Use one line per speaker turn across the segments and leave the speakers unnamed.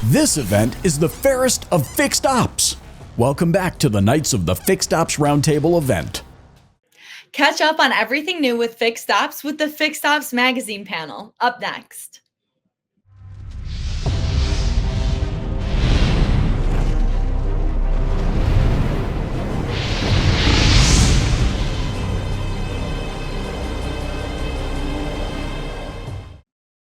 This event is the fairest of fixed ops. Welcome back to the Knights of the Fixed Ops Roundtable event.
Catch up on everything new with Fixed Ops with the Fixed Ops magazine panel, up next.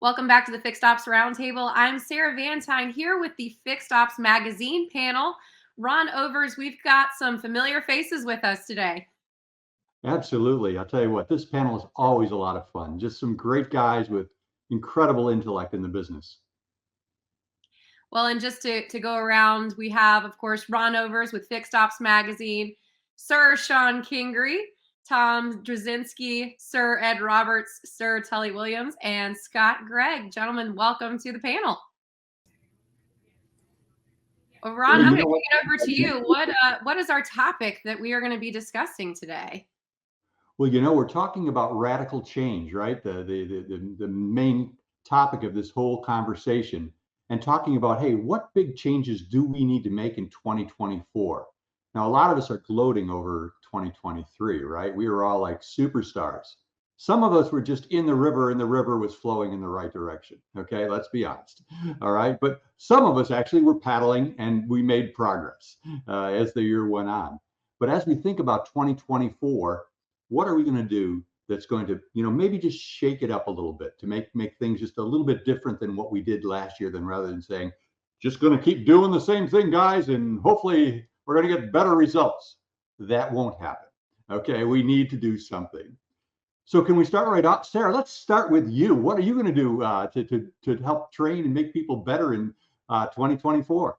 Welcome back to the Fixed Ops Roundtable. I'm Sarah Vantine here with the Fixed Ops magazine panel. Ron Overs, we've got some familiar faces with us today.
Absolutely. I'll tell you what, this panel is always a lot of fun. Just some great guys with incredible intellect in the business.
Well, and just to go around, we have, of course, Ron Overs with Fixed Ops magazine, Sir Shon Kingrey, Tom Druzynski, Sir Ed Roberts, Sir Tully Williams, and Scott Gregg. Gentlemen, welcome to the panel. Well, Ron, I'm going to kick it over to you. What is our topic that we are going to be discussing today?
Well, you know, we're talking about radical change, right? The main topic of this whole conversation, and talking about, hey, what big changes do we need to make in 2024? Now, a lot of us are gloating over 2023, right? We were all like superstars. Some of us were just in the river and the river was flowing in the right direction. Okay, let's be honest. All right. But some of us actually were paddling and we made progress as the year went on. But as we think about 2024, what are we going to do that's going to, you know, maybe just shake it up a little bit to make things just a little bit different than what we did last year, than rather than saying, just going to keep doing the same thing, guys, and hopefully we're going to get better results. That won't happen. Okay, we need to do something. So can we start right off? Sarah, let's start with you. What are you going to do to help train and make people better in 2024?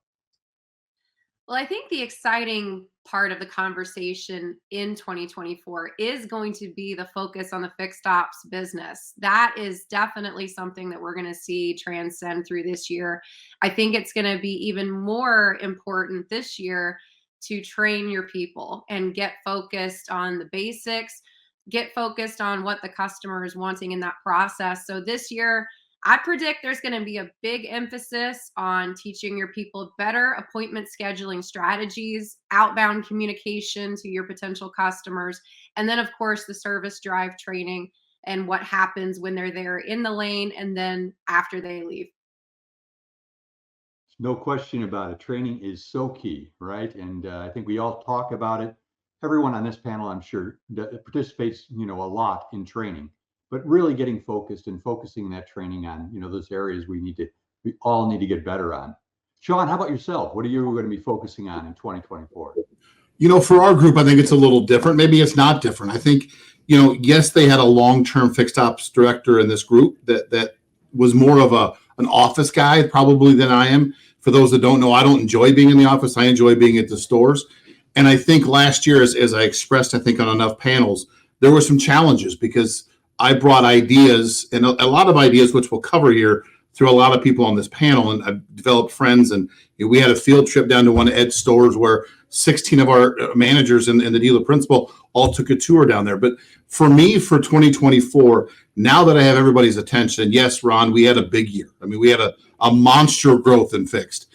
Well, I think the exciting part of the conversation in 2024 is going to be the focus on the fixed ops business. That is definitely something that we're going to see transcend through this year. I think it's going to be even more important this year to train your people and get focused on the basics, get focused on what the customer is wanting in that process. So this year, I predict there's going to be a big emphasis on teaching your people better appointment scheduling strategies, outbound communication to your potential customers, and then, of course, the service drive training and what happens when they're there in the lane and then after they leave.
No question about it. Training is so key, right? And I think we all talk about it. Everyone on this panel, I'm sure, participates, you know, a lot in training, but really getting focused and focusing that training on, you know, those areas we all need to get better on. Shon, how about yourself? What are you going to be focusing on in 2024?
You know, for our group, I think it's a little different. Maybe it's not different. I think, you know, yes, they had a long-term fixed ops director in this group that was more of an office guy probably than I am. For those that don't know, I don't enjoy being in the office. I enjoy being at the stores. And I think last year, as I expressed, I think on enough panels, there were some challenges because I brought ideas and a lot of ideas, which we'll cover here through a lot of people on this panel. And I've developed friends, and we had a field trip down to one of Ed's stores where 16 of our managers and the dealer principal all took a tour down there. But for me, for 2024, now that I have everybody's attention, and yes, Ron, we had a big year. I mean, we had a monster growth in fixed.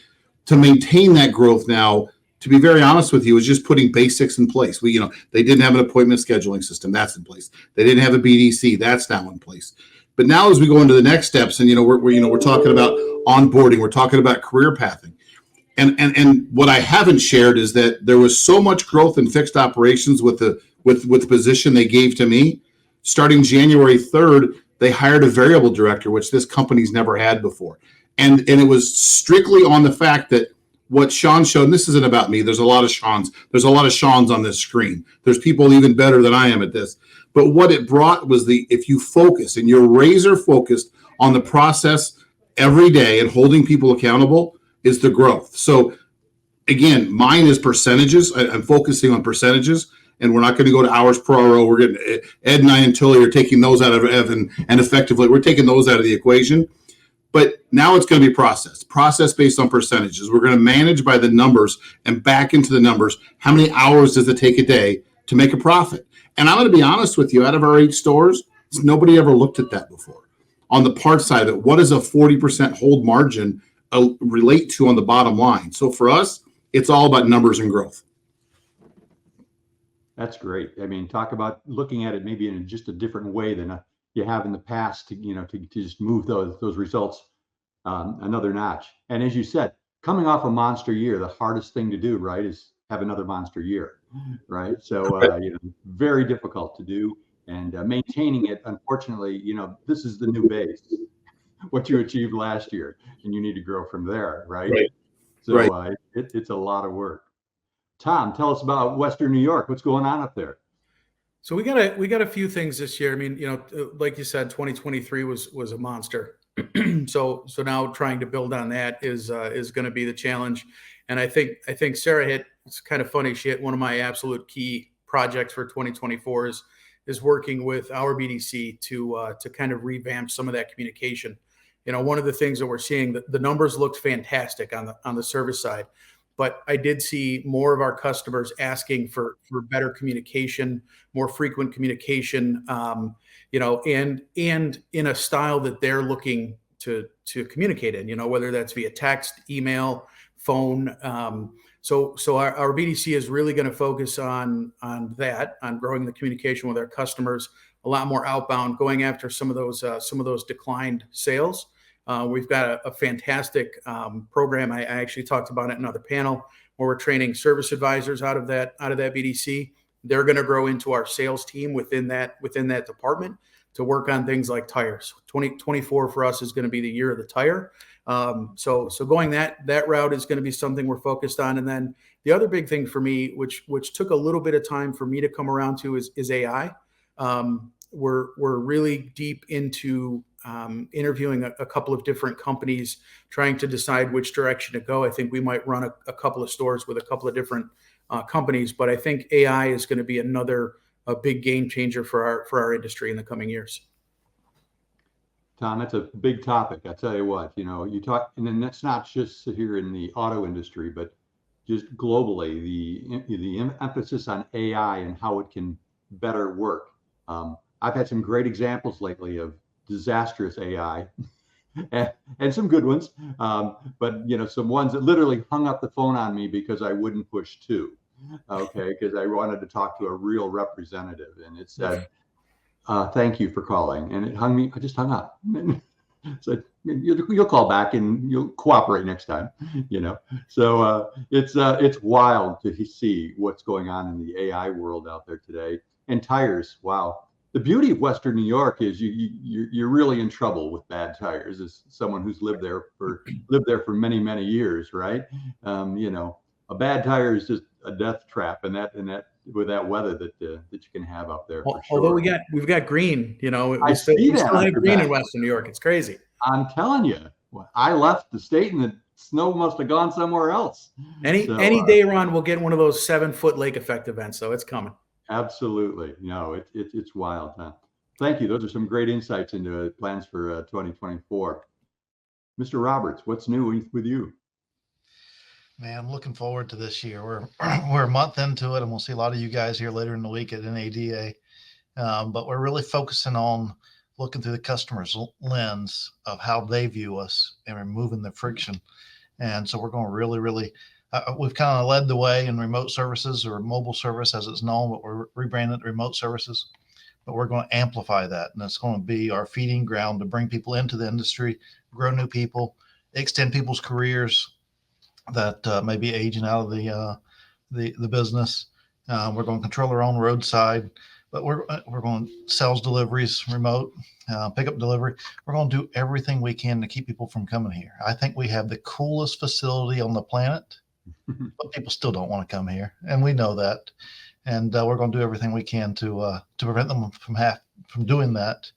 To maintain that growth now, to be very honest with you, is just putting basics in place. They didn't have an appointment scheduling system. That's in place. They didn't have a BDC. That's now in place. But now as we go into the next steps, and we're talking about onboarding, we're talking about career pathing. And what I haven't shared is that there was so much growth in fixed operations with the position they gave to me. Starting January 3rd, they hired a variable director, which this company's never had before. And it was strictly on the fact that what Shon showed, and this isn't about me, there's a lot of Shons. There's a lot of Shons on this screen. There's people even better than I am at this. But what it brought was if you focus and you're razor focused on the process every day and holding people accountable, is the growth. So again, mine is percentages. I'm focusing on percentages, and we're not going to go to hours per RO. We're getting Ed and I and Tully are taking those out of Evan, and effectively we're taking those out of the equation. But now it's going to be process based on percentages. We're going to manage by the numbers and back into the numbers. How many hours does it take a day to make a profit? And I'm going to be honest with you, out of our 8 stores, nobody ever looked at that before. On the parts side of it, what is a 40% hold margin relate to on the bottom line. So for us, it's all about numbers and growth.
That's great. I mean, talk about looking at it maybe in just a different way than you have in the past to just move those results another notch. And as you said, coming off a monster year, the hardest thing to do, right, is have another monster year, right? So, very difficult to do, and maintaining it, unfortunately, this is the new base, what you achieved last year, and you need to grow from there, right? So it's a lot of work. Tom, tell us about Western New York. What's going on up there?
So we got a few things this year. I mean, like you said, 2023 was a monster. So now trying to build on that is going to be the challenge. And I think Sarah it's kind of funny. She hit one of my absolute key projects for 2024 is working with our BDC to kind of revamp some of that communication. One of the things that we're seeing, the numbers looked fantastic on the service side. But I did see more of our customers asking for better communication, more frequent communication, and in a style that they're looking to communicate in, whether that's via text, email, phone. So our BDC is really going to focus on growing the communication with our customers, a lot more outbound, going after some of those declined sales. We've got a fantastic program. I actually talked about it in another panel where we're training service advisors out of that BDC. They're going to grow into our sales team within that department to work on things like tires. 2024 for us is going to be the year of the tire. So going that route is going to be something we're focused on. And then the other big thing for me, which took a little bit of time for me to come around to, is AI. We're really deep into interviewing a couple of different companies, trying to decide which direction to go. I think we might run a couple of stores with a couple of different companies, but I think AI is going to be a big game changer for our industry in the coming years.
Tom, that's a big topic. I tell you what, you talk, and then that's not just here in the auto industry, but just globally, the emphasis on AI and how it can better work. I've had some great examples lately of disastrous AI and some good ones, but some ones that literally hung up the phone on me because I wouldn't push 2, because I wanted to talk to a real representative, and it said, "Thank you for calling," and I just hung up. So you'll call back and you'll cooperate next time, So it's wild to see what's going on in the AI world out there today. And tires, wow. The beauty of Western New York is you're really in trouble with bad tires as someone who's lived there for many, many years, right? A bad tire is just a death trap, and that with that weather that you can have up there. For sure.
Although we've got green,
I see that.
Still have green in Western New York. It's crazy.
I'm telling you, I left the state and the snow must have gone somewhere else.
Any day, Ron, we'll get one of those 7-foot lake effect events, so it's coming.
Absolutely. No, it's wild, huh? Thank you. Those are some great insights into plans for 2024. Mr. Roberts, what's new with you?
Man, I'm looking forward to this year. We're a month into it, and we'll see a lot of you guys here later in the week at NADA. But we're really focusing on looking through the customer's lens of how they view us and removing the friction. And so we're going to really we've kind of led the way in remote services, or mobile service as it's known, but we're rebranding it remote services. But we're going to amplify that, and it's going to be our feeding ground to bring people into the industry, grow new people, extend people's careers that may be aging out of the business. We're going to control our own roadside, but we're going to sales deliveries, remote pickup delivery. We're going to do everything we can to keep people from coming here. I think we have the coolest facility on the planet, but people still don't want to come here, and we know that. And we're going to do everything we can to prevent them from doing that.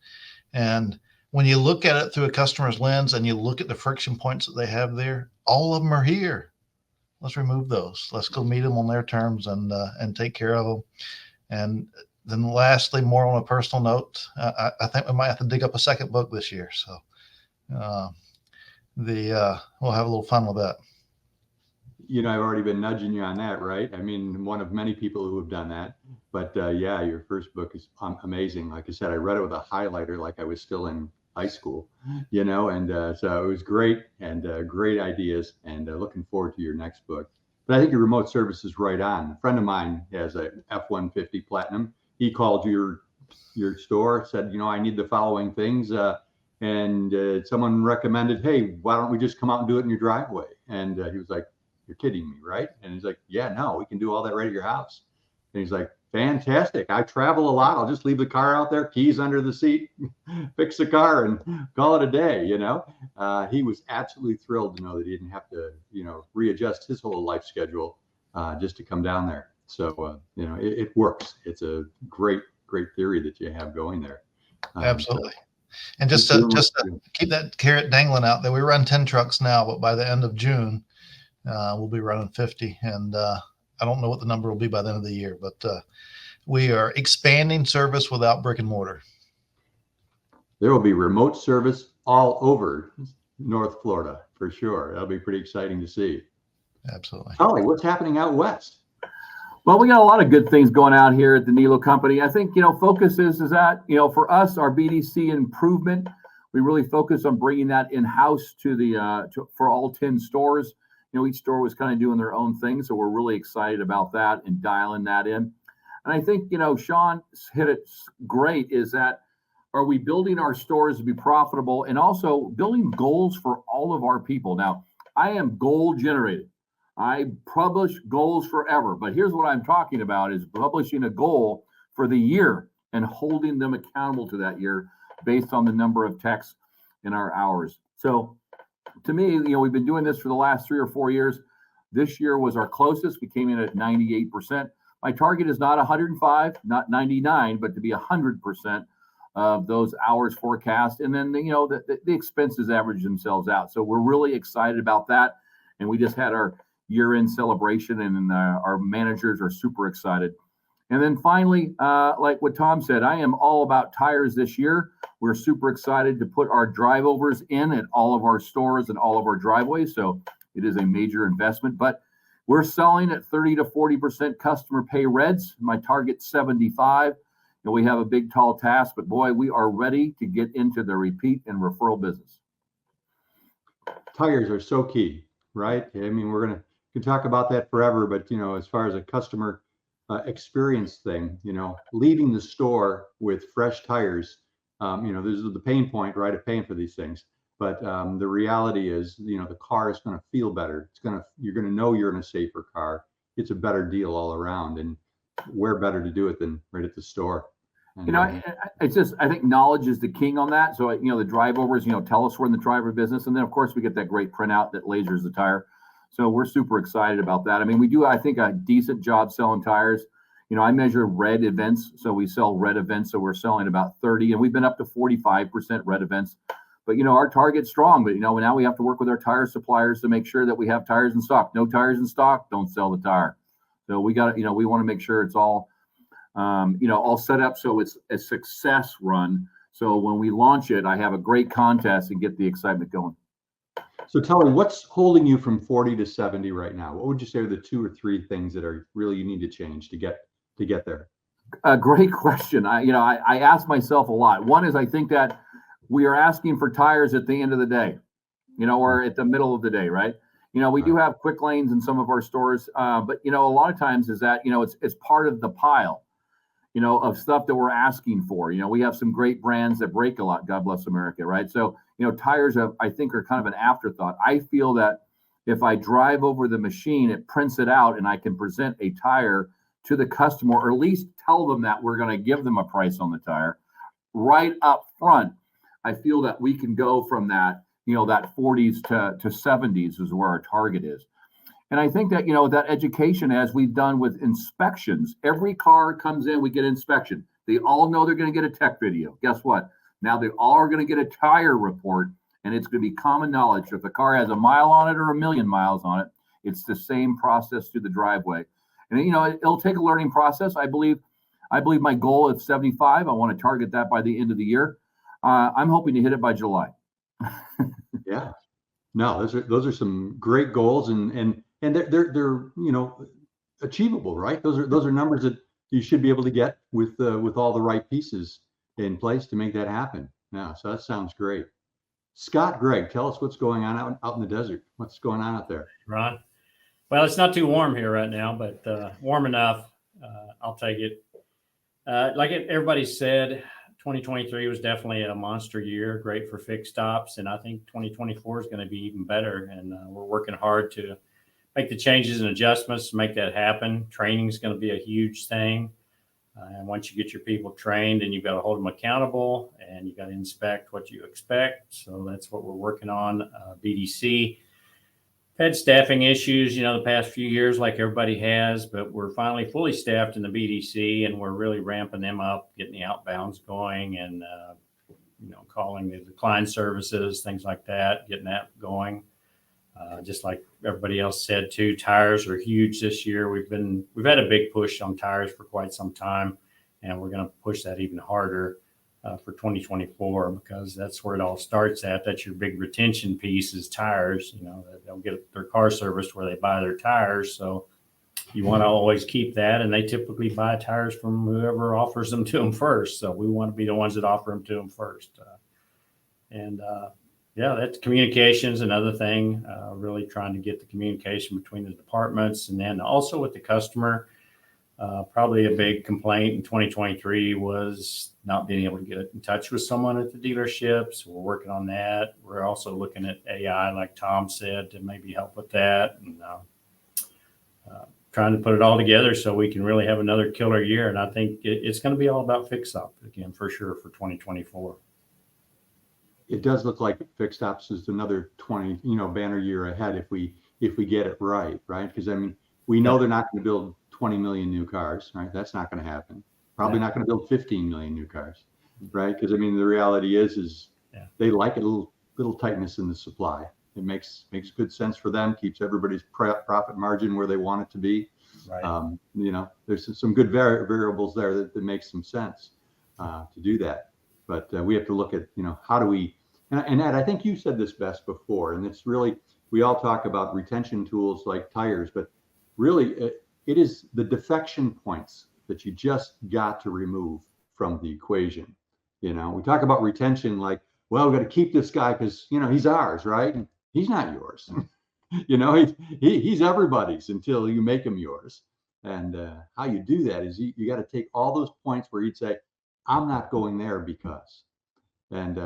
And when you look at it through a customer's lens and you look at the friction points that they have there, all of them are here. Let's remove those. Let's go meet them on their terms and take care of them. And then lastly, more on a personal note, I think we might have to dig up a second book this year. So we'll have a little fun with that.
I've already been nudging you on that, right? I mean, one of many people who have done that. But yeah, your first book is amazing. Like I said, I read it with a highlighter, like I was still in high school, you know, and so it was great and great ideas, and looking forward to your next book. But I think your remote service is right on. A friend of mine has a F-150 Platinum. He called your store, said, you know, I need the following things, and someone recommended, hey, why don't we just come out and do it in your driveway? And he was like, you're kidding me, right? And he's like, yeah, no, we can do all that right at your house. And he's like, fantastic. I travel a lot. I'll just leave the car out there, keys under the seat, fix the car, and call it a day, you know? He was absolutely thrilled to know that he didn't have to, you know, readjust his whole life schedule just to come down there. So, you know, it works. It's a great theory that you have going there.
Absolutely. And just to keep that carrot dangling out there, we run 10 trucks now, but by the end of June, we'll be running 50. And I don't know what the number will be by the end of the year, but we are expanding service without brick and mortar.
There will be remote service all over North Florida for sure. That'll be pretty exciting to see.
Absolutely.
Tully, what's happening out west?
Well, we got a lot of good things going out here at the Nilo Company. I think, you know, focus is that, you know, for us, our BDC improvement, we really focus on bringing that in-house to the for all 10 stores. You know, each store was kind of doing their own thing, so we're really excited about that and dialing that in. And I think, you know, Shon hit it great, is that are we building our stores to be profitable and also building goals for all of our people? Now, I am goal generated. I publish goals forever, but here's what I'm talking about is publishing a goal for the year and holding them accountable to that year based on the number of techs in our hours. So to me, you know, we've been doing this for the last 3 or 4 years. This year was our closest. We came in at 98%. My target is not 105, not 99, but to be 100% of those hours forecast. And then, you know, the expenses average themselves out. So we're really excited about that. And we just had our year-end celebration, and our managers are super excited. And then finally, like what Tom said, I am all about tires this year. We're super excited to put our drive-overs in at all of our stores and all of our driveways. So it is a major investment, but we're selling at 30 to 40% customer pay reds. My target's 75. And we have a big, tall task, but boy, we are ready to get into the repeat and referral business.
Tires are so key, right? I mean, we can talk about that forever, but, you know, as far as a customer experience thing, you know, leaving the store with fresh tires, you know, this is the pain point, right, of paying for these things. But the reality is, you know, the car is going to feel better. You're going to know you're in a safer car. It's a better deal all around, and where better to do it than right at the store. And,
you know, it's just, I think knowledge is the king on that. So, you know, the drive overs, you know, tell us we're in the driver business. And then, of course, we get that great printout that lasers the tire. So we're super excited about that. I mean, we do, I think, a decent job selling tires. You know, I measure red events. So we sell red events. So we're selling about 30, and we've been up to 45% red events. But, you know, our target's strong. But, you know, now we have to work with our tire suppliers to make sure that we have tires in stock. No tires in stock, don't sell the tire. So we got to, you know, we want to make sure it's all, you know, all set up so it's a success run. So when we launch it, I have a great contest and get the excitement going.
So Tully, what's holding you from 40 to 70 right now? What would you say are the 2 or 3 things that are really you need to change to get there?
A great question. I ask myself a lot. One is I think that we are asking for tires at the end of the day, you know, or at the middle of the day, right? You know, we do have quick lanes in some of our stores, but, you know, a lot of times is that, you know, it's part of the pile, you know, of stuff that we're asking for. You know, we have some great brands that break a lot. God bless America, right? So, you know, tires, I think, are kind of an afterthought. I feel that if I drive over the machine, it prints it out, and I can present a tire to the customer, or at least tell them that we're going to give them a price on the tire right up front. I feel that we can go from that, you know, that 40s to 70s is where our target is. And I think that, you know, that education, as we've done with inspections, every car comes in, we get inspection. They all know they're going to get a tech video. Guess what? Now they all are going to get a tire report, and it's going to be common knowledge. If the car has a mile on it or a million miles on it, it's the same process through the driveway. And, you know, it'll take a learning process. I believe my goal is 75. I want to target that by the end of the year. I'm hoping to hit it by July.
Yeah, no, those are some great goals, and they're you know, achievable, right? Those are numbers that you should be able to get with all the right pieces in place to make that happen. Yeah, so that sounds great. Scott, Gregg, tell us what's going on out in the desert. What's going on out there?
Ron? Well, it's not too warm here right now, but warm enough. I'll take it. Like everybody said, 2023 was definitely a monster year, great for fixed ops, and I think 2024 is going to be even better. And we're working hard to make the changes and adjustments to make that happen. Training is going to be a huge thing. And once you get your people trained, and you've got to hold them accountable, and you've got to inspect what you expect. So that's what we're working on. BDC had staffing issues, the past few years, like everybody has, but we're finally fully staffed in the BDC, and we're really ramping them up, getting the outbounds going, and calling the decline services, things like that, getting that going. Just like everybody else said too, tires are huge this year. We've had a big push on tires for quite some time, and we're going to push that even harder for 2024, because that's where it all starts at. That's your big retention piece, is tires. They'll get their car serviced where they buy their tires. So you want to always keep that, and they typically buy tires from whoever offers them to them first. So we want to be the ones that offer them to them first. Yeah, that's communications, another thing, really trying to get the communication between the departments, and then also with the customer. Probably a big complaint in 2023 was not being able to get in touch with someone at the dealerships. We're working on that. We're also looking at AI, like Tom said, to maybe help with that, and trying to put it all together so we can really have another killer year. And I think it's going to be all about fixed op again, for sure, for 2024.
It does look like fixed ops is another 20, banner year ahead if we get it right? Because we know they're not going to build 20 million new cars, right? That's not going to happen. Probably not going to build 15 million new cars, right? Because the reality is they like a little tightness in the supply. It makes good sense for them, keeps everybody's profit margin where they want it to be. Right. There's some good variables there that make some sense to do that. But we have to look at, how do we, and Ed, I think you said this best before, and it's really, we all talk about retention tools like tires, but really it is the defection points that you just got to remove from the equation. We talk about retention like, well, we've got to keep this guy because, he's ours, right? He's not yours. He's everybody's until you make him yours. And how you do that is you got to take all those points where you'd say, I'm not going there because, and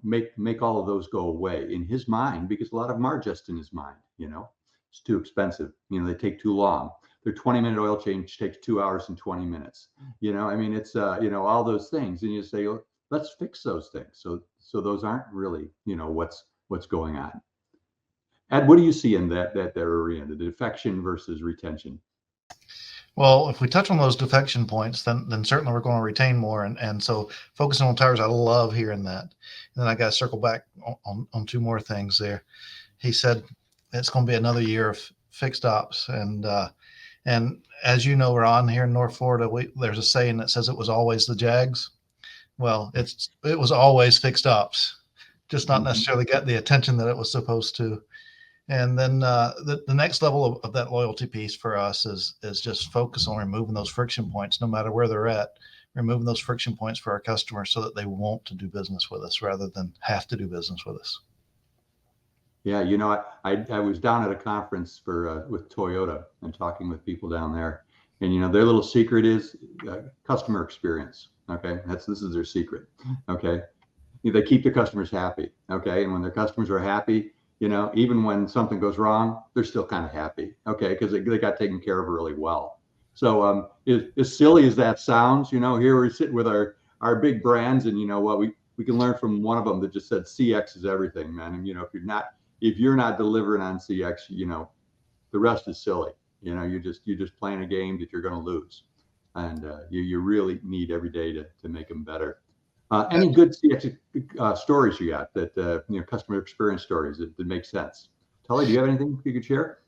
make all of those go away in his mind, because a lot of them are just in his mind. It's too expensive. They take too long. Their 20-minute oil change takes 2 hours and 20 minutes. It's all those things, and you say, oh, let's fix those things. So those aren't really what's going on. Ed, what do you see in that area, the defection versus retention?
Well, if we touch on those defection points, then certainly we're going to retain more. And so focusing on tires, I love hearing that. And then I got to circle back on two more things there. He said it's going to be another year of fixed ops. And as you know, Ron, here in North Florida, there's a saying that says it was always the Jags. Well, it was always fixed ops, just not necessarily got the attention that it was supposed to. And then the next level of that loyalty piece for us is just focus on removing those friction points, no matter where they're at, removing those friction points for our customers so that they want to do business with us rather than have to do business with us.
Yeah, I was down at a conference with Toyota and talking with people down there, and their little secret is customer experience. Okay, this is their secret. Okay, they keep their customers happy. Okay, and when their customers are happy, even when something goes wrong, they're still kind of happy, okay, because they got taken care of really well. So as silly as that sounds, here we're sitting with our big brands, and we can learn from one of them that just said CX is everything, man. And if you're not delivering on CX, the rest is silly. You're just playing a game that you're going to lose, and you really need every day to make them better. Any good CX stories you got that, customer experience stories that make sense? Tully, do you have anything you could share?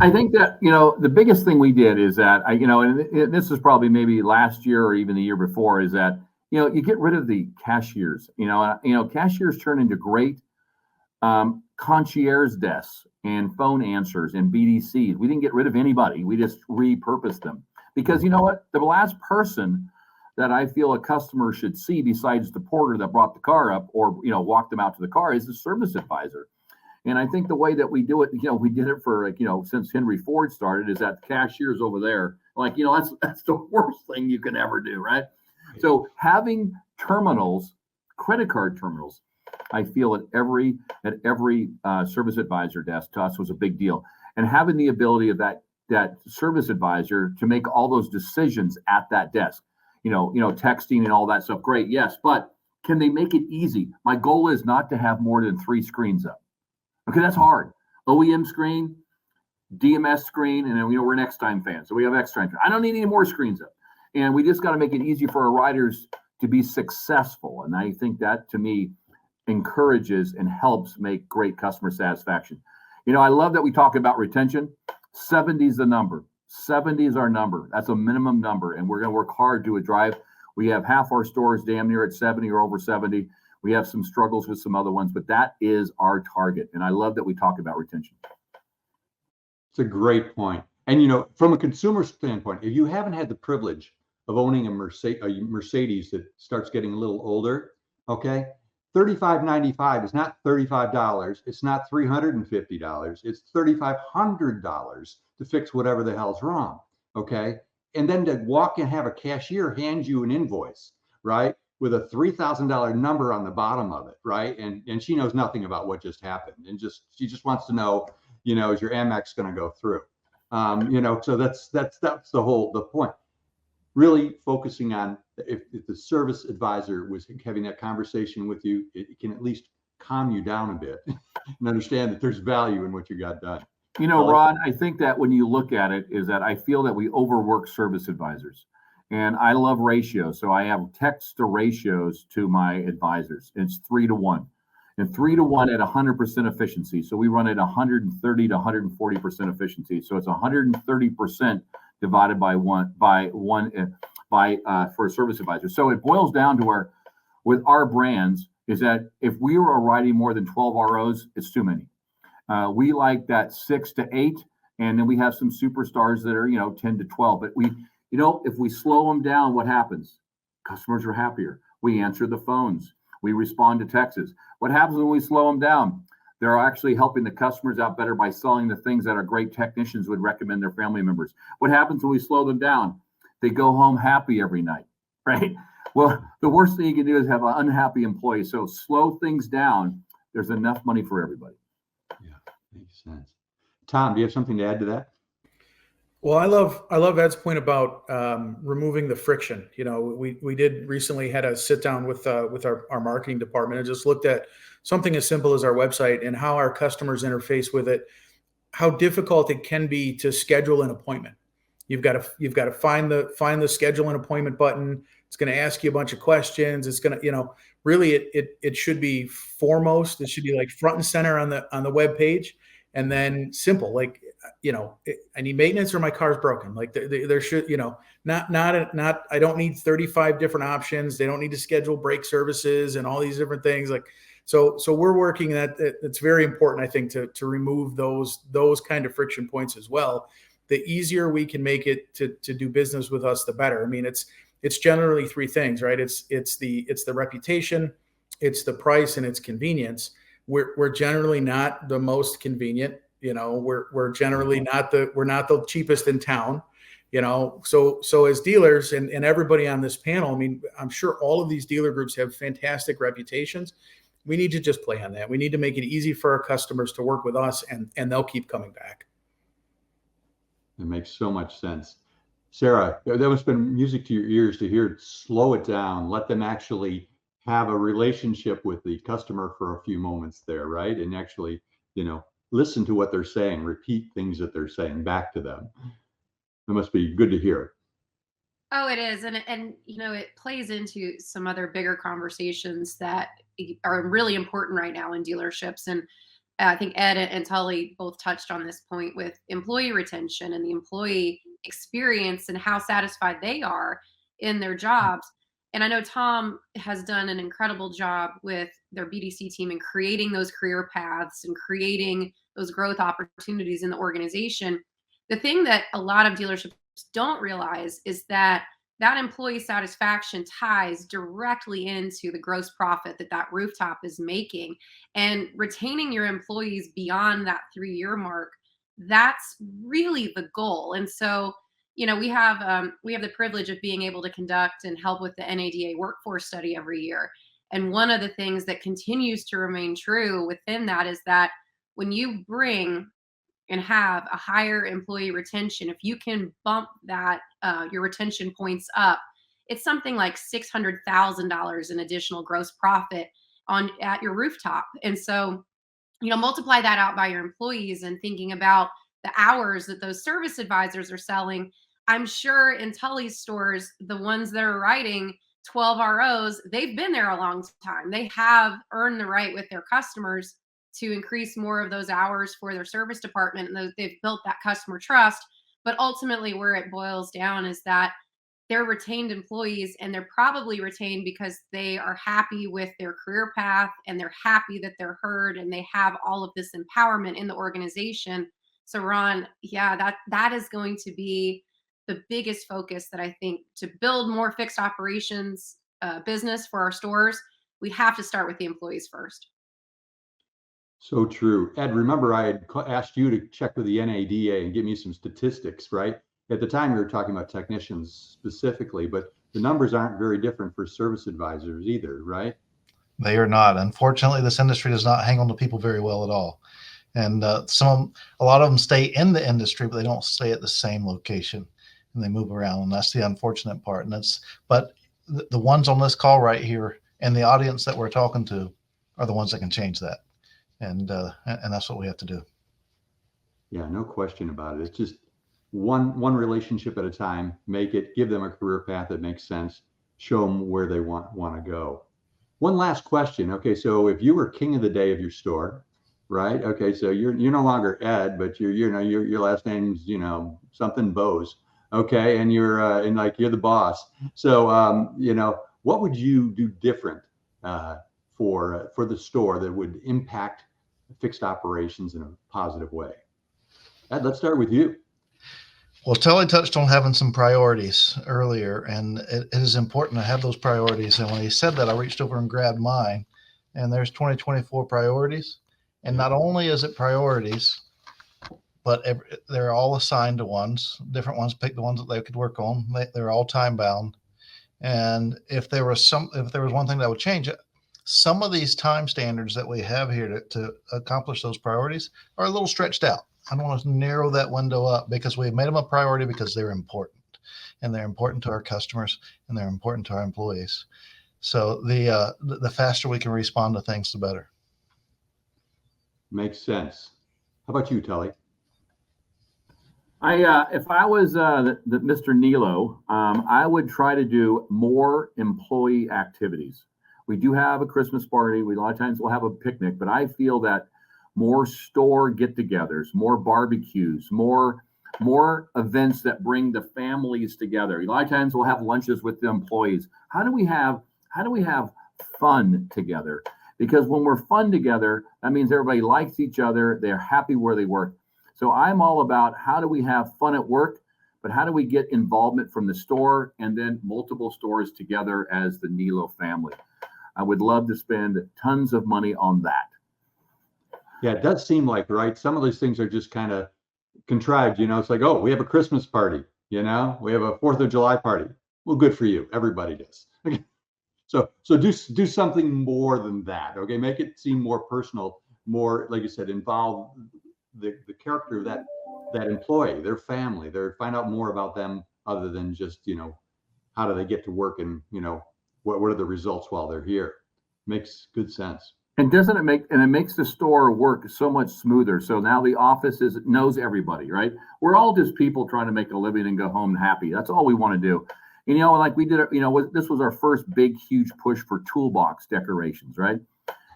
I think that, the biggest thing we did is that, and this is probably maybe last year or even the year before, is that, you get rid of the cashiers. Cashiers turn into great concierge desks and phone answers and BDCs. We didn't get rid of anybody. We just repurposed them because you know what? The last person that I feel a customer should see besides the porter that brought the car up or, walked them out to the car is the service advisor. And I think the way that we do it, we did it for since Henry Ford started, is that the cashier's over there. Like, that's the worst thing you can ever do, right? So having terminals, credit card terminals, I feel at every service advisor desk to us was a big deal. And having the ability of that service advisor to make all those decisions at that desk, texting and all that stuff. Great. Yes. But can they make it easy? My goal is not to have more than 3 screens up. Okay. That's hard. OEM screen, DMS screen, and then, we're an X-Time fan. So we have X-Time. I don't need any more screens up. And we just got to make it easy for our riders to be successful. And I think that, to me, encourages and helps make great customer satisfaction. I love that we talk about retention. 70 is the number. 70 is our number. That's a minimum number. And we're going to work hard to drive. We have half our stores damn near at 70 or over 70. We have some struggles with some other ones, but that is our target. And I love that we talk about retention.
It's a great point. And, from a consumer standpoint, if you haven't had the privilege of owning a Mercedes that starts getting a little older, okay, $35.95 is not $35. It's not $350. It's $3,500 to fix whatever the hell's wrong. Okay. And then to walk and have a cashier hand you an invoice, right, with a $3,000 number on the bottom of it, right? And she knows nothing about what just happened. And she just wants to know, is your Amex going to go through? So that's the point. Really focusing on if the service advisor was having that conversation with you, it can at least calm you down a bit and understand that there's value in what you got done.
Ron, I think that when you look at it is that I feel that we overwork service advisors, and I love ratios. So I have text to ratios to my advisors. It's 3 to 1 and 3 to 1 at 100% efficiency. So we run at 130 to 140% efficiency. So it's 130% divided by one for a service advisor. So it boils down to with our brands is that if we are riding more than 12 ROs, it's too many. We like that 6 to 8, and then we have some superstars that are 10 to 12. But if we slow them down, what happens? Customers are happier. We answer the phones. We respond to texts. What happens when we slow them down? They're actually helping the customers out better by selling the things that our great technicians would recommend their family members. What happens when we slow them down? They go home happy every night, right? Well, the worst thing you can do is have an unhappy employee. So slow things down. There's enough money for everybody.
Yeah, makes sense. Tom, do you have something to add to that?
Well, I love Ed's point about removing the friction. We did recently had a sit down with our marketing department and just looked at something as simple as our website and how our customers interface with it, how difficult it can be to schedule an appointment. You've got to find the schedule an appointment button. It's going to ask you a bunch of questions. It's going to, really it should be foremost. It should be like front and center on the web page, and then simple, like, I need maintenance or my car's broken. Like there should, not, I don't need 35 different options. They don't need to schedule brake services and all these different things. Like, so we're working that. It's very important, I think, to remove those kind of friction points as well. The easier we can make it to do business with us, the better. I mean, it's generally 3 things, right? It's the reputation, it's the price, and it's convenience. We're generally not the most convenient. We're generally not the cheapest in town. So as dealers and everybody on this panel, I mean, I'm sure all of these dealer groups have fantastic reputations. We need to just play on that. We need to make it easy for our customers to work with us, and they'll keep coming back.
It makes so much sense. Sarah, that must have been music to your ears to hear. Slow it down. Let them actually have a relationship with the customer for a few moments there, right? And actually, listen to what they're saying, repeat things that they're saying back to them. It must be good to hear.
Oh, it is. And it plays into some other bigger conversations that are really important right now in dealerships. And I think Ed and Tully both touched on this point with employee retention and the employee experience and how satisfied they are in their jobs. And I know Tom has done an incredible job with their BDC team in creating those career paths and creating those growth opportunities in the organization. The thing that a lot of dealerships don't realize is that that employee satisfaction ties directly into the gross profit that that rooftop is making. And retaining your employees beyond that 3-year mark, that's really the goal. And so, you know, we have the privilege of being able to conduct and help with the NADA workforce study every year. And one of the things that continues to remain true within that is that when you bring and have a higher employee retention, if you can bump that your retention points up, it's something like $600,000 in additional gross profit at your rooftop. And so, you know, multiply that out by your employees and thinking about the hours that those service advisors are selling. I'm sure in Tully's stores, the ones that are writing 12 ROs, they've been there a long time. They have earned the right with their customers to increase more of those hours for their service department, and they've built that customer trust. But ultimately, where it boils down is that they're retained employees, and they're probably retained because they are happy with their career path, and they're happy that they're heard, and they have all of this empowerment in the organization. So Ron, yeah, that is going to be the biggest focus that I think to build more fixed operations business for our stores. We have to start with the employees first.
So true. Ed, remember I had asked you to check with the NADA and give me some statistics, right? At the time, we were talking about technicians specifically, but the numbers aren't very different for service advisors either, right?
They are not. Unfortunately, this industry does not hang on to people very well at all. And a lot of them stay in the industry, but they don't stay at the same location, and they move around. And that's the unfortunate part. But the ones on this call right here and the audience that we're talking to are the ones that can change that. And that's what we have to do.
Yeah, no question about it. It's just one relationship at a time. Give them a career path that makes sense. Show them where they want to go. One last question. Okay, so if you were king of the day of your store, right? Okay, so you're no longer Ed, but your last name's something Bose. Okay, and you're the boss. So what would you do different for the store that would impact fixed operations in a positive way? Ed, let's start with you.
Well, Tully touched on having some priorities earlier, and it is important to have those priorities. And when he said that, I reached over and grabbed mine, and there's 2024 priorities. And not only is it priorities, but they're all assigned to ones. Different ones pick the ones that they could work on. They're all time bound. And if there was one thing that would change it, some of these time standards that we have here to accomplish those priorities are a little stretched out. I want to narrow that window up because we've made them a priority because they're important, and they're important to our customers, and they're important to our employees. So the faster we can respond to things, the better.
Makes sense. How about you, Tully?
If I was the Mr. Nilo, I would try to do more employee activities. We do have a Christmas party. A lot of times we'll have a picnic, but I feel that more store get-togethers, more barbecues, more events that bring the families together. A lot of times we'll have lunches with the employees. How do we have fun together? Because when we're fun together, that means everybody likes each other. They're happy where they work. So I'm all about how do we have fun at work, but how do we get involvement from the store and then multiple stores together as the Nilo family? I would love to spend tons of money on that.
Yeah, it does seem like, right? Some of these things are just kind of contrived, It's like, oh, we have a Christmas party, we have a 4th of July party. Well, good for you. Everybody does. So do something more than that. Okay, make it seem more personal, more, like you said, involve the character of that employee, their family. Find out more about them other than just how do they get to work and what are the results while they're here. Makes good sense.
And it makes the store work so much smoother. So now the office knows everybody, right? We're all just people trying to make a living and go home happy. That's all we want to do. And, like we did, this was our first big, huge push for toolbox decorations, right?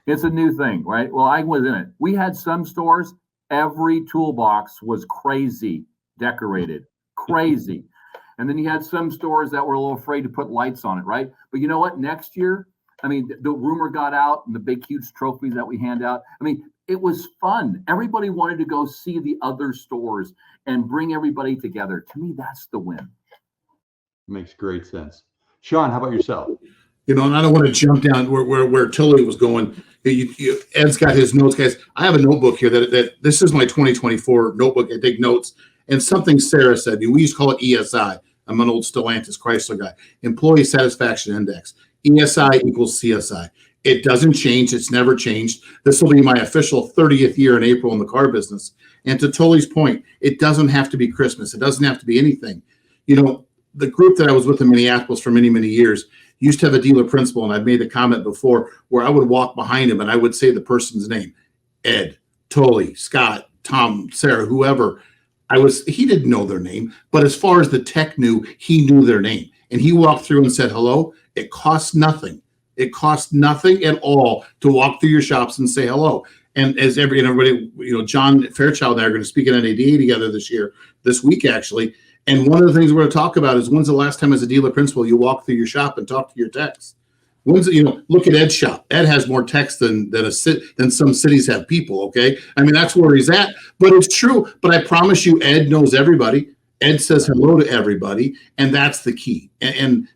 It's a new thing, right? Well, I was in it. We had some stores, every toolbox was crazy decorated, crazy. And then you had some stores that were a little afraid to put lights on it, right? But you know what? Next year, the rumor got out and the big, huge trophies that we hand out. It was fun. Everybody wanted to go see the other stores and bring everybody together. To me, that's the win.
Makes great sense. Shon, how about yourself?
You know, and I don't want to jump down where Tully was going. Ed's got his notes, guys. I have a notebook here that this is my 2024 notebook. I take notes. And something Sarah said, we used to call it ESI. I'm an old Stellantis Chrysler guy. Employee Satisfaction Index. ESI equals CSI. It doesn't change. It's never changed. This will be my official 30th year in April in the car business. And to Tully's point, it doesn't have to be Christmas. It doesn't have to be anything. You know, the group that I was with in Minneapolis for many, many years used to have a dealer principal, and I've made the comment before where I would walk behind him and I would say the person's name, Ed, Tully, Scott, Tom, Sarah, whoever. He didn't know their name, but as far as the tech knew, he knew their name. And he walked through and said, hello. It costs nothing. It costs nothing at all to walk through your shops and say hello. And as everybody, you know, John Fairchild and I are going to speak at NADA together this week, actually. And one of the things we're going to talk about is when's the last time as a dealer principal you walk through your shop and talk to your techs? Look at Ed's shop. Ed has more techs than some cities have people, okay? I mean, that's where he's at. But it's true. But I promise you, Ed knows everybody. Ed says hello to everybody, and that's the key. Again,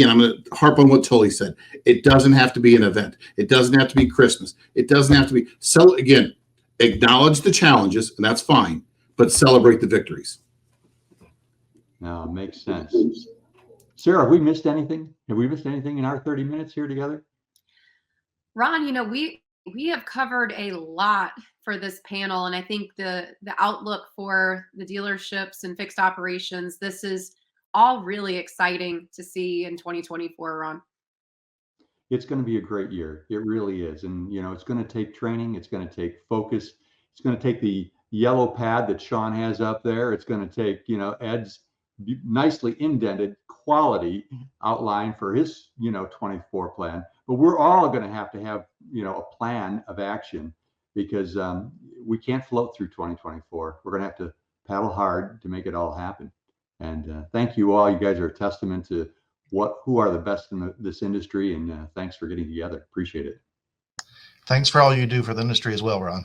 I'm going to harp on what Tully said. It doesn't have to be an event. It doesn't have to be Christmas. It doesn't have to be. So again, acknowledge the challenges, and that's fine, but celebrate the victories.
No, makes sense. Sarah, have we missed anything? Have we missed anything in our 30 minutes here together?
Ron, you know, we have covered a lot for this panel, and I think the outlook for the dealerships and fixed operations, this is all really exciting to see in 2024, Ron.
It's going to be a great year. It really is. And, you know, it's going to take training. It's going to take focus. It's going to take the yellow pad that Shon has up there. It's going to take, you know, Ed's nicely indented quality outline for his, you know, 24 plan. But we're all going to have, you know, a plan of action, because we can't float through 2024. We're going to have to paddle hard to make it all happen. And thank you all. You guys are a testament to who are the best in this industry. And thanks for getting together. Appreciate it.
Thanks for all you do for the industry as well, Ron.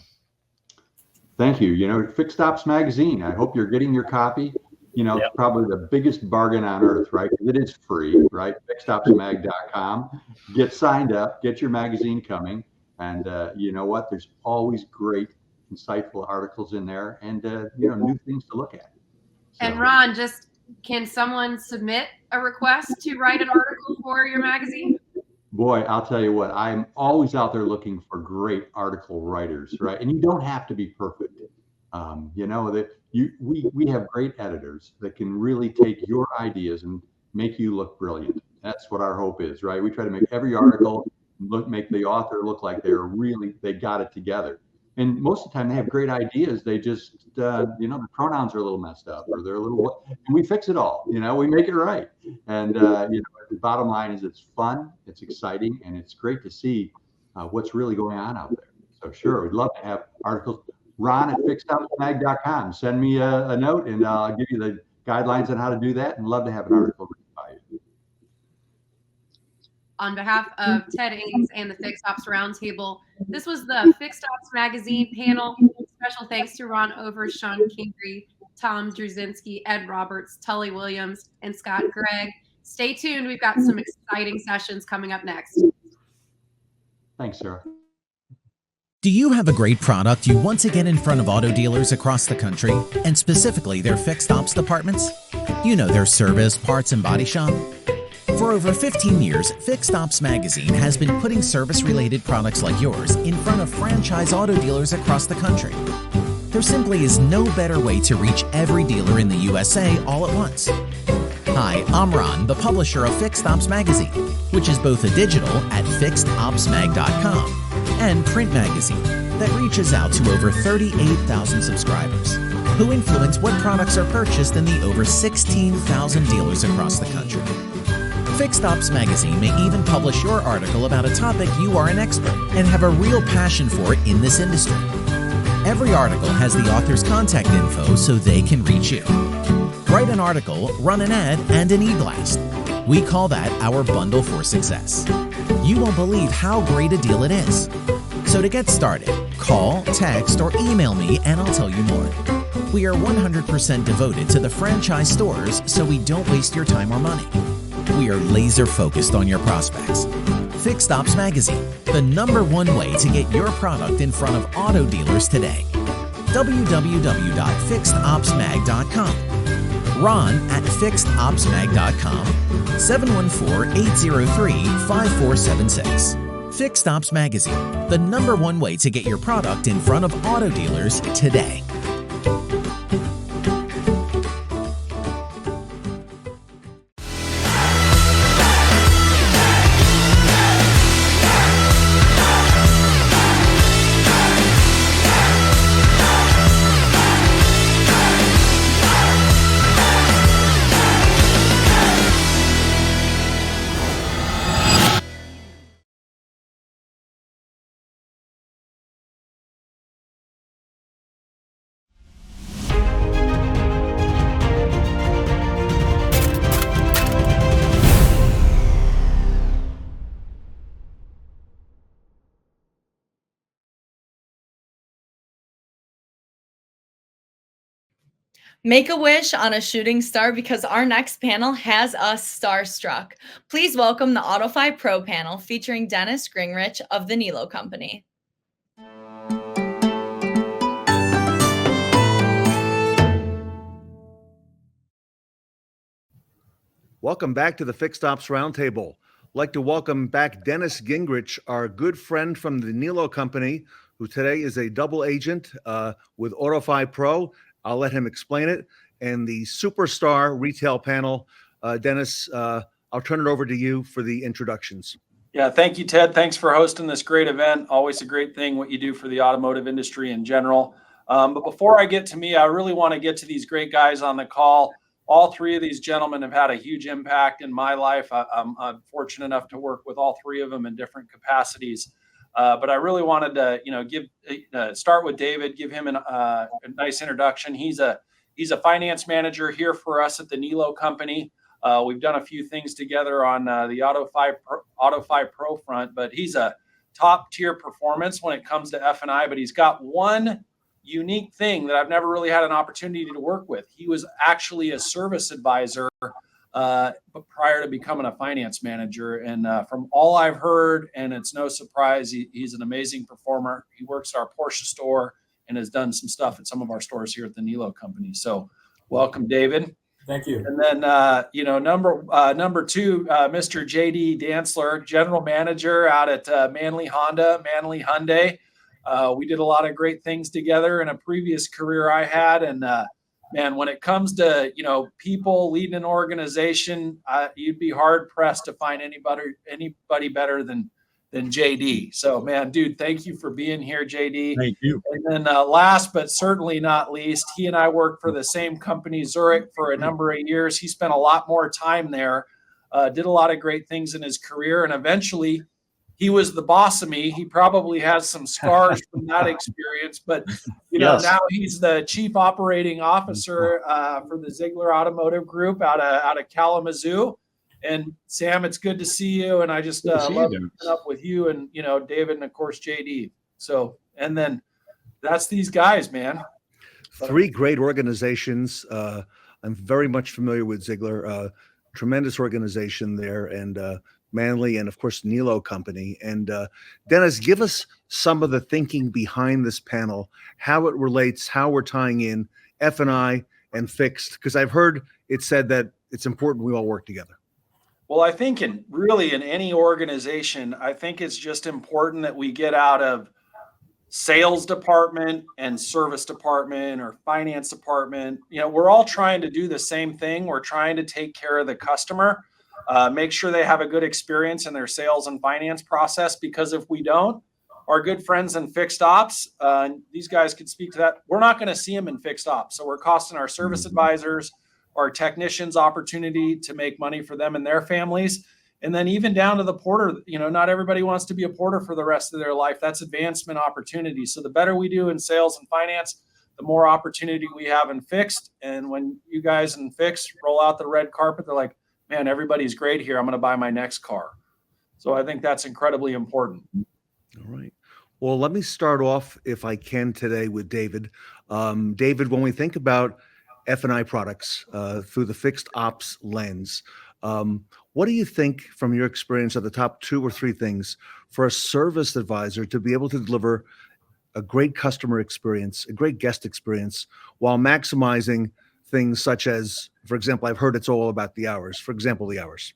Thank you. You know, Fixed Ops Magazine, I hope you're getting your copy. You know, It's probably the biggest bargain on earth, right? It is free, right? FixedOpsMag.com. Get signed up, get your magazine coming. And you know what? There's always great, insightful articles in there, and you know, new things to look at. So,
and Ron, can someone submit a request to write an article for your magazine?
Boy, I'll tell you what, I'm always out there looking for great article writers, right? And you don't have to be perfect. You know, that we have great editors that can really take your ideas and make you look brilliant. That's what our hope is, right? We try to make every article make the author look like they got it together. And most of the time they have great ideas. They just, you know, the pronouns are a little messed up, or they're a little, and we fix it all, you know, we make it right. And, you know, the bottom line is it's fun, it's exciting, and it's great to see what's really going on out there. So sure, we'd love to have articles. Ron at FixedOpsMag.com. Send me a note, and I'll give you the guidelines on how to do that, and love to have an article written by you.
On behalf of Ted Ains and the Fixed Ops Roundtable, this was the Fixed Ops Magazine panel. Special thanks to Ron Over, Shon Kingrey, Tom Druzynski, Ed Roberts, Tully Williams, and Scott Gregg. Stay tuned. We've got some exciting sessions coming up next.
Thanks, Sarah.
Do you have a great product you want to get in front of auto dealers across the country, and specifically their fixed ops departments? You know, their service, parts, and body shop. For over 15 years, Fixed Ops Magazine has been putting service-related products like yours in front of franchise auto dealers across the country. There simply is no better way to reach every dealer in the USA all at once. Hi, I'm Ron, the publisher of Fixed Ops Magazine, which is both a digital at fixedopsmag.com and print magazine that reaches out to over 38,000 subscribers who influence what products are purchased in the over 16,000 dealers across the country. Fixed Ops Magazine may even publish your article about a topic you are an expert and have a real passion for in this industry. Every article has the author's contact info so they can reach you. Write an article, run an ad, and an e-blast. We call that our bundle for success. You won't believe how great a deal it is. So to get started, call, text, or email me and I'll tell you more. We are 100% devoted to the franchise stores, so we don't waste your time or money. We are laser focused on your prospects. Fixed Ops Magazine, the #1 way to get your product in front of auto dealers today. www.fixedopsmag.com. Ron at fixedopsmag.com. 714-803-5476. Fixed Ops Magazine, the #1 way to get your product in front of auto dealers today.
Make a wish on a shooting star because our next panel has us starstruck. Please welcome the AutoFi Pro panel featuring Gingrich of the Nilo Company.
Welcome back to the Fixed Ops Roundtable. I'd like to welcome back Dennis Gingrich, our good friend from the Nilo Company, who today is a double agent with AutoFi Pro. I'll let him explain it. And the Superstar retail panel. Dennis, I'll turn it over to you for the introductions.
Yeah, thank you, Ted. Thanks for hosting this great event. Always a great thing what you do for the automotive industry in general. But before I get to me, I really want to get to these great guys on the call. All three of these gentlemen have had a huge impact in my life. I'm fortunate enough to work with all three of them in different capacities. But I really wanted to, start with David, give him a nice introduction. He's a finance manager here for us at the Nilo Company. We've done a few things together on the AutoFi Pro front, but he's a top tier performance when it comes to F&I. But he's got one unique thing that I've never really had an opportunity to work with. He was actually a service advisor but prior to becoming a finance manager. And from all I've heard, and it's no surprise, he's an amazing performer. He works at our Porsche store and has done some stuff at some of our stores here at the Nilo Company. So welcome, David.
Thank you.
And then, number two, Mr. JD Dantzler, general manager out at Manly Hyundai. We did a lot of great things together in a previous career I had. And man, when it comes to, people leading an organization, you'd be hard pressed to find anybody better than JD. So, man, dude, thank you for being here, JD.
Thank you.
And then last but certainly not least, he and I worked for the same company, Zurich, for a number of years. He spent a lot more time there, did a lot of great things in his career, and eventually he was the boss of me. He probably has some scars from that experience, but
Yes.
Now he's the chief operating officer for the Ziegler Automotive Group out of Kalamazoo. And Sam, it's good to see you. And I just love meeting up with you and David and of course JD. So, and then that's these guys, man.
Three great organizations. I'm very much familiar with Ziegler. Tremendous organization there, and Manly, and of course Nilo Company. And Dennis, give us some of the thinking behind this panel, how it relates, how we're tying in F&I and fixed, because I've heard it said that it's important we all work together.
Well, I think in any organization, I think it's just important that we get out of sales department and service department or finance department. We're all trying to do the same thing. We're trying to take care of the customer. Make sure they have a good experience in their sales and finance process, because if we don't, our good friends in fixed ops, these guys could speak to that, we're not going to see them in fixed ops. So we're costing our service advisors, our technicians opportunity to make money for them and their families. And then even down to the porter, not everybody wants to be a porter for the rest of their life. That's advancement opportunity. So the better we do in sales and finance, the more opportunity we have in fixed. And when you guys in fixed roll out the red carpet, they're like, man, everybody's great here. I'm going to buy my next car. So I think that's incredibly important.
All right. Well, let me start off, if I can, today with David. David, when we think about F&I products through the fixed ops lens, what do you think, from your experience, are the top 2 or 3 things for a service advisor to be able to deliver a great customer experience, a great guest experience, while maximizing things such as, for example, I've heard it's all about the hours. For example, the hours.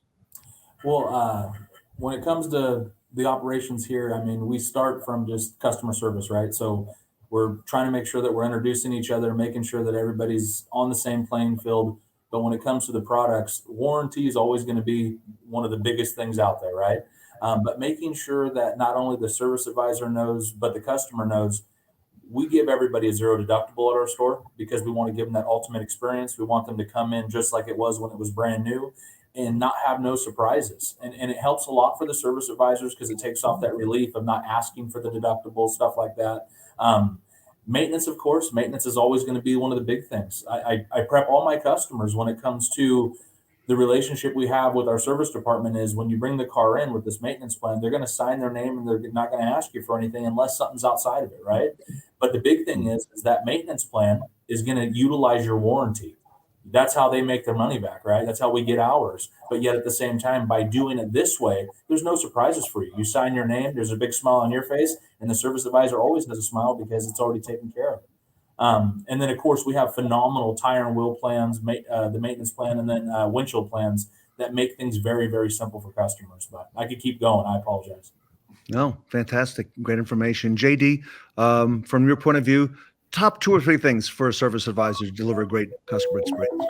Well, when it comes to the operations here, I mean, we start from just customer service, right? So we're trying to make sure that we're introducing each other, making sure that everybody's on the same playing field. But when it comes to the products, warranty is always going to be one of the biggest things out there, right? But making sure that not only the service advisor knows, but the customer knows, we give everybody a 0 deductible at our store because we want to give them that ultimate experience. We want them to come in just like it was when it was brand new and not have no surprises. And it helps a lot for the service advisors because it takes off that relief of not asking for the deductible, stuff like that. Maintenance, of course, maintenance is always going to be one of the big things. I prep all my customers when it comes to the relationship we have with our service department is when you bring the car in with this maintenance plan, they're going to sign their name and they're not going to ask you for anything unless something's outside of it, right? But the big thing is that maintenance plan is going to utilize your warranty. That's how they make their money back, right? That's how we get ours. But yet at the same time, by doing it this way, there's no surprises for you. You sign your name, there's a big smile on your face, and the service advisor always has a smile because it's already taken care of. And then, of course, we have phenomenal tire and wheel plans, the maintenance plan, and then windshield plans that make things very, very simple for customers. But I could keep going. I apologize.
No, fantastic. Great information. JD, from your point of view, top 2 or 3 things for a service advisor to deliver a great customer experience.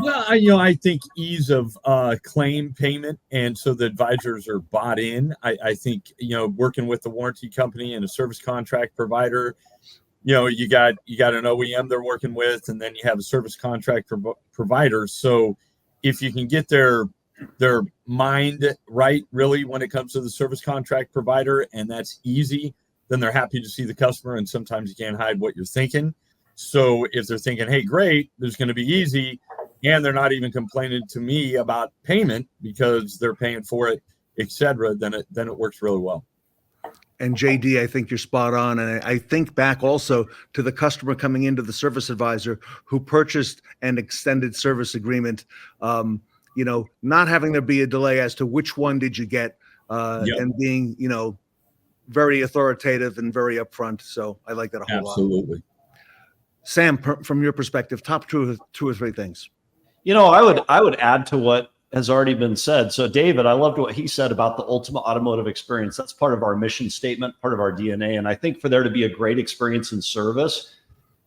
Yeah, I think ease of claim payment, and so the advisors are bought in. I think, working with the warranty company and a service contract provider, you got an OEM they're working with, and then you have a service contract provider. So if you can get their mind right, really, when it comes to the service contract provider, and that's easy, then they're happy to see the customer. And sometimes you can't hide what you're thinking. So if they're thinking, hey, great, there's going to be easy, and they're not even complaining to me about payment because they're paying for it, etc., then it works really well.
And JD, I think you're spot on. And I think back also to the customer coming into the service advisor who purchased an extended service agreement, not having there be a delay as to which one did you get, and being, very authoritative and very upfront. So I like that a whole lot.
Absolutely.
Sam, from your perspective, top 2 or 3 things.
I would add to what has already been said. So David, I loved what he said about the ultimate automotive experience. That's part of our mission statement, part of our DNA. And I think for there to be a great experience in service,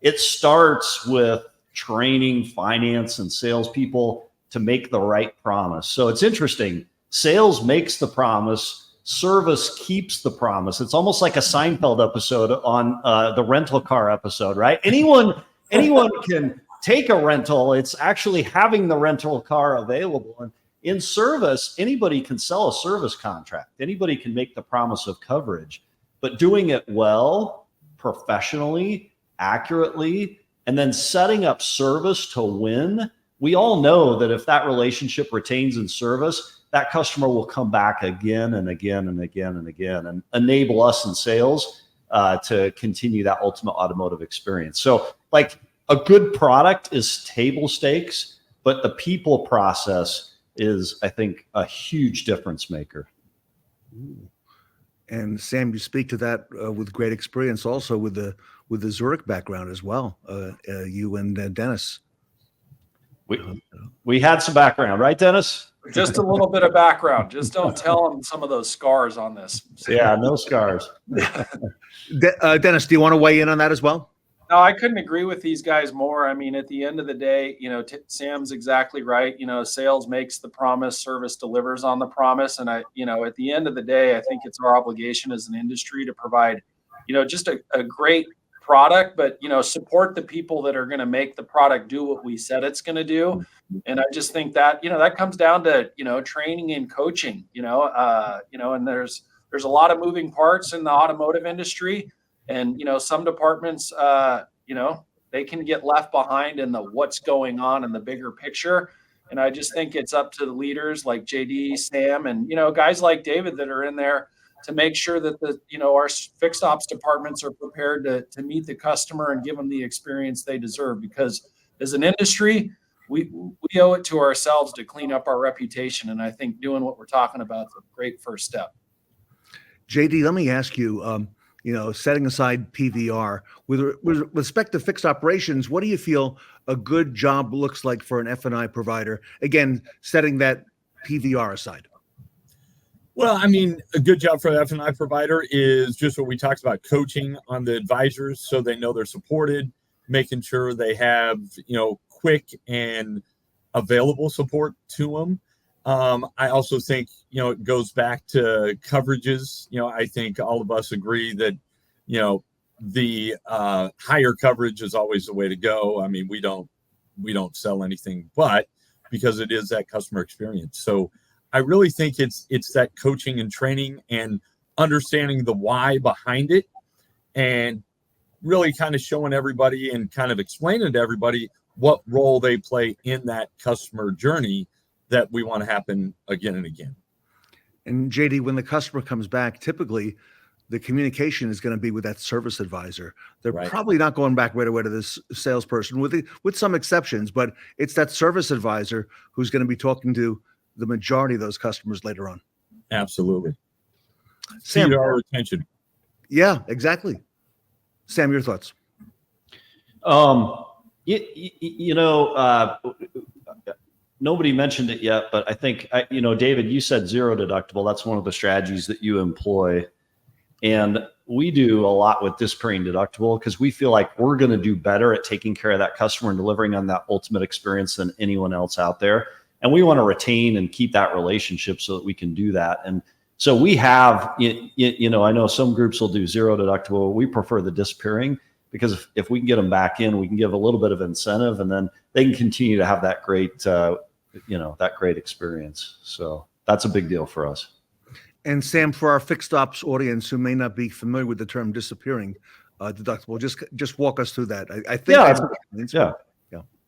it starts with training finance and salespeople to make the right promise. So it's interesting. Sales makes the promise. Service keeps the promise. It's almost like a Seinfeld episode on the rental car episode, right? Anyone can take a rental. It's actually having the rental car available. And in service, anybody can sell a service contract. Anybody can make the promise of coverage, but doing it well, professionally, accurately, and then setting up service to win. We all know that if that relationship retains in service, that customer will come back again and again and again and again and enable us in sales to continue that ultimate automotive experience. So a good product is table stakes, but the people process is, I think, a huge difference maker.
Ooh. And Sam, you speak to that with great experience also with the Zurich background as well, you and Dennis.
We had some background, right, Dennis?
Just a little bit of background. Just don't tell them some of those scars on this.
Yeah, no scars.
Dennis, do you want to weigh in on that as well?
No, I couldn't agree with these guys more. I mean, at the end of the day, Sam's exactly right. Sales makes the promise, service delivers on the promise. And at the end of the day, I think it's our obligation as an industry to provide, just a great product, but, support the people that are going to make the product do what we said it's going to do. And I just think that, that comes down to, training and coaching, and there's a lot of moving parts in the automotive industry. And, some departments, they can get left behind in the what's going on in the bigger picture. And I just think it's up to the leaders like JD, Sam, and, guys like David that are in there to make sure that our fixed ops departments are prepared to meet the customer and give them the experience they deserve. Because as an industry, we owe it to ourselves to clean up our reputation. And I think doing what we're talking about is a great first step.
JD, let me ask you, setting aside PVR, with respect to fixed operations, what do you feel a good job looks like for an F&I provider? Again, setting that PVR aside.
Well, I mean, a good job for the F&I provider is just what we talked about, coaching on the advisors so they know they're supported, making sure they have, quick and available support to them. I also think, it goes back to coverages. I think all of us agree that, the higher coverage is always the way to go. I mean, we don't sell anything, but because it is that customer experience. So I really think it's that coaching and training and understanding the why behind it, and really kind of showing everybody and kind of explaining to everybody what role they play in that customer journey that we want to happen again and again.
And JD, when the customer comes back, typically the communication is going to be with that service advisor. They're probably not going back right away to this salesperson, with some exceptions, but it's that service advisor who's going to be talking to the majority of those customers later on.
Absolutely.
Sam,
our attention.
Yeah, exactly. Sam, your thoughts?
Nobody mentioned it yet, but I think, David, you said zero deductible. That's one of the strategies that you employ. And we do a lot with disappearing deductible because we feel like we're going to do better at taking care of that customer and delivering on that ultimate experience than anyone else out there. And we want to retain and keep that relationship so that we can do that. And so we have, I know some groups will do zero deductible. We prefer the disappearing because if we can get them back in, we can give a little bit of incentive and then they can continue to have that great, that great experience. So that's a big deal for us.
And Sam, for our fixed ops audience who may not be familiar with the term disappearing deductible, just walk us through that. I think.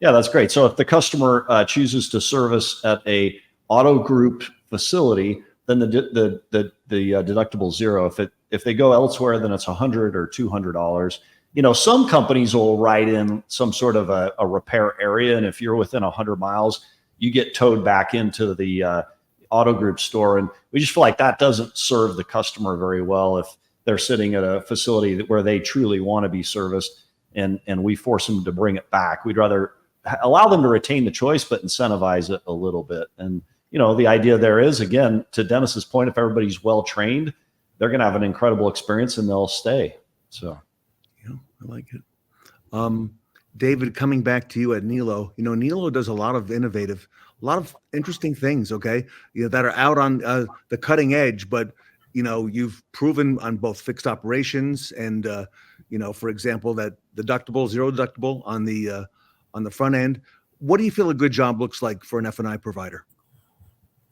Yeah, that's great. So if the customer chooses to service at a auto group facility, then the deductible is zero. If they go elsewhere, then it's $100 or $200. Some companies will write in some sort of a repair area, and if you're within 100 miles, you get towed back into the auto group store. And we just feel like that doesn't serve the customer very well if they're sitting at a facility where they truly want to be serviced and we force them to bring it back. We'd rather allow them to retain the choice, but incentivize it a little bit. And, the idea there is, again, to Dennis's point, if everybody's well-trained, they're going to have an incredible experience and they'll stay. So.
Yeah, I like it. David, coming back to you at Nilo, Nilo does a lot of interesting things, okay, that are out on the cutting edge, but, you've proven on both fixed operations and, for example, that zero deductible on the front end. What do you feel a good job looks like for an F&I provider?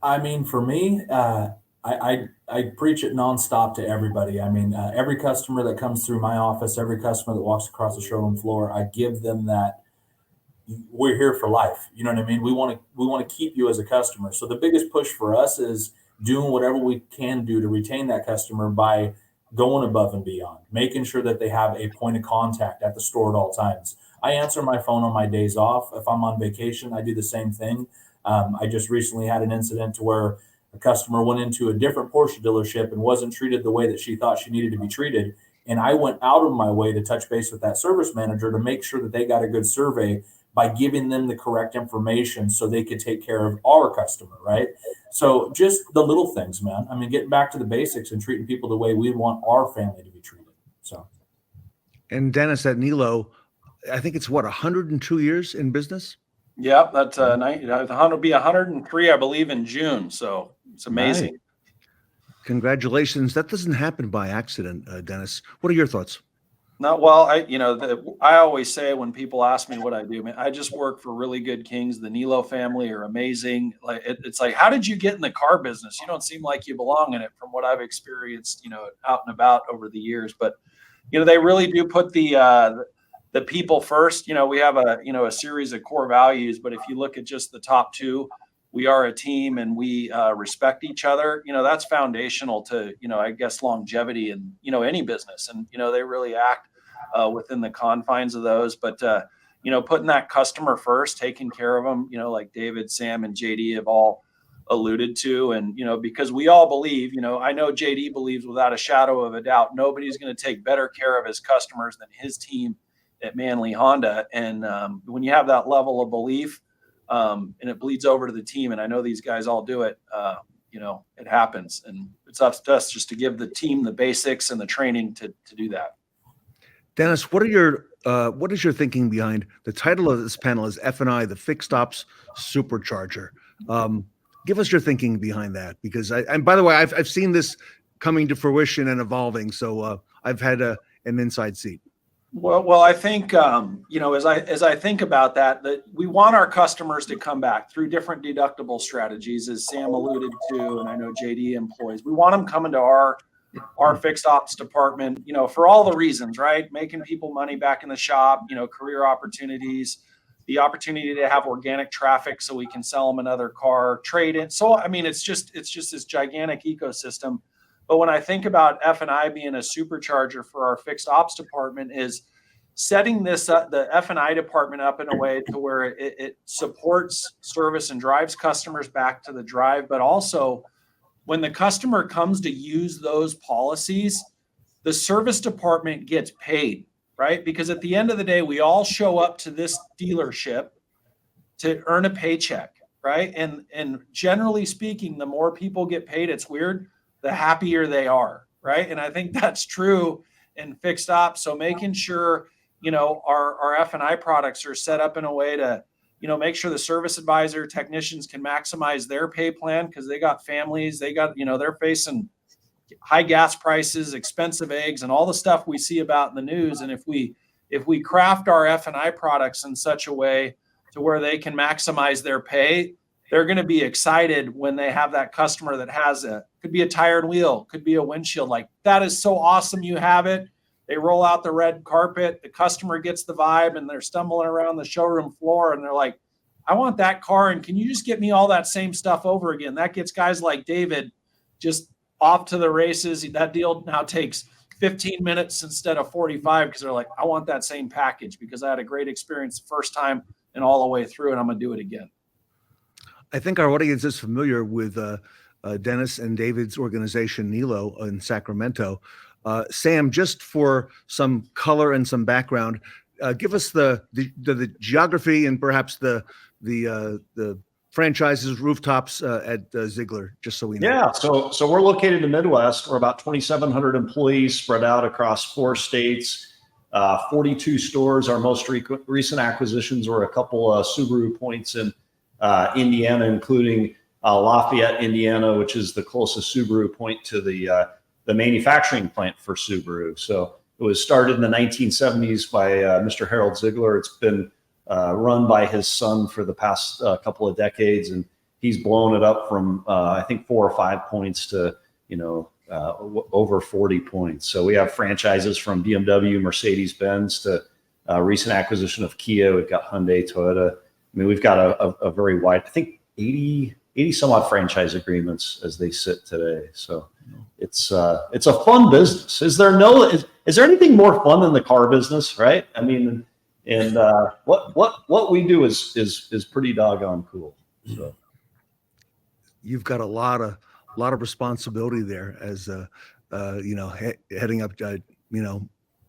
I mean, for me, I preach it nonstop to everybody. I mean, every customer that comes through my office, every customer that walks across the showroom floor, I give them that we're here for life. You know what I mean? We want to keep you as a customer. So the biggest push for us is doing whatever we can do to retain that customer by going above and beyond, making sure that they have a point of contact at the store at all times. I answer my phone on my days off. If I'm on vacation, I do the same thing. I just recently had an incident to where a customer went into a different Porsche dealership and wasn't treated the way that she thought she needed to be treated. And I went out of my way to touch base with that service manager to make sure that they got a good survey by giving them the correct information so they could take care of our customer, right? So just the little things, man. I mean, getting back to the basics and treating people the way we want our family to be treated. So.
And Dennis, at Nilo, I think it's 102 years in business?
Yeah, that's it'll be 103, I believe, in June. So it's amazing.
Right. Congratulations. That doesn't happen by accident, Dennis. What are your thoughts?
No, well, I always say when people ask me what I do, man, I just work for really good kings. The Nilo family are amazing. Like it's like, how did you get in the car business? You don't seem like you belong in it, from what I've experienced, out and about over the years. But they really do put the people first. We have a series of core values, but if you look at just the top two, we are a team and we respect each other, that's foundational to, I guess, longevity in, any business. And, they really act within the confines of those. But, putting that customer first, taking care of them, like David, Sam, and JD have all alluded to. And, because we all believe, I know JD believes without a shadow of a doubt, nobody's going to take better care of his customers than his team at Manley Honda. And when you have that level of belief, and it bleeds over to the team, and I know these guys all do it, it happens. And it's up to us just to give the team the basics and the training to do that.
Dennis, what is your thinking behind the title of this panel is F&I, the Fixed Ops Supercharger? Give us your thinking behind that, because and by the way, I've seen this coming to fruition and evolving. So I've had an inside seat.
Well, I think, as I think about that we want our customers to come back through different deductible strategies, as Sam alluded to, and I know JD employs. We want them coming to our fixed ops department, for all the reasons, right? Making people money back in the shop, career opportunities, the opportunity to have organic traffic so we can sell them another car, trade it. So, it's just this gigantic ecosystem. But when I think about F&I being a supercharger for our fixed ops department, is setting this up, the F&I department up in a way to where it supports service and drives customers back to the drive. But also when the customer comes to use those policies, the service department gets paid, right? Because at the end of the day, we all show up to this dealership to earn a paycheck, right? And generally speaking, the more people get paid, it's weird, the happier they are, right? And I think that's true in fixed ops. So making sure, our F&I products are set up in a way to, make sure the service advisor technicians can maximize their pay plan, because they got families, they got, they're facing high gas prices, expensive eggs, and all the stuff we see about in the news. And if we craft our F&I products in such a way to where they can maximize their pay, they're going to be excited when they have that customer that has could be a tired wheel, could be a windshield. Like, that is so awesome. You have it. They roll out the red carpet. The customer gets the vibe, and they're stumbling around the showroom floor, and they're like, I want that car. And can you just get me all that same stuff over again? That gets guys like David just off to the races. That deal now takes 15 minutes instead of 45, because they're like, I want that same package because I had a great experience the first time and all the way through, and I'm going to do it again.
I think our audience is familiar with Dennis and David's organization, Nilo, in Sacramento. Sam, just for some color and some background, give us the geography and perhaps the franchises, rooftops at Ziegler, just so we know.
Yeah, so we're located in the Midwest. We're about 2,700 employees spread out across 4 states, 42 stores. Our most recent acquisitions were a couple Subaru points in Indiana, including Lafayette, Indiana, which is the closest Subaru point to the manufacturing plant for Subaru. So it was started in the 1970s by Mr. Harold Ziegler. It's been run by his son for the past couple of decades, and he's blown it up from I think 4 or 5 points to over 40 points. So we have franchises from BMW, Mercedes-Benz to recent acquisition of Kia. We've got Hyundai, Toyota. I mean, we've got a very wide, I think 80 some odd franchise agreements as they sit today. So it's a fun business. Is there anything more fun than the car business, right? I mean, and what we do is pretty doggone cool. So
you've got a lot of responsibility there as heading up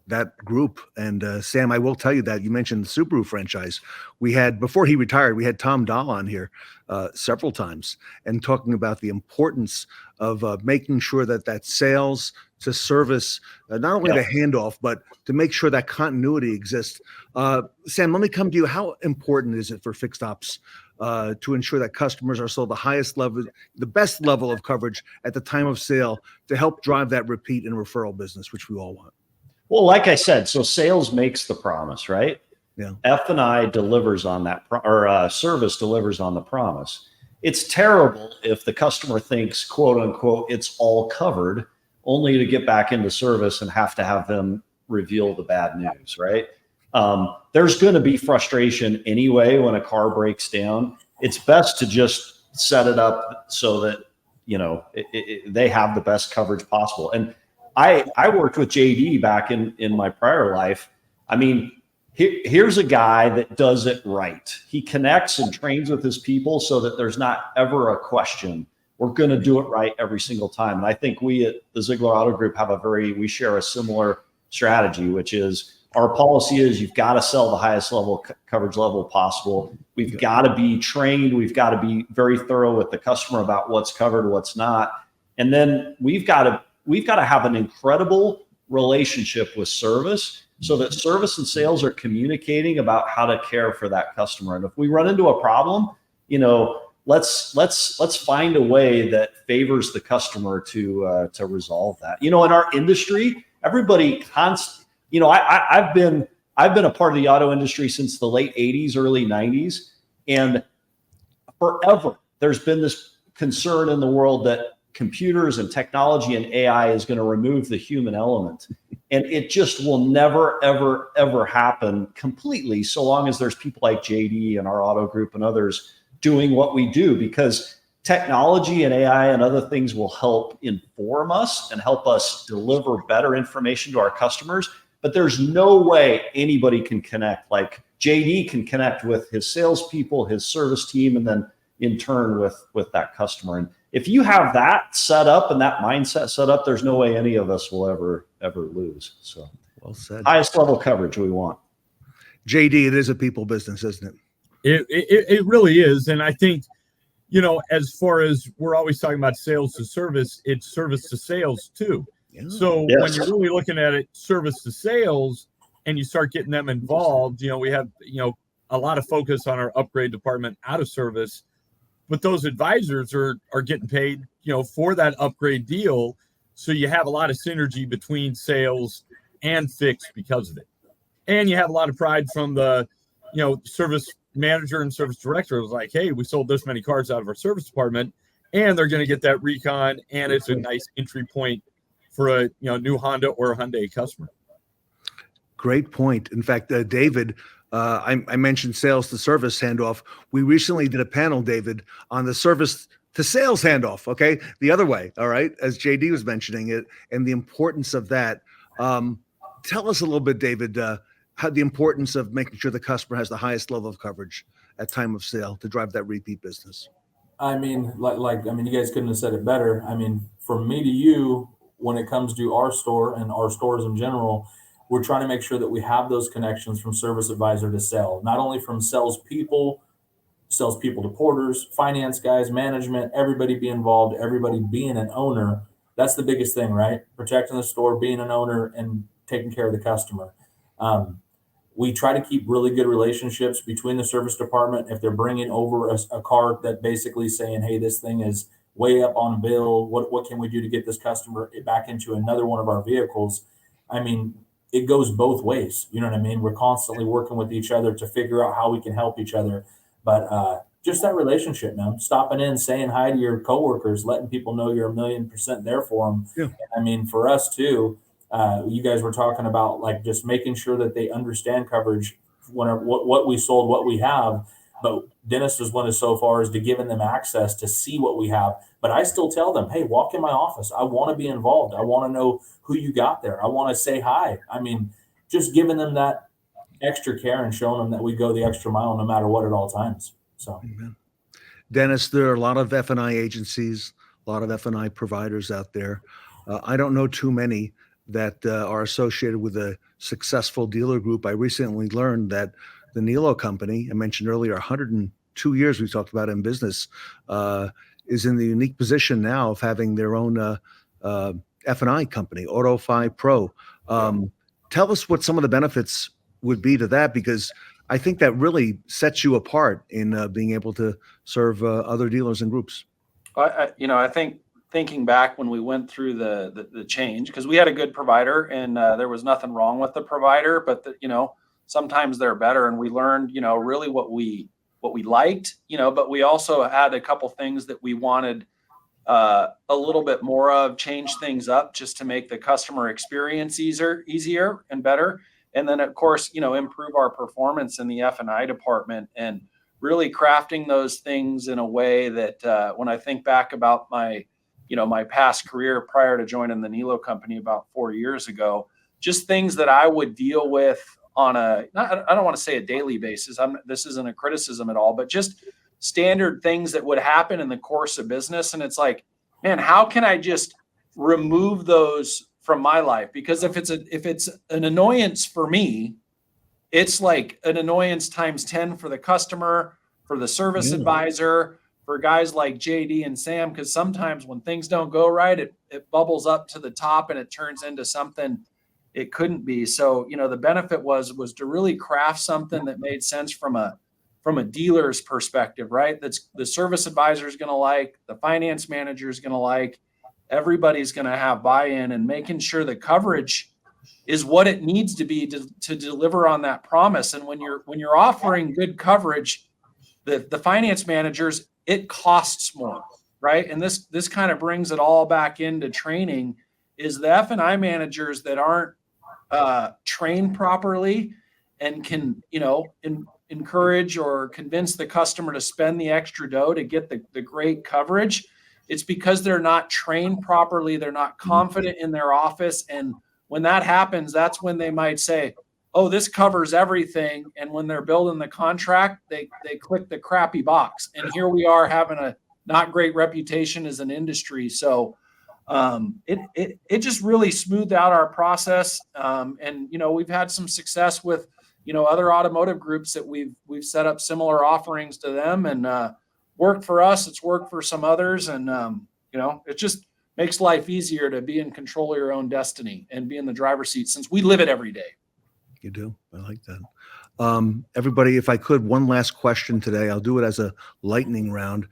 that group. And Sam, I will tell you that you mentioned the Subaru franchise. We had, before he retired, we had Tom Dahl on here several times and talking about the importance of making sure that sales to service, not only the handoff, but to make sure that continuity exists. Sam, let me come to you. How important is it for fixed ops to ensure that customers are sold the highest level, the best level of coverage at the time of sale to help drive that repeat and referral business, which we all want?
Well, like I said, so sales makes the promise, right?
Yeah.
F&I delivers on that, or service delivers on the promise. It's terrible if the customer thinks, quote unquote, it's all covered, only to get back into service and have to have them reveal the bad news, right? There's going to be frustration anyway when a car breaks down. It's best to just set it up so that, they have the best coverage possible. And I worked with JD back in my prior life. I mean, here's a guy that does it right. He connects and trains with his people so that there's not ever a question. We're going to do it right every single time. And I think we at the Ziegler Auto Group we share a similar strategy, which is our policy is you've got to sell the highest level coverage level possible. We've got to be trained. We've got to be very thorough with the customer about what's covered, what's not. And then we've got to have an incredible relationship with service so that service and sales are communicating about how to care for that customer. And if we run into a problem, let's find a way that favors the customer to resolve that. In our industry, everybody I've been a part of the auto industry since the late 80s, early 90s, and forever there's been this concern in the world that computers and technology and AI is going to remove the human element. And it just will never, ever, ever happen completely so long as there's people like JD and our auto group and others doing what we do, because technology and AI and other things will help inform us and help us deliver better information to our customers. But there's no way anybody can connect like JD can connect with his salespeople, his service team, and then in turn with that customer. And if you have that set up and that mindset set up, there's no way any of us will ever lose. So
well said.
Highest level coverage we want.
JD, it is a people business, isn't it?
It really is. And I think, as far as we're always talking about sales to service, it's service to sales too. Yeah. So when you're really looking at it, service to sales, and you start getting them involved, we have, a lot of focus on our upgrade department out of service, but those advisors are getting paid, for that upgrade deal. So you have a lot of synergy between sales and fixed because of it. And you have a lot of pride from the, service manager and service director. It was like, hey, we sold this many cars out of our service department, and they're going to get that recon, and it's a nice entry point for a new Honda or a Hyundai customer.
Great point. In fact, David, I mentioned sales to service handoff. We recently did a panel, David, on the service to sales handoff. Okay, the other way. All right, as JD was mentioning it, and the importance of that. Tell us a little bit, David, how the importance of making sure the customer has the highest level of coverage at time of sale to drive that repeat business.
I mean, you guys couldn't have said it better. I mean, from me to you, when it comes to our store and our stores in general, we're trying to make sure that we have those connections from service advisor to sell, not only from salespeople to porters, finance guys, management, everybody be involved, everybody being an owner. That's the biggest thing, right? Protecting the store, being an owner, and taking care of the customer. We try to keep really good relationships between the service department. If they're bringing over a car that basically saying, hey, this thing is way up on bill, what can we do to get this customer back into another one of our vehicles? I mean, it goes both ways. You know what I mean? We're constantly working with each other to figure out how we can help each other. But just that relationship, man, stopping in, saying hi to your coworkers, letting people know you're 1,000,000% there for them. Yeah. I mean, for us too, you guys were talking about like just making sure that they understand coverage, what we sold, what we have. But Dennis was one of so far as to giving them access to see what we have. But I still tell them, hey, walk in my office. I want to be involved. I want to know who you got there. I want to say hi. I mean, just giving them that extra care and showing them that we go the extra mile no matter what at all times. So,
Amen. Dennis, there are a lot of F&I agencies, a lot of F&I providers out there. I don't know too many that are associated with a successful dealer group. I recently learned that the Nilo company, I mentioned earlier, 102 years we talked about in business, is in the unique position now of having their own F&I company, AutoFi Pro. Tell us what some of the benefits would be to that, because I think that really sets you apart in being able to serve other dealers and groups.
I think thinking back when we went through the change, because we had a good provider and there was nothing wrong with the provider, but sometimes they're better, and we learned really what we liked, but we also had a couple things that we wanted a little bit more of, change things up just to make the customer experience easier and better. And then of course, improve our performance in the F&I department and really crafting those things in a way that when I think back about my past career prior to joining the Nilo company about 4 years ago, just things that I would deal with on I don't want to say a daily basis. This isn't a criticism at all, but just standard things that would happen in the course of business. And it's like, man, how can I just remove those from my life? Because if it's an annoyance for me, it's like an annoyance times 10 for the customer, for the service advisor, for guys like JD and Sam, because sometimes when things don't go right, it bubbles up to the top and it turns into something it couldn't be. So, the benefit was to really craft something that made sense from a dealer's perspective, right? That's the service advisor is going to like, the finance manager is going to like, everybody's going to have buy-in, and making sure the coverage is what it needs to be to deliver on that promise. And when you're offering good coverage, the finance managers, it costs more, right? And this kind of brings it all back into training, is the F&I managers that aren't trained properly and can, encourage or convince the customer to spend the extra dough to get the great coverage. It's because they're not trained properly. They're not confident in their office. And when that happens, that's when they might say, oh, this covers everything. And when they're building the contract, they click the crappy box. And here we are having a not great reputation as an industry. So it just really smoothed out our process. And we've had some success with, other automotive groups that we've set up similar offerings to them, and worked for us. It's worked for some others. And, it just makes life easier to be in control of your own destiny and be in the driver's seat, since we live it every day.
You do. I like that. Everybody, if I could, one last question today. I'll do it as a lightning round.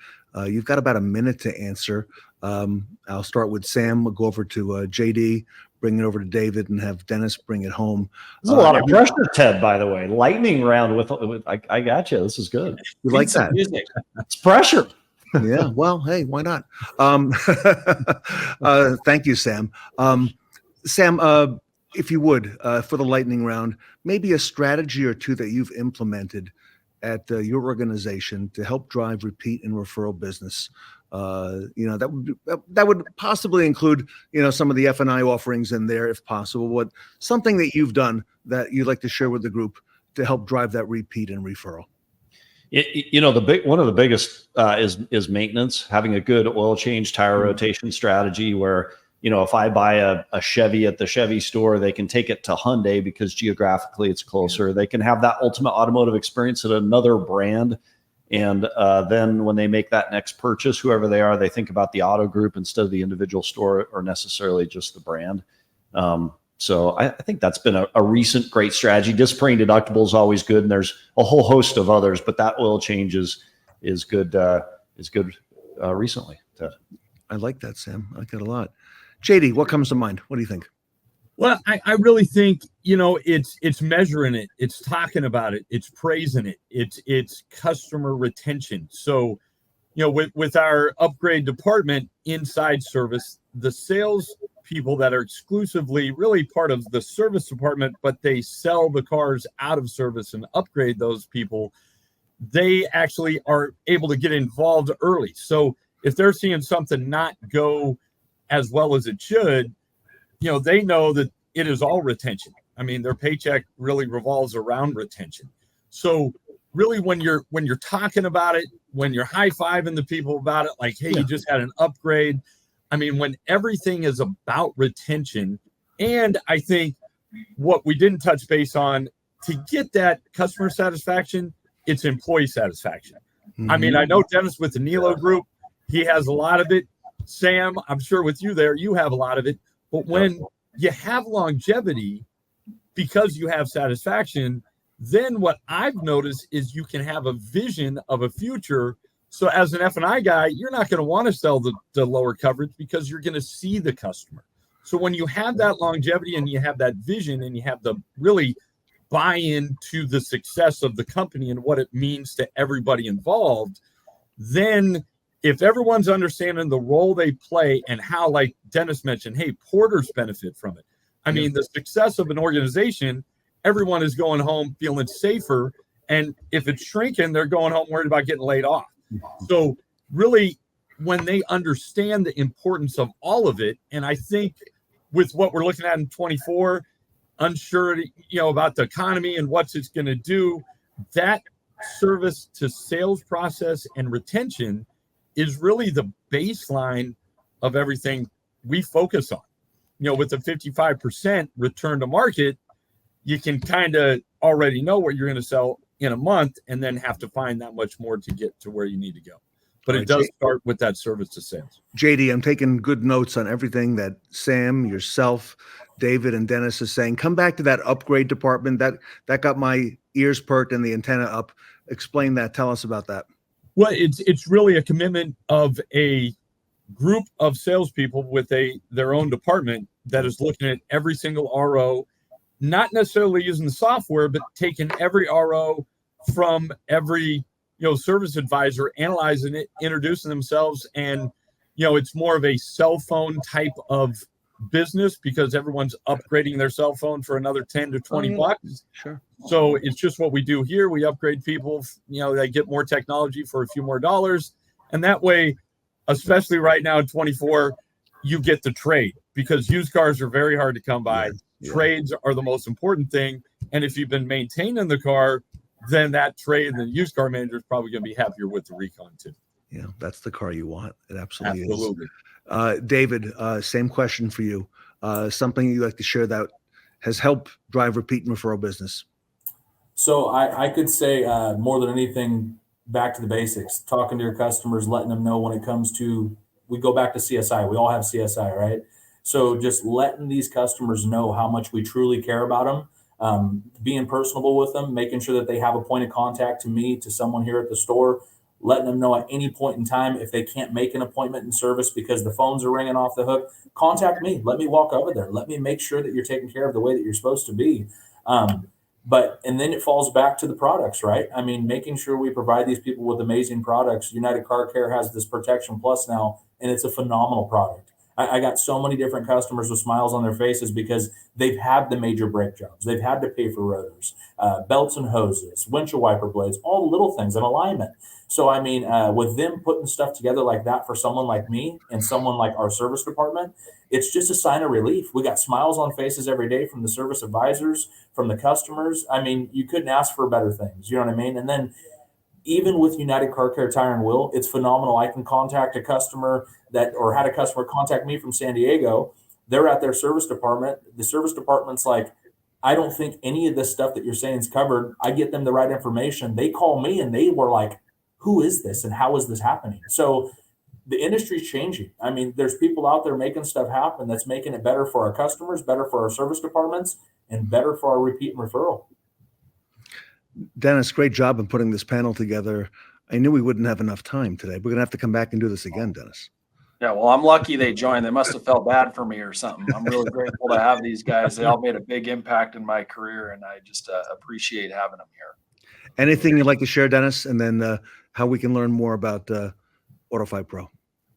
You've got about a minute to answer. I'll start with Sam. We'll go over to JD, bring it over to David, and have Dennis bring it home.
There's a lot of pressure, Ted, by the way. Lightning round with I got you. This is good.
You like that?
Music.
It's pressure.
Yeah. Well, hey, why not? Thank you, Sam. Sam, if you would, for the lightning round, maybe a strategy or two that you've implemented at your organization to help drive repeat and referral business. That would possibly include, some of the F&I offerings in there, if possible. What something that you've done that you'd like to share with the group to help drive that repeat and referral?
One of the biggest is maintenance, having a good oil change, tire rotation strategy where, if I buy a Chevy at the Chevy store, they can take it to Hyundai because geographically it's closer. They can have that ultimate automotive experience at another brand. And then when they make that next purchase, whoever they are, they think about the auto group instead of the individual store or necessarily just the brand. So I think that's been a recent great strategy. Disappearing deductible is always good, and there's a whole host of others, but that oil change is good recently.
I like that, Sam. I like that a lot. JD, what comes to mind? What do you think?
Well, I really think, it's measuring it. It's talking about it. It's praising it. It's customer retention. So, with our upgrade department inside service, the sales people that are exclusively really part of the service department, but they sell the cars out of service and upgrade those people, they actually are able to get involved early. So if they're seeing something not go as well as it should, they know that it is all retention. I mean, their paycheck really revolves around retention. So really when you're talking about it, when you're high-fiving the people about it, like, hey, you just had an upgrade. I mean, when everything is about retention, and I think what we didn't touch base on, to get that customer satisfaction, it's employee satisfaction. Mm-hmm. I mean, I know Dennis with the Nilo group, he has a lot of it. Sam, I'm sure with you there, you have a lot of it. But when you have longevity, because you have satisfaction, then what I've noticed is you can have a vision of a future. So as an F&I guy, you're not going to want to sell the lower coverage because you're going to see the customer. So when you have that longevity and you have that vision and you have the really buy-in to the success of the company and what it means to everybody involved, then if everyone's understanding the role they play and how, like Dennis mentioned, hey, porters benefit from it. I mean, the success of an organization, everyone is going home feeling safer And if it's shrinking, they're going home worried about getting laid off. So really, when they understand the importance of all of it, and I think with what we're looking at in 24, unsurety, about the economy and what it's going to do, that service to sales process and retention is really the baseline of everything we focus on. With the 55% return to market, you can kind of already know what you're going to sell in a month and then have to find that much more to get to where you need to go. But it does start with that service to sales.
JD, I'm taking good notes on everything that Sam, yourself, David, and Dennis is saying. Come back to that upgrade department. That got my ears perked and the antenna up. Explain that. Tell us about that.
Well, it's really a commitment of a group of salespeople with their own department that is looking at every single RO, not necessarily using the software, but taking every RO from every service advisor, analyzing it, introducing themselves, and it's more of a cell phone type of business because everyone's upgrading their cell phone for another 10 to 20 bucks.
Sure.
So it's just what we do here. We upgrade people, they get more technology for a few more dollars. And that way, especially right now in 24, you get the trade because used cars are very hard to come by. Yeah. Trades are the most important thing. And if you've been maintaining the car, then that trade and the used car manager is probably going to be happier with the recon too.
Yeah, that's the car you want. It absolutely is. David, same question for you. Something you'd like to share that has helped drive repeat and referral business?
So I could say more than anything, back to the basics, talking to your customers, letting them know when it comes to, we go back to CSI. We all have CSI, right? So just letting these customers know how much we truly care about them. Being personable with them, making sure that they have a point of contact to me, to someone here at the store, letting them know at any point in time if they can't make an appointment in service because the phones are ringing off the hook, contact me. Let me walk over there. Let me make sure that you're taken care of the way that you're supposed to be. And then it falls back to the products, right? I mean, making sure we provide these people with amazing products. United Car Care has this Protection Plus now, and it's a phenomenal product. I got so many different customers with smiles on their faces because they've had the major brake jobs. They've had to pay for rotors, belts and hoses, windshield wiper blades, all the little things in alignment. So, I mean, with them putting stuff together like that for someone like me and someone like our service department, it's just a sign of relief. We got smiles on faces every day from the service advisors, from the customers. I mean, you couldn't ask for better things. You know what I mean? And then even with United Car Care Tire and Wheel, it's phenomenal. I can contact a customer or had a customer contact me from San Diego. They're at their service department. The service department's like, I don't think any of this stuff that you're saying is covered. I get them the right information. They call me and they were like, who is this and how is this happening? So the industry's changing. I mean, there's people out there making stuff happen that's making it better for our customers, better for our service departments, and better for our repeat and referral.
Dennis, great job in putting this panel together. I knew we wouldn't have enough time today. We're going to have to come back and do this again, Dennis.
Yeah, well, I'm lucky they joined. They must have felt bad for me or something. I'm really grateful to have these guys. They all made a big impact in my career, and I just appreciate having them here.
Anything you'd like to share, Dennis, and then how we can learn more about AutoFi Pro?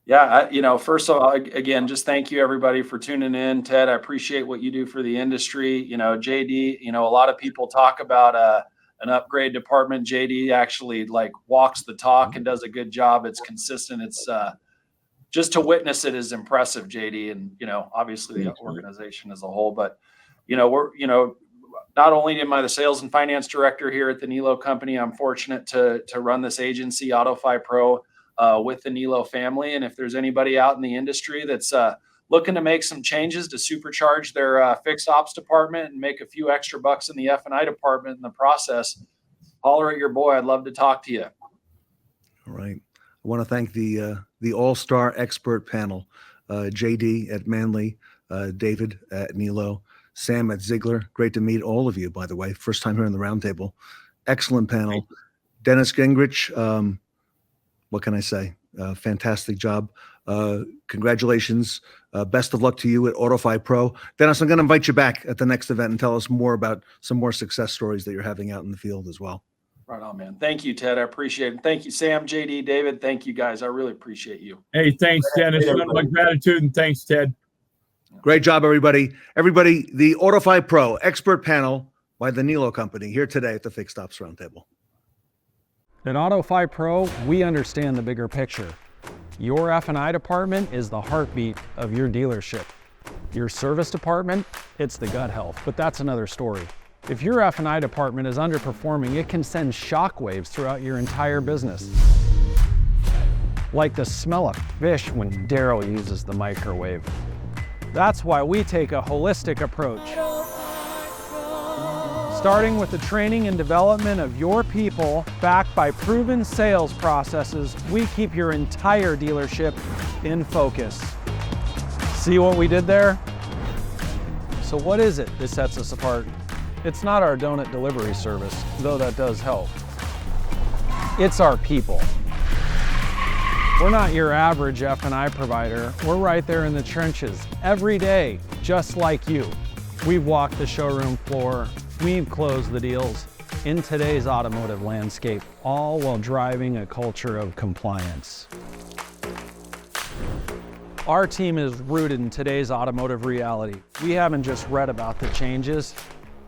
Yeah, first of all, again, just thank you everybody for tuning in. Ted, I appreciate what you do for the industry. JD, a lot of people talk about an upgrade department. JD actually walks the talk and does a good job. It's consistent. It's just to witness it is impressive, JD, and obviously the organization as a whole. But we're not only am I the sales and finance director here at the Nilo company, I'm fortunate to run this agency, AutoFi Pro, with the Nilo family. And if there's anybody out in the industry that's looking to make some changes to supercharge their fixed ops department and make a few extra bucks in the F&I department in the process, holler at your boy. I'd love to talk to you.
All right. I want to thank the all-star expert panel, JD at Manley, David at Nilo, Sam at Ziegler. Great to meet all of you, by the way. First time here on the Roundtable. Excellent panel. Dennis Gingrich, what can I say? Fantastic job. Congratulations. Best of luck to you at AutoFi Pro. Dennis, I'm going to invite you back at the next event and tell us more about some more success stories that you're having out in the field as well.
Right on, man. Thank you, Ted. I appreciate it. Thank you, Sam, JD, David. Thank you, guys. I really appreciate you.
Hey, thanks, Dennis. My gratitude, and thanks, Ted.
Great job, everybody. Everybody, the AutoFi Pro expert panel by the Nilo company here today at the Fixed Ops Roundtable.
At AutoFi Pro, we understand the bigger picture. Your F&I department is the heartbeat of your dealership. Your service department, it's the gut health, but that's another story. If your F&I department is underperforming, it can send shockwaves throughout your entire business. Like the smell of fish when Daryl uses the microwave. That's why we take a holistic approach. Starting with the training and development of your people, backed by proven sales processes, we keep your entire dealership in focus. See what we did there? So what is it that sets us apart? It's not our donut delivery service, though that does help. It's our people. We're not your average F&I provider. We're right there in the trenches every day, just like you. We've walked the showroom floor. We've closed the deals in today's automotive landscape, all while driving a culture of compliance. Our team is rooted in today's automotive reality. We haven't just read about the changes,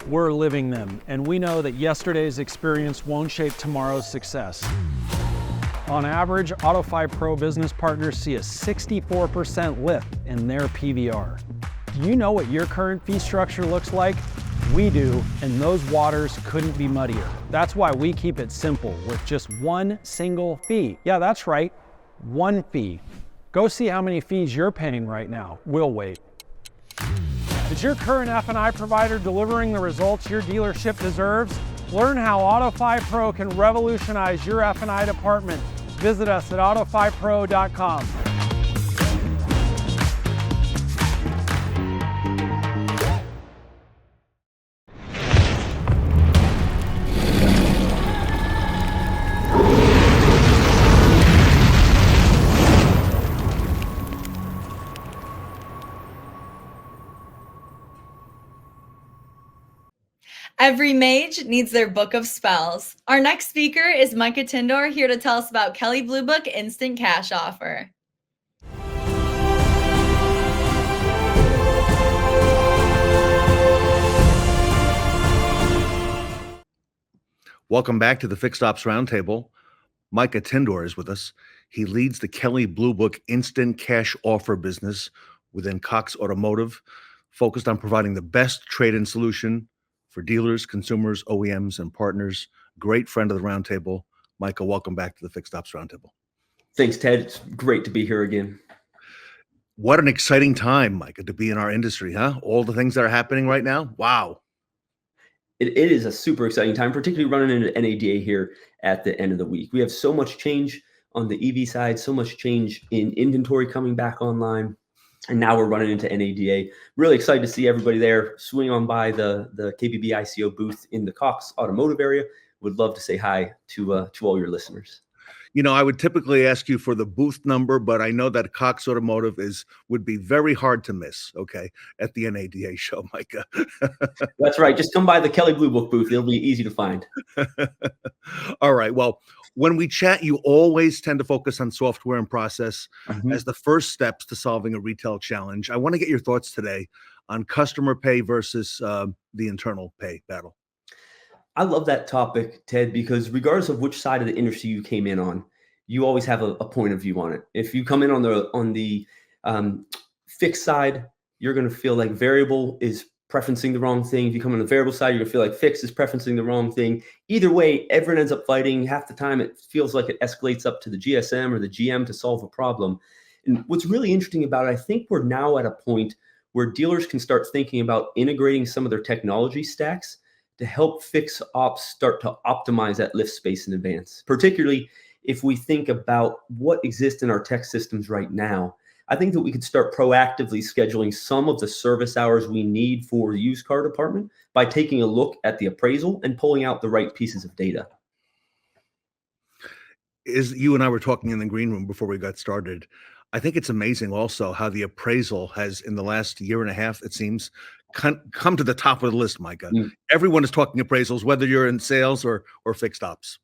we're living them, and we know that yesterday's experience won't shape tomorrow's success. On average, AutoFi Pro business partners see a 64% lift in their PVR. Do you know what your current fee structure looks like? We do, and those waters couldn't be muddier. That's why we keep it simple with just one single fee. Yeah, that's right, one fee. Go see how many fees you're paying right now. We'll wait. Is your current F&I provider delivering the results your dealership deserves? Learn how AutoFi Pro can revolutionize your F&I department. Visit us at AutoFiPro.com.
Every mage needs their book of spells. Our next speaker is Micah Tindor, here to tell us about Kelley Blue Book Instant Cash Offer.
Welcome back to the Fixed Ops Roundtable. Micah Tindor is with us. He leads the Kelley Blue Book Instant Cash Offer business within Cox Automotive, focused on providing the best trade-in solution for dealers, consumers, OEMs, and partners. Great friend of the Roundtable. Micah, welcome back to the Fixed Ops Roundtable.
Thanks, Ted. It's great to be here again.
What an exciting time, Micah, to be in our industry, huh? All the things that are happening right now. Wow.
It is a super exciting time, particularly running into NADA here at the end of the week. We have so much change on the EV side, so much change in inventory coming back online. And now we're running into NADA. Really excited to see everybody there. Swing on by the KBB ICO booth in the Cox Automotive area. Would love to say hi to all your listeners.
You know, I would typically ask you for the booth number, but I know that Cox Automotive would be very hard to miss, okay, at the NADA show, Micah.
That's right. Just come by the Kelley Blue Book booth. It'll be easy to find.
All right. Well, when we chat, you always tend to focus on software and process as the first steps to solving a retail challenge. I want to get your thoughts today on customer pay versus the internal pay battle.
I love that topic, Ted, because regardless of which side of the industry you came in on, you always have a point of view on it. If you come in on the fixed side, you're going to feel like variable is preferencing the wrong thing. If you come on the variable side, you're going to feel like fixed is preferencing the wrong thing. Either way, everyone ends up fighting. Half the time, it feels like it escalates up to the GSM or the GM to solve a problem. And what's really interesting about it, I think we're now at a point where dealers can start thinking about integrating some of their technology stacks to help fix ops start to optimize that lift space in advance, particularly if we think about what exists in our tech systems right now. I think that we could start proactively scheduling some of the service hours we need for the used car department by taking a look at the appraisal and pulling out the right pieces of data.
You and I were talking in the green room before we got started. I think it's amazing also how the appraisal has, in the last year and a half, it seems, come to the top of the list, Micah. Everyone is talking appraisals, whether you're in sales or fixed ops.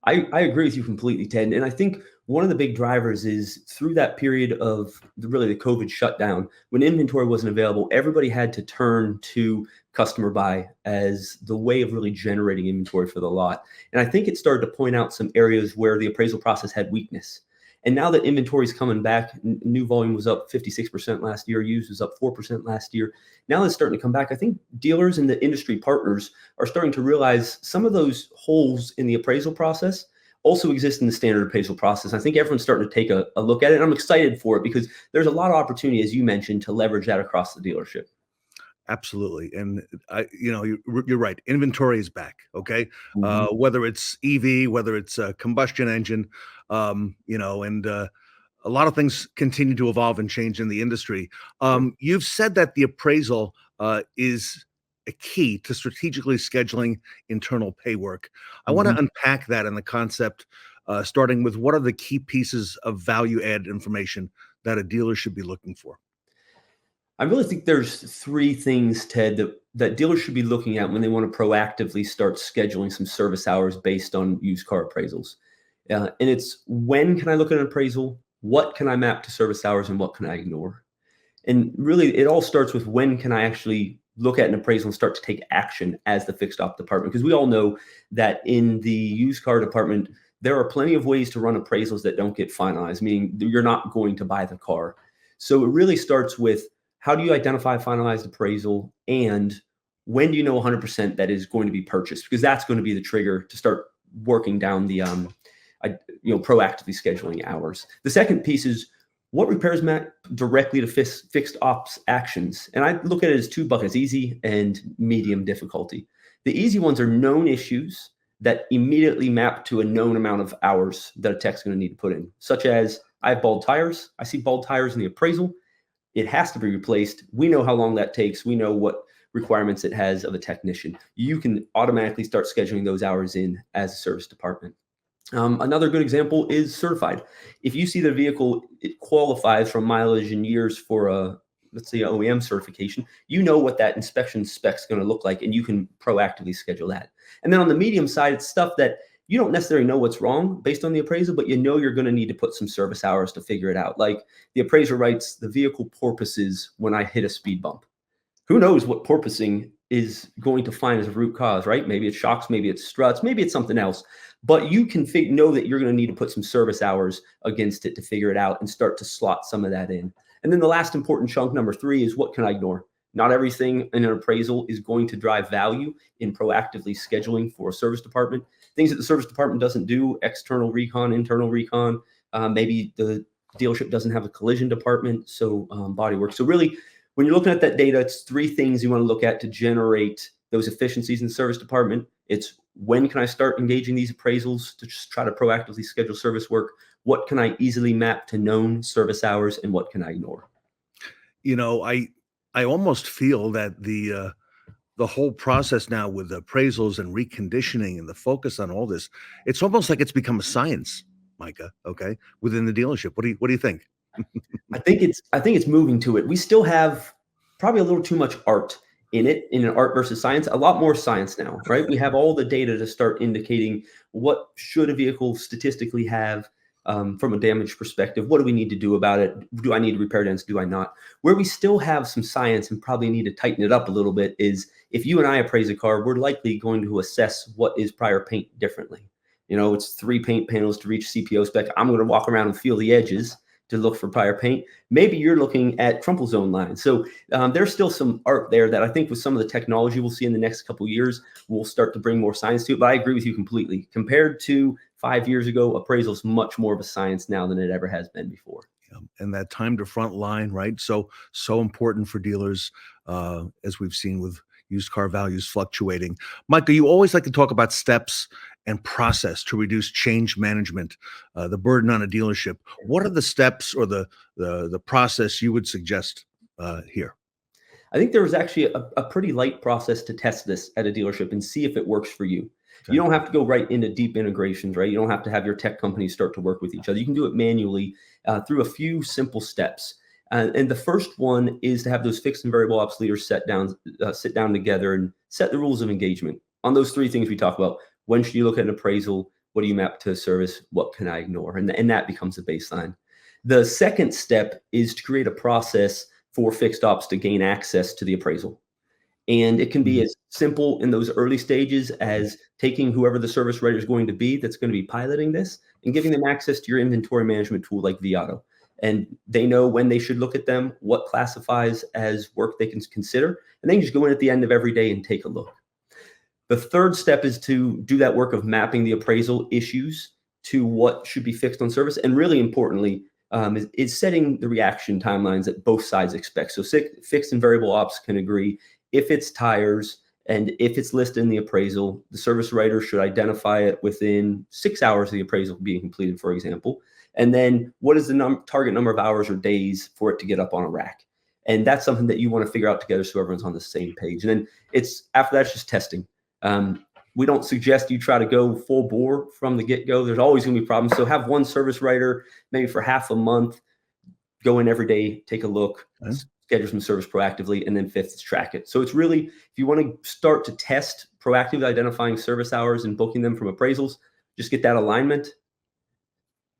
I agree with you completely, Ted. And I think one of the big drivers is through that period of the COVID shutdown, when inventory wasn't available, everybody had to turn to customer buy as the way of really generating inventory for the lot. And I think it started to point out some areas where the appraisal process had weakness. And now that inventory is coming back, new volume was up 56% last year, used was up 4% last year. Now it's starting to come back. I think dealers and the industry partners are starting to realize some of those holes in the appraisal process also exist in the standard appraisal process. I think everyone's starting to take a look at it. And I'm excited for it because there's a lot of opportunity, as you mentioned, to leverage that across the dealership.
Absolutely. And you're right. Inventory is back. Okay. Whether it's EV, whether it's a combustion engine, and a lot of things continue to evolve and change in the industry. You've said that the appraisal is a key to strategically scheduling internal pay work. I want to unpack that in the concept, starting with what are the key pieces of value add information that a dealer should be looking for?
I really think there's three things, Ted, that dealers should be looking at when they want to proactively start scheduling some service hours based on used car appraisals. And it's, when can I look at an appraisal? What can I map to service hours, and what can I ignore? And really, it all starts with, when can I actually look at an appraisal and start to take action as the fixed op department? Because we all know that in the used car department, there are plenty of ways to run appraisals that don't get finalized, meaning you're not going to buy the car. So it really starts with, how do you identify a finalized appraisal, and when do you know 100% that is going to be purchased? Because that's going to be the trigger to start working down the, proactively scheduling hours. The second piece is, what repairs map directly to fixed ops actions? And I look at it as two buckets, easy and medium difficulty. The easy ones are known issues that immediately map to a known amount of hours that a tech's going to need to put in, such as, I have bald tires. I see bald tires in the appraisal. It has to be replaced. We know how long that takes. We know what requirements it has of a technician. You can automatically start scheduling those hours in as a service department. Another good example is certified. If you see the vehicle, it qualifies from mileage and years for a, let's say, OEM certification, you know what that inspection spec is going to look like, and you can proactively schedule that. And then on the medium side, it's stuff that you don't necessarily know what's wrong based on the appraisal, but you know you're going to need to put some service hours to figure it out. Like the appraiser writes, the vehicle porpoises when I hit a speed bump. Who knows what porpoising is going to find as a root cause, right? Maybe it's shocks, maybe it's struts, maybe it's something else. But you can know that you're going to need to put some service hours against it to figure it out and start to slot some of that in. And then the last important chunk, number 3, is, what can I ignore? Not everything in an appraisal is going to drive value in proactively scheduling for a service department. Things that the service department doesn't do, external recon, internal recon, maybe the dealership doesn't have a collision department, so body work. So really, when you're looking at that data, it's 3 things you want to look at to generate those efficiencies in the service department. It's, when can I start engaging these appraisals to just try to proactively schedule service work? What can I easily map to known service hours, and what can I ignore?
I almost feel that the whole process now with appraisals and reconditioning and the focus on all this, it's almost like it's become a science, Micah, okay, within the dealership. What do you think?
I think it's moving to it. We still have probably a little too much art in it, in an art versus science. A lot more science now, right? We have all the data to start indicating what should a vehicle statistically have from a damage perspective. What do we need to do about it? Do I need to repair dents? Do I not? Where we still have some science and probably need to tighten it up a little bit is, if you and I appraise a car, we're likely going to assess what is prior paint differently. It's 3 paint panels to reach CPO spec. I'm going to walk around and feel the edges to look for prior paint. Maybe you're looking at crumple zone lines. So there's still some art there that I think with some of the technology we'll see in the next couple of years, we'll start to bring more science to it. But I agree with you completely. Compared to 5 years ago, appraisal is much more of a science now than it ever has been before.
And that time to front line, right? So important for dealers, as we've seen with used car values fluctuating. Micah, you always like to talk about steps and process to reduce change management, the burden on a dealership. What are the steps or the process you would suggest here?
I think there was actually a pretty light process to test this at a dealership and see if it works for you. Okay. You don't have to go right into deep integrations, right? You don't have to have your tech companies start to work with each other. You can do it manually through a few simple steps. And the first one is to have those fixed and variable ops leaders sit down together and set the rules of engagement on those 3 things we talk about. When should you look at an appraisal? What do you map to service? What can I ignore? And that becomes a baseline. The second step is to create a process for fixed ops to gain access to the appraisal. And it can be as simple in those early stages as taking whoever the service writer is going to be that's going to be piloting this and giving them access to your inventory management tool like vAuto. And they know when they should look at them, what classifies as work they can consider, and they can just go in at the end of every day and take a look. The third step is to do that work of mapping the appraisal issues to what should be fixed on service. And really importantly, is setting the reaction timelines that both sides expect. So fixed and variable ops can agree. If it's tires and if it's listed in the appraisal, the service writer should identify it within 6 hours of the appraisal being completed, for example. And then what is the target number of hours or days for it to get up on a rack? And that's something that you want to figure out together so everyone's on the same page. And then after that, it's just testing. We don't suggest you try to go full bore from the get-go. There's always going to be problems. So have one service writer, maybe for half a month, go in every day, take a look, schedule some service proactively, and then fifth is track it. So it's really, if you want to start to test proactively identifying service hours and booking them from appraisals, just get that alignment,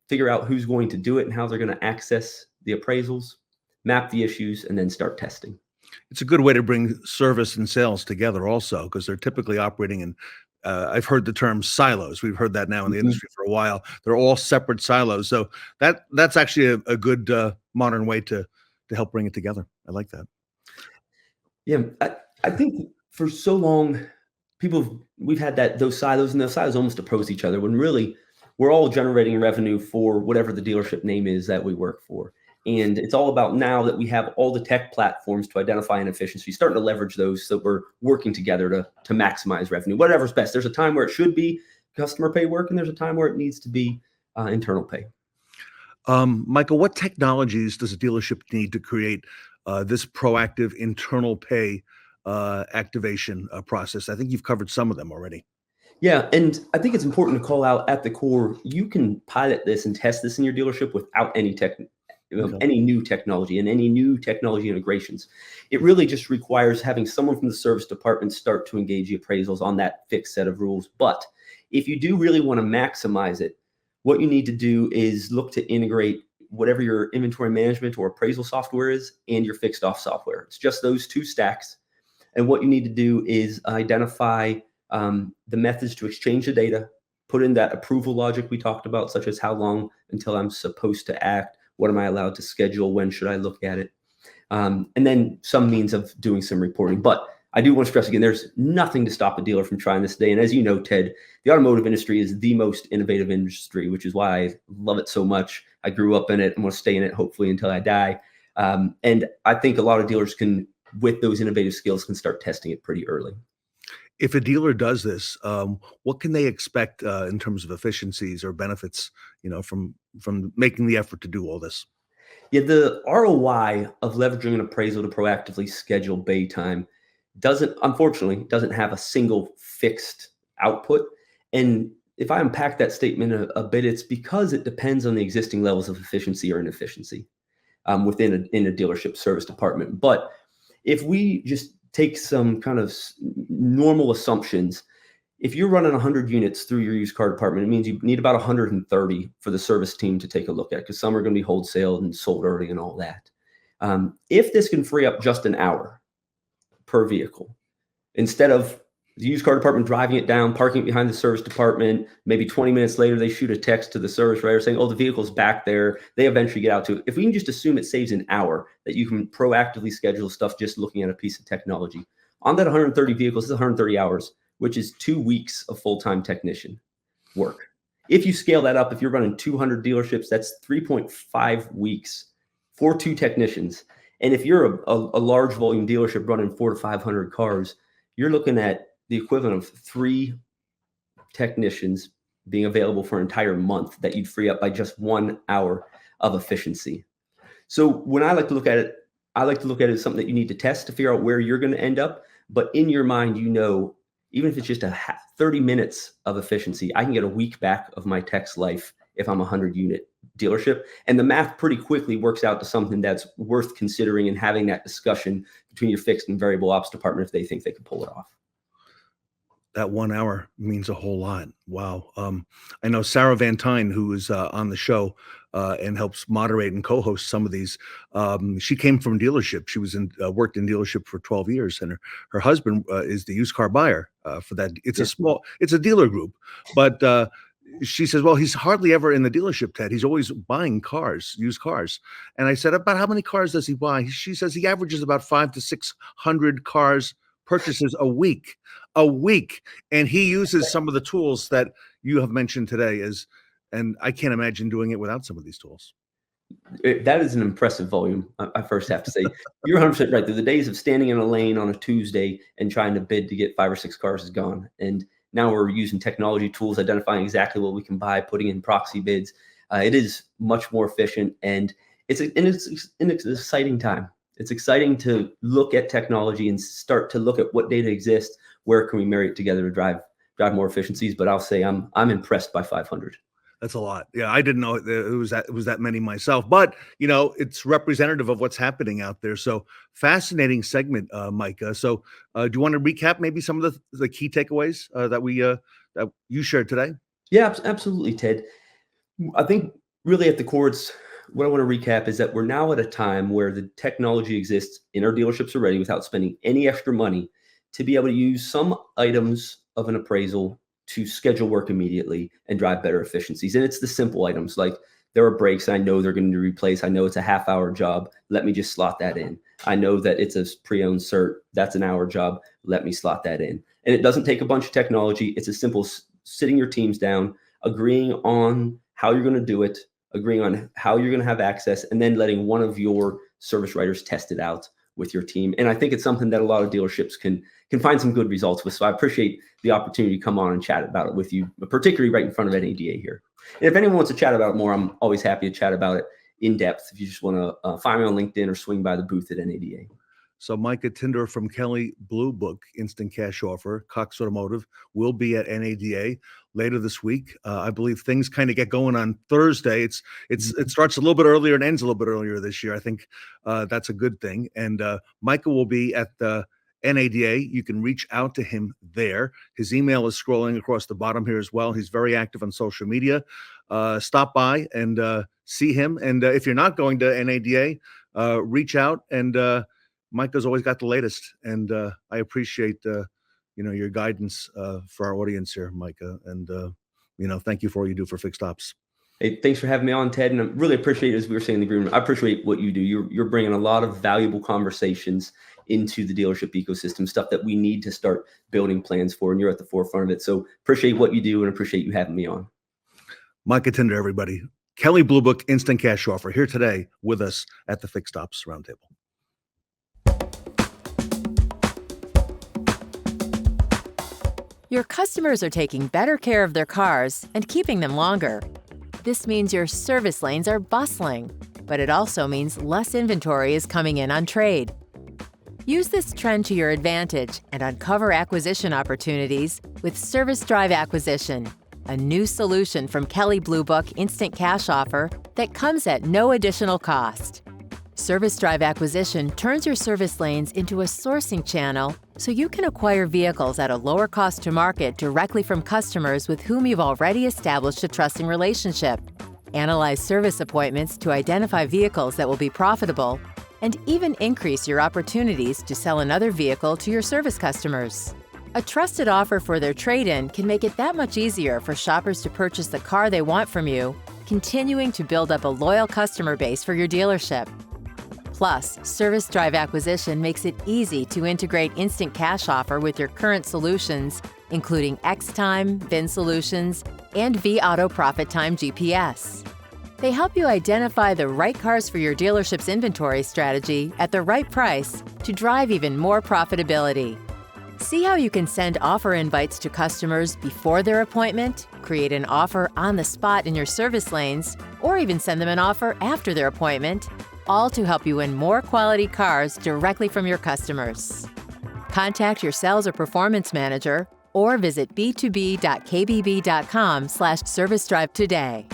figure out who's going to do it and how they're going to access the appraisals, map the issues, and then start testing.
It's a good way to bring service and sales together also, because they're typically operating in, I've heard the term silos. We've heard that now in the industry for a while. They're all separate silos. So that's actually a good modern way to help bring it together. I like that.
Yeah, I think for so long, we've had those silos, and those silos almost oppose each other when really we're all generating revenue for whatever the dealership name is that we work for. And it's all about now that we have all the tech platforms to identify inefficiency, starting to leverage those so we're working together to maximize revenue, whatever's best. There's a time where it should be customer pay work, and there's a time where it needs to be internal pay.
Micah, what technologies does a dealership need to create this proactive internal pay activation process? I think you've covered some of them already.
Yeah, and I think it's important to call out at the core, you can pilot this and test this in your dealership without any new technology and any new technology integrations. It really just requires having someone from the service department start to engage the appraisals on that fixed set of rules. But if you do really want to maximize it, what you need to do is look to integrate whatever your inventory management or appraisal software is and your fixed off software. It's just those two stacks. And what you need to do is identify the methods to exchange the data, put in that approval logic we talked about, such as how long until I'm supposed to act, what am I allowed to schedule, when should I look at it, and then some means of doing some reporting. But I do want to stress again, there's nothing to stop a dealer from trying this today. And as you know, Ted, the automotive industry is the most innovative industry, which is why I love it so much. I grew up in it. I'm going to stay in it, hopefully, until I die. And I think a lot of dealers can, with those innovative skills, can start testing it pretty early.
If a dealer does this, what can they expect in terms of efficiencies or benefits, from making the effort to do all this?
Yeah, the ROI of leveraging an appraisal to proactively schedule bay time unfortunately doesn't have a single fixed output. And if I unpack that statement a bit, it's because it depends on the existing levels of efficiency or inefficiency within a dealership service department. But if we just take some kind of normal assumptions, if you're running 100 units through your used car department, it means you need about 130 for the service team to take a look at, because some are going to be wholesaled and sold early and all that. If this can free up just an hour per vehicle, instead of the used car department driving it down, parking it behind the service department, maybe 20 minutes later, they shoot a text to the service writer saying, oh, the vehicle's back there. They eventually get out to it. If we can just assume it saves an hour, that you can proactively schedule stuff just looking at a piece of technology. On that 130 vehicles, it's 130 hours, which is 2 weeks of full-time technician work. If you scale that up, if you're running 200 dealerships, that's 3.5 weeks for 2 technicians. And if you're a large volume dealership running 400 to 500 cars, you're looking at the equivalent of 3 technicians being available for an entire month that you'd free up by just 1 hour of efficiency. So when I like to look at it, as something that you need to test to figure out where you're going to end up. But in your mind, even if it's just 30 minutes of efficiency, I can get a week back of my tech's life if I'm a 100-unit dealership. And the math pretty quickly works out to something that's worth considering and having that discussion between your fixed and variable ops department if they think they can pull it off.
That 1 hour means a whole lot. Wow. I know Sarah Vantine, who is on the show and helps moderate and co-host some of these. She came from dealership. She was worked in dealership for 12 years, and her husband is the used car buyer for that. It's a dealer group, but she says, well, he's hardly ever in the dealership, Ted. He's always buying cars, used cars. And I said, about how many cars does he buy? She says he averages about 500 to 600 cars purchases a week. And he uses some of the tools that you have mentioned today, and I can't imagine doing it without some of these tools.
That is an impressive volume. I first have to say, you're 100% right. The days of standing in a lane on a Tuesday and trying to bid to get 5 or 6 cars is gone. And now we're using technology tools, identifying exactly what we can buy, putting in proxy bids. It is much more efficient, and it's an exciting time. It's exciting to look at technology and start to look at what data exists. Where can we marry it together to drive more efficiencies? But I'll say I'm impressed by 500.
That's a lot. Yeah, I didn't know it was that many myself, but it's representative of what's happening out there. So fascinating segment, Micah. So do you want to recap maybe some of the key takeaways that you shared today?
Yeah, absolutely, Ted. I think really at the core, what I want to recap is that we're now at a time where the technology exists in our dealerships already without spending any extra money to be able to use some items of an appraisal to schedule work immediately and drive better efficiencies. And it's the simple items, like there are brakes I know they're going to replace. I know it's a half-hour job. Let me just slot that in. I know that it's a pre-owned cert. That's an hour job. Let me slot that in. And it doesn't take a bunch of technology. It's as simple as sitting your teams down, agreeing on how you're going to do it, agreeing on how you're going to have access, and then letting one of your service writers test it out with your team. And I think it's something that a lot of dealerships can find some good results with. So I appreciate the opportunity to come on and chat about it with you, but particularly right in front of NADA here. And if anyone wants to chat about it more, I'm always happy to chat about it in depth. If you just want to find me on LinkedIn or swing by the booth at NADA.
So Micah Tindor from Kelley Blue Book Instant Cash Offer, Cox Automotive, will be at NADA later this week. I believe things kind of get going on Thursday. It starts a little bit earlier and ends a little bit earlier this year. I think that's a good thing. And Micah will be at the NADA. You can reach out to him there. His email is scrolling across the bottom here as well. He's very active on social media. Stop by and see him. And if you're not going to NADA, reach out. And Micah's always got the latest. And I appreciate your guidance for our audience here, Micah. And thank you for all you do for Fixed Ops.
Hey, thanks for having me on, Ted. And I really appreciate, as we were saying in the agreement, I appreciate what you do. You're bringing a lot of valuable conversations into the dealership ecosystem, stuff that we need to start building plans for, and you're at the forefront of it. So appreciate what you do and appreciate you having me on.
Micah Tindor, everybody. Kelley Blue Book Instant Cash Offer here today with us at the Fixed Ops Roundtable.
Your customers are taking better care of their cars and keeping them longer. This means your service lanes are bustling, but it also means less inventory is coming in on trade. Use this trend to your advantage and uncover acquisition opportunities with Service Drive Acquisition, a new solution from Kelley Blue Book Instant Cash Offer that comes at no additional cost. Service Drive Acquisition turns your service lanes into a sourcing channel so you can acquire vehicles at a lower cost to market directly from customers with whom you've already established a trusting relationship. Analyze service appointments to identify vehicles that will be profitable, and even increase your opportunities to sell another vehicle to your service customers. A trusted offer for their trade-in can make it that much easier for shoppers to purchase the car they want from you, continuing to build up a loyal customer base for your dealership. Plus, Service Drive Acquisition makes it easy to integrate Instant Cash Offer with your current solutions, including X-Time, VIN Solutions, and vAuto Profit Time GPS. They help you identify the right cars for your dealership's inventory strategy at the right price to drive even more profitability. See how you can send offer invites to customers before their appointment, create an offer on the spot in your service lanes, or even send them an offer after their appointment, all to help you win more quality cars directly from your customers. Contact your sales or performance manager or visit b2b.kbb.com/servicedrive today.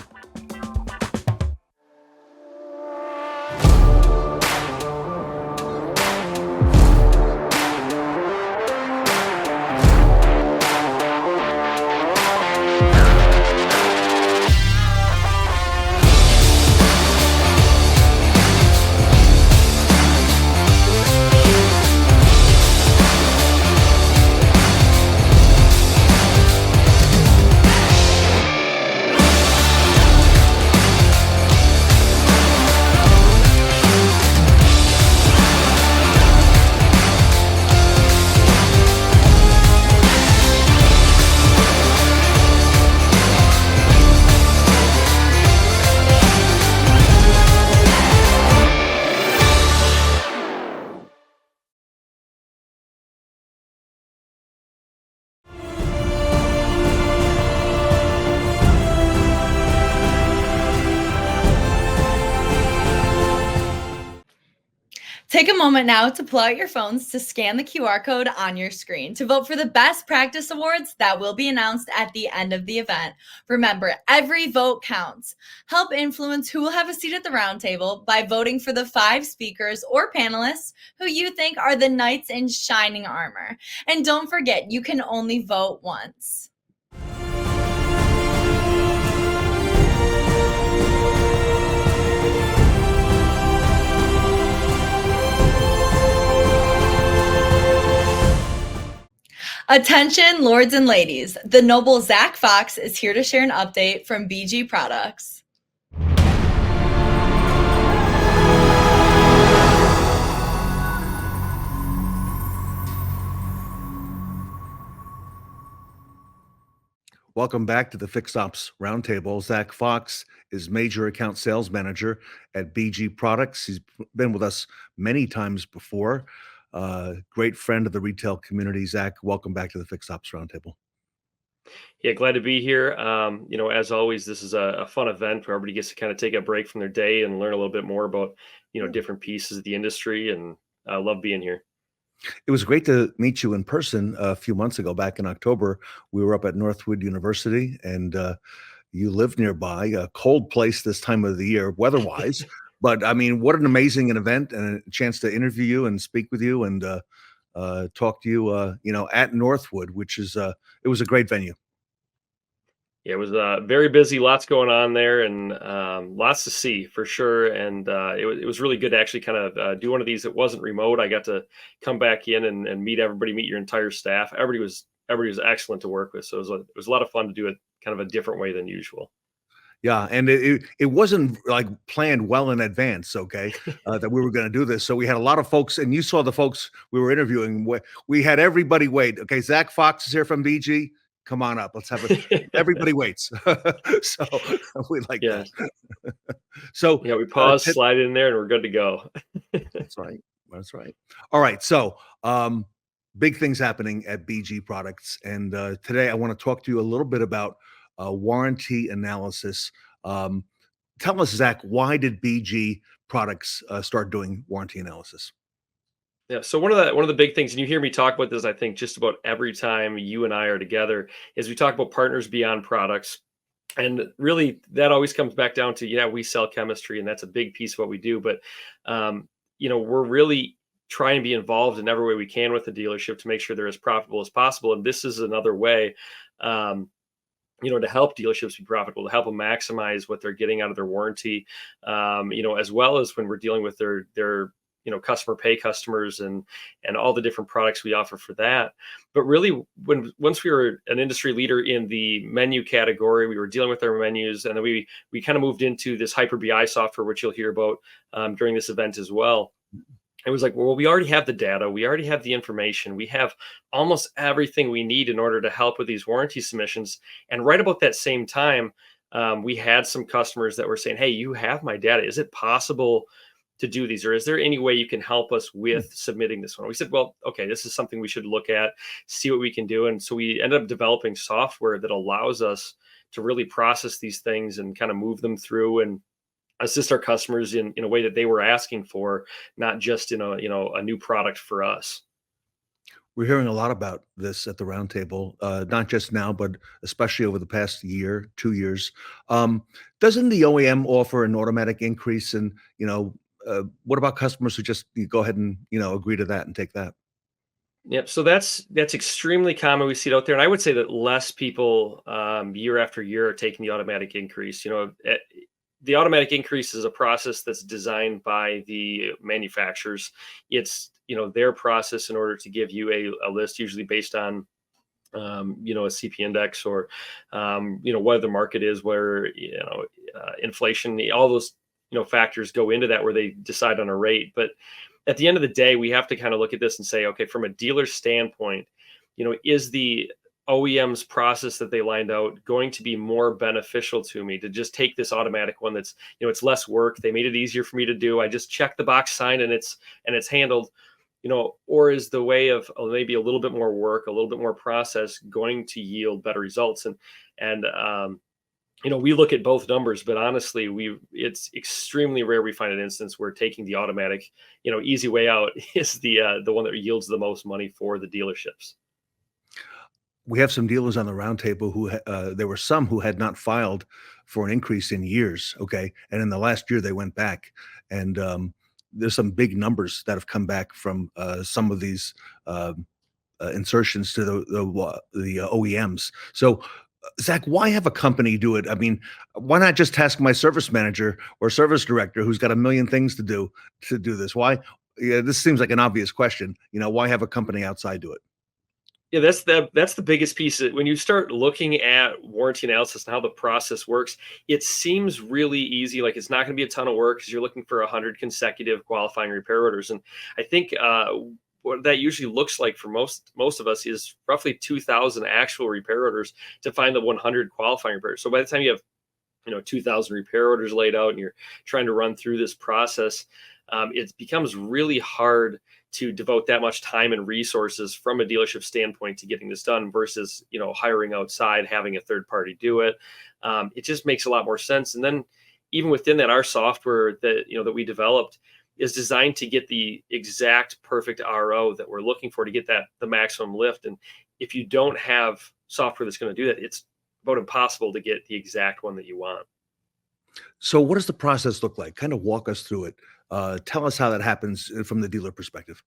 Take a moment now to pull out your phones to scan the QR code on your screen to vote for the best practice awards that will be announced at the end of the event. Remember, every vote counts. Help influence who will have a seat at the roundtable by voting for the 5 speakers or panelists who you think are the knights in shining armor. And don't forget, you can only vote once. Attention, lords and ladies. The noble Zack Fox is here to share an update from BG Products.
Welcome back to the Fixed Ops Roundtable. Zack Fox is Major Account Sales Manager at BG Products. He's been with us many times before. Great friend of the retail community. Zack, welcome back to the Fixed Ops Roundtable.
Yeah, glad to be here. As always, this is a fun event where everybody gets to kind of take a break from their day and learn a little bit more about, different pieces of the industry, and I love being here.
It was great to meet you in person a few months ago, back in October. We were up at Northwood University, and you live nearby, a cold place this time of the year, weather-wise. But I mean, what an amazing event and a chance to interview you and speak with you and talk to you, at Northwood, which is it was a great venue.
Yeah, it was very busy, lots going on there, and lots to see for sure. And it was really good to actually kind of do one of these that wasn't remote. I got to come back in and meet everybody, meet your entire staff. Everybody was excellent to work with. So it was a lot of fun to do it kind of a different way than usual.
Yeah, and it wasn't like planned well in advance, okay, that we were going to do this. So we had a lot of folks, and you saw the folks we were interviewing. We had everybody wait. Okay, Zack Fox is here from BG. Come on up. Let's have it. Everybody waits. So we like that. So
yeah, we pause, slide in there, and we're good to go.
That's right. That's right. All right. So big things happening at BG Products, and today I want to talk to you a little bit about warranty analysis. Tell us, Zack, why did BG Products start doing warranty analysis?
Yeah. So one of the big things, and you hear me talk about this, I think just about every time you and I are together, is we talk about partners beyond products. And really that always comes back down to, yeah, we sell chemistry and that's a big piece of what we do. But, we're really trying to be involved in every way we can with the dealership to make sure they're as profitable as possible. And this is another way, to help dealerships be profitable, to help them maximize what they're getting out of their warranty, as well as when we're dealing with their customer pay customers and all the different products we offer for that. But really, once we were an industry leader in the menu category, we were dealing with our menus, and then we kind of moved into this Hyper BI software, which you'll hear about during this event as well. It was like, well, we already have the data, we already have the information, we have almost everything we need in order to help with these warranty submissions. And right about that same time, we had some customers that were saying, hey, you have my data. Is it possible to do these, or is there any way you can help us with submitting this one? We said, well, okay, this is something we should look at, see what we can do. And so we ended up developing software that allows us to really process these things and kind of move them through and assist our customers in a way that they were asking for, not just in a new product for us.
We're hearing a lot about this at the roundtable, not just now, but especially over the past year, 2 years. Doesn't the OEM offer an automatic increase? And, what about customers who just go ahead and, agree to that and take that?
Yep. So that's extremely common. We see it out there. And I would say that less people year after year are taking the automatic increase. The automatic increase is a process that's designed by the manufacturers. It's, their process in order to give you a list, usually based on, a CP index or, whether the market is, where, inflation, all those, factors go into that where they decide on a rate. But at the end of the day, we have to kind of look at this and say, okay, from a dealer standpoint, is the OEM's process that they lined out going to be more beneficial to me to just take this automatic one that's, it's less work. They made it easier for me to do. I just check the box, sign, and it's handled, or is the way of maybe a little bit more work, a little bit more process going to yield better results? And we look at both numbers, but honestly, it's extremely rare we find an instance where taking the automatic, easy way out is the one that yields the most money for the dealerships.
We have some dealers on the roundtable who there were some who had not filed for an increase in years. Okay. And in the last year they went back, and there's some big numbers that have come back from some of these insertions to the OEMs. So Zack, why have a company do it? I mean, why not just task my service manager or service director who's got a million things to do this? Why? Yeah, this seems like an obvious question. Why have a company outside do it?
Yeah, that's the biggest piece. When you start looking at warranty analysis and how the process works, it seems really easy. Like it's not going to be a ton of work because you're looking for 100 consecutive qualifying repair orders. And I think what that usually looks like for most of us is roughly 2,000 actual repair orders to find the 100 qualifying repairs. So by the time you have 2,000 repair orders laid out and you're trying to run through this process, it becomes really hard to devote that much time and resources from a dealership standpoint to getting this done versus, hiring outside, having a third party do it. It just makes a lot more sense. And then even within that, our software that we developed is designed to get the exact perfect RO that we're looking for to get the maximum lift. And if you don't have software that's going to do that, it's about impossible to get the exact one that you want.
So what does the process look like? Kind of walk us through it. Tell us how that happens from the dealer perspective.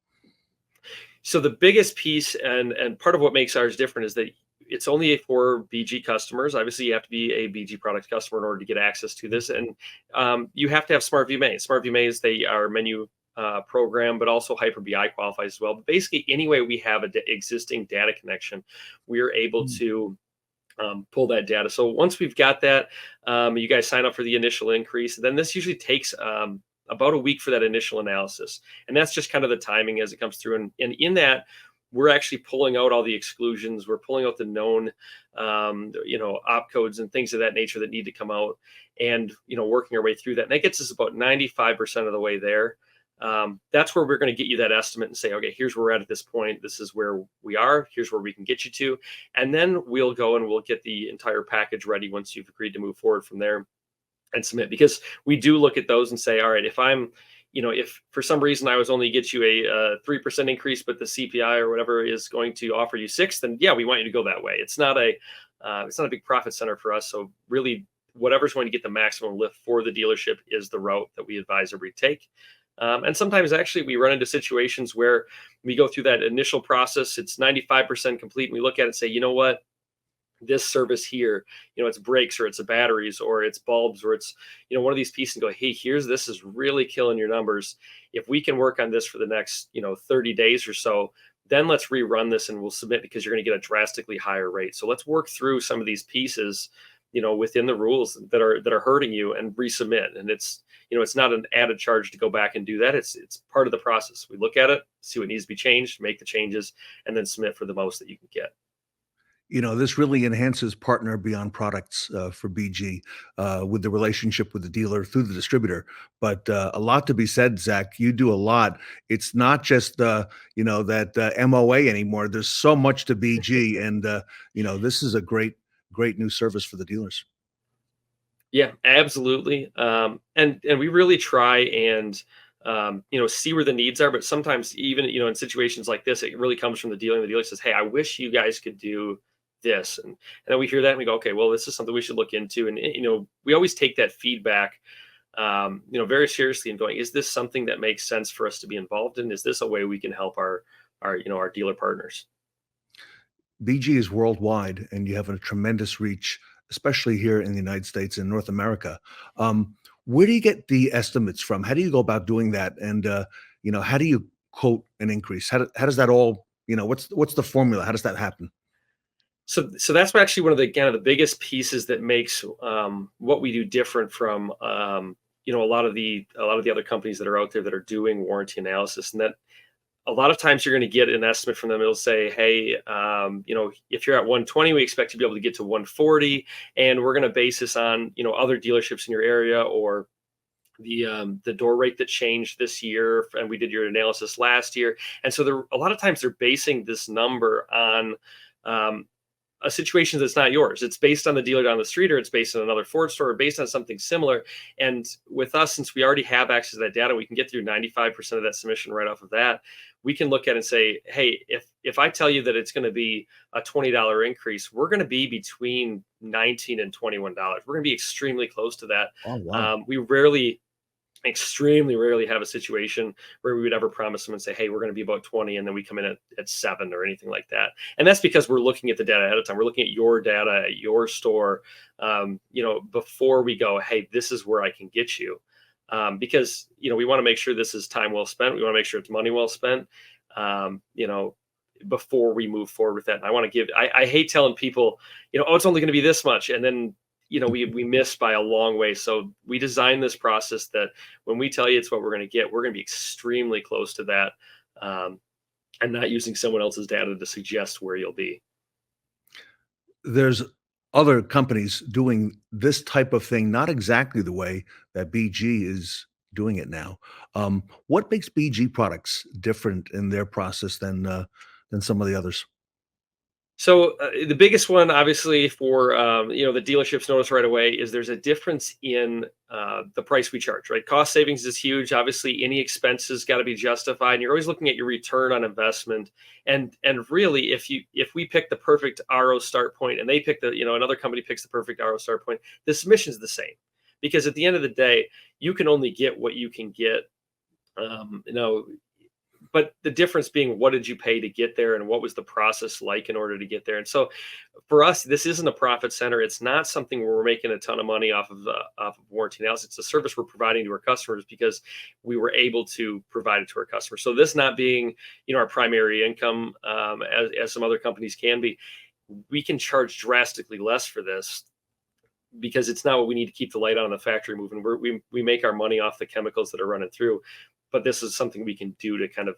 So the biggest piece and part of what makes ours different is that it's only for BG customers. Obviously, you have to be a BG product customer in order to get access to this. And you have to have Smart View Maze. Smart View Maze, they are menu program, but also Hyper BI qualifies as well. But basically, any way we have an existing data connection, we are able to pull that data. So once we've got that, you guys sign up for the initial increase. Then this usually takes about a week for that initial analysis. And that's just kind of the timing as it comes through. And in that, we're actually pulling out all the exclusions. We're pulling out the known, op codes and things of that nature that need to come out and, working our way through that. And that gets us about 95% of the way there. That's where we're going to get you that estimate and say, okay, here's where we're at this point. This is where we are. Here's where we can get you to. And then we'll go and we'll get the entire package ready once you've agreed to move forward from there and submit, because we do look at those and say, all right, if I'm, if for some reason I was only get you a 3% increase, but the CPI or whatever is going to offer you 6, then yeah, we want you to go that way. It's not a big profit center for us. So really whatever's going to get the maximum lift for the dealership is the route that we advise everybody take. And sometimes actually we run into situations where we go through that initial process. It's 95% complete. And we look at it and say, you know what? This service here, it's brakes or it's a batteries or it's bulbs or it's, one of these pieces and go, hey, this is really killing your numbers. If we can work on this for the next, 30 days or so, then let's rerun this and we'll submit because you're going to get a drastically higher rate. So let's work through some of these pieces, within the rules that are hurting you and resubmit. And it's, it's not an added charge to go back and do that. It's part of the process. We look at it, see what needs to be changed, make the changes, and then submit for the most that you can get.
This really enhances partner beyond products for BG with the relationship with the dealer through the distributor. But a lot to be said, Zack. You do a lot. It's not just that MOA anymore. There's so much to BG, and this is a great new service for the dealers.
Yeah, absolutely. And we really try and see where the needs are. But sometimes even in situations like this, it really comes from the dealer. And the dealer says, "Hey, I wish you guys could do this," and then we hear that and we go, okay, well, this is something we should look into. And we always take that feedback very seriously and going, is this something that makes sense for us to be involved in? Is this a way we can help our dealer partners?
BG is worldwide and you have a tremendous reach, especially here in the United States and North America. Where do you get the estimates from? How do you go about doing that? And how do you quote an increase? How does that all, what's the formula? How does that happen?
So that's actually one of the biggest pieces that makes what we do different from a lot of the other companies that are out there that are doing warranty analysis. And that a lot of times you're going to get an estimate from them. It'll say, hey, if you're at 120, we expect to be able to get to 140, and we're going to base this on other dealerships in your area or the door rate that changed this year, and we did your analysis last year. And so a lot of times they're basing this number on a situation that's not yours. It's based on the dealer down the street, or it's based on another Ford store, or based on something similar. And with us, since we already have access to that data, we can get through 95% of that submission right off of that. We can look at it and say, hey, if I tell you that it's going to be a $20 increase, we're going to be between $19 and $21. We're going to be extremely close to that.
Oh, wow.
We extremely rarely have a situation where we would ever promise them and say, hey, we're going to be about 20, and then we come in at 7 or anything like that. And that's because we're looking at the data ahead of time. We're looking at your data at your store, before we go, hey, this is where I can get you. Because, we want to make sure this is time well spent. We want to make sure it's money well spent, before we move forward with that. And I want to I hate telling people, oh, it's only going to be this much. And then, we miss by a long way. So we designed this process that when we tell you it's what we're going to get, we're going to be extremely close to that, and not using someone else's data to suggest where you'll be.
There's other companies doing this type of thing, not exactly the way that BG is doing it now. What makes BG products different in their process than some of the others?
So the biggest one, obviously, for the dealerships notice right away is there's a difference in the price we charge. Right, cost savings is huge. Obviously, any expenses got to be justified, and you're always looking at your return on investment. And really, if we pick the perfect RO start point, and they pick another company picks the perfect RO start point, the submission's the same, because at the end of the day, you can only get what you can get. But the difference being, what did you pay to get there, and what was the process like in order to get there? And so for us, this isn't a profit center. It's not something where we're making a ton of money off of warranty analysis. It's a service we're providing to our customers because we were able to provide it to our customers. So this not being, our primary income, as some other companies can be, we can charge drastically less for this, because it's not what we need to keep the light on in the factory moving. We make our money off the chemicals that are running through. But this is something we can do to kind of,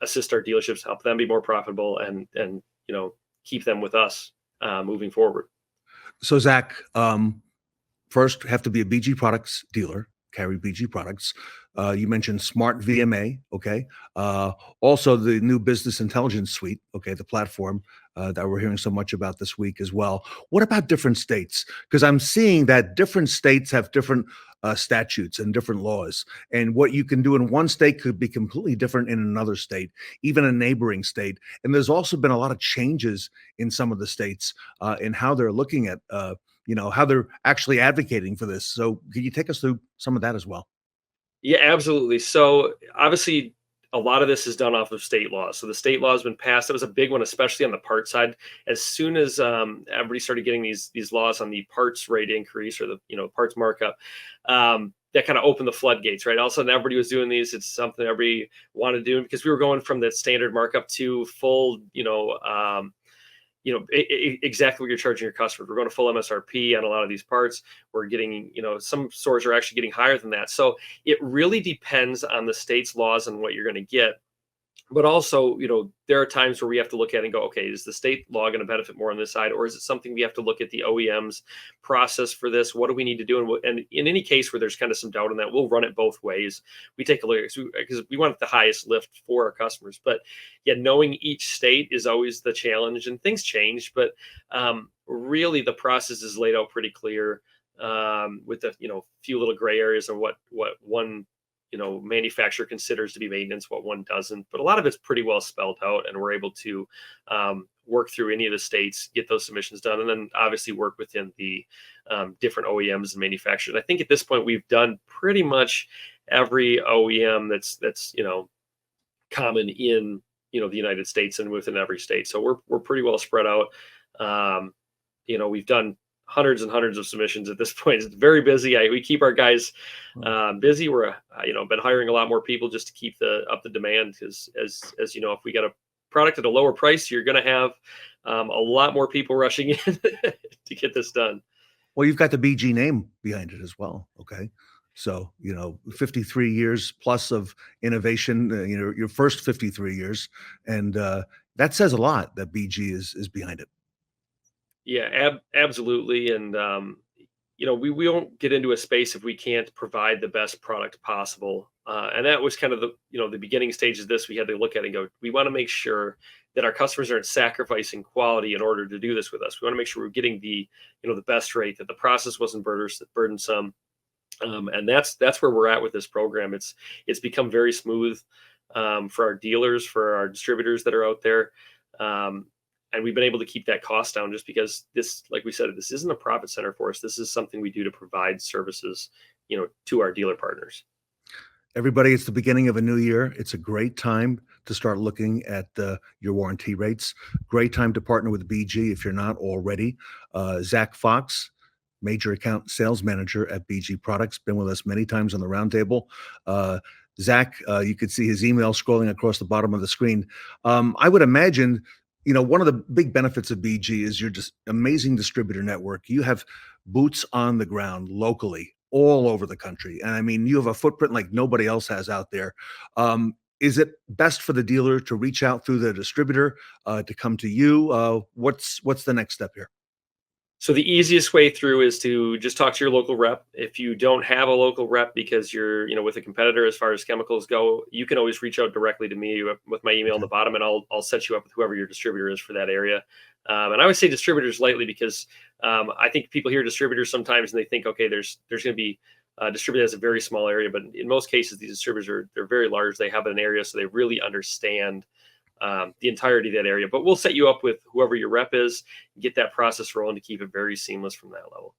assist our dealerships, help them be more profitable, and keep them with us moving forward.
So Zach, first have to be a BG products dealer, carry BG products. You mentioned Smart VMA, okay. Also the new business intelligence suite, okay, the platform that we're hearing so much about this week as well. What about different states? Because I'm seeing that different states have different statutes and different laws, and what you can do in one state could be completely different in another state, even a neighboring state. And there's also been a lot of changes in some of the states in how they're looking at, how they're actually advocating for this. So can you take us through some of that as well?
Yeah, absolutely. So obviously, a lot of this is done off of state law. So the state law has been passed. That was a big one, especially on the parts side. As soon as everybody started getting these laws on the parts rate increase, or the parts markup, that kind of opened the floodgates, right? All of a sudden, everybody was doing these. It's something everybody wanted to do, because we were going from that standard markup to full, exactly what you're charging your customers. We're going to full MSRP on a lot of these parts. We're getting, some stores are actually getting higher than that. So it really depends on the state's laws and what you're going to get. But also, there are times where we have to look at it and go, okay, is the state law going to benefit more on this side? Or is it something we have to look at the OEM's process for this? What do we need to do? And in any case where there's kind of some doubt on that, we'll run it both ways. We take a look, because we want the highest lift for our customers. But yeah, knowing each state is always the challenge, and things change. But really, the process is laid out pretty clear, with the few little gray areas of what one manufacturer considers to be maintenance, what one doesn't. But a lot of it's pretty well spelled out, and we're able to work through any of the states, get those submissions done, and then obviously work within the different OEMs and manufacturers. I think at this point we've done pretty much every OEM that's common in the United States and within every state. So we're pretty well spread out. We've done hundreds and hundreds of submissions at this point. It's very busy. We keep our guys busy. We're been hiring a lot more people just to keep up the demand, because as you know, if we got a product at a lower price, you're going to have a lot more people rushing in to get this done.
Well, you've got the BG name behind it as well. Okay. So, 53 years plus of innovation, your first 53 years. And that says a lot that BG is behind it.
Yeah, absolutely. And, we won't get into a space if we can't provide the best product possible. And that was kind of the beginning stages of this. We had to look at it and go, we want to make sure that our customers aren't sacrificing quality in order to do this with us. We want to make sure we're getting the best rate, that the process wasn't burdensome. And that's where we're at with this program. It's become very smooth for our dealers, for our distributors that are out there. And we've been able to keep that cost down just because this, like we said, this isn't a profit center for us. This is something we do to provide services, to our dealer partners.
Everybody, it's the beginning of a new year. It's a great time to start looking at your warranty rates. Great time to partner with BG if you're not already. Zack Fox, major account sales manager at BG Products, been with us many times on the roundtable. Zack, you could see his email scrolling across the bottom of the screen. I would imagine, one of the big benefits of BG is your just amazing distributor network. You have boots on the ground locally all over the country. And I mean, you have a footprint like nobody else has out there. Is it best for the dealer to reach out through the distributor to come to you? What's the next step here?
So the easiest way through is to just talk to your local rep. If you don't have a local rep because you're, with a competitor as far as chemicals go, you can always reach out directly to me with my email on the bottom, and I'll set you up with whoever your distributor is for that area. And I would say distributors lightly because I think people hear distributors sometimes and they think, okay, there's going to be a distributor that's a very small area, but in most cases these distributors they're very large. They have an area, so they really understand the entirety of that area. But we'll set you up with whoever your rep is, get that process rolling to keep it very seamless from that level.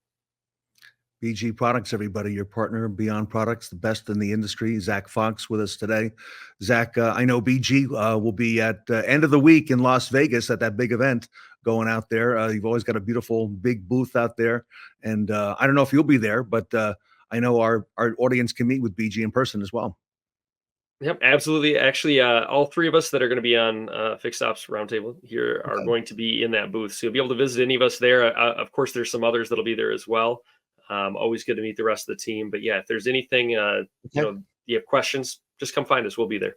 BG Products, everybody, your partner, Beyond Products, the best in the industry. Zack Fox with us today. Zack, I know BG will be at end of the week in Las Vegas at that big event going out there. You've always got a beautiful big booth out there. And I don't know if you'll be there, but I know our audience can meet with BG in person as well.
Yep, absolutely. Actually, all three of us that are going to be on Fixed Ops Roundtable here are going to be in that booth. So you'll be able to visit any of us there. Of course, there's some others that'll be there as well. Always good to meet the rest of the team. But yeah, if there's anything, you have questions, just come find us. We'll be there.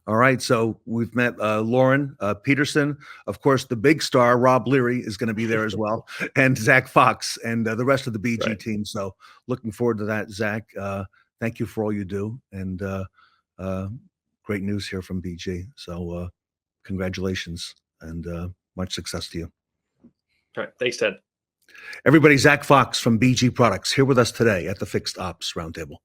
All right. So we've met Lauren Peterson. Of course, the big star, Rob Leary, is going to be there as well. And Zack Fox and the rest of the BG team. So looking forward to that, Zack. Thank you for all you do. And great news here from BG. So congratulations and much success to you.
All right. Thanks, Ted.
Everybody, Zack Fox from BG Products here with us today at the Fixed Ops Roundtable.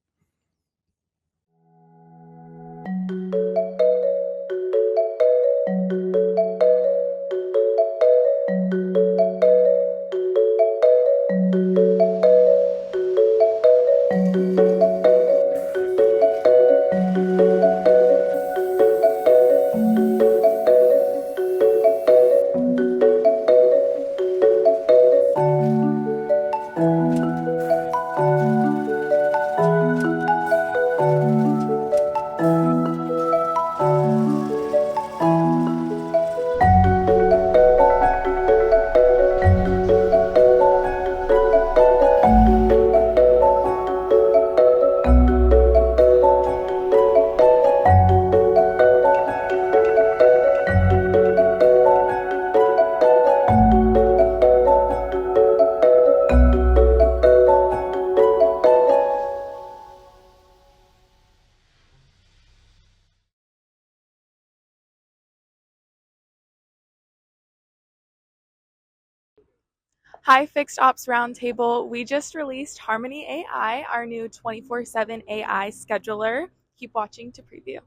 Hi, Fixed Ops Roundtable. We just released Harmony AI, our new 24/7 AI scheduler. Keep watching to preview.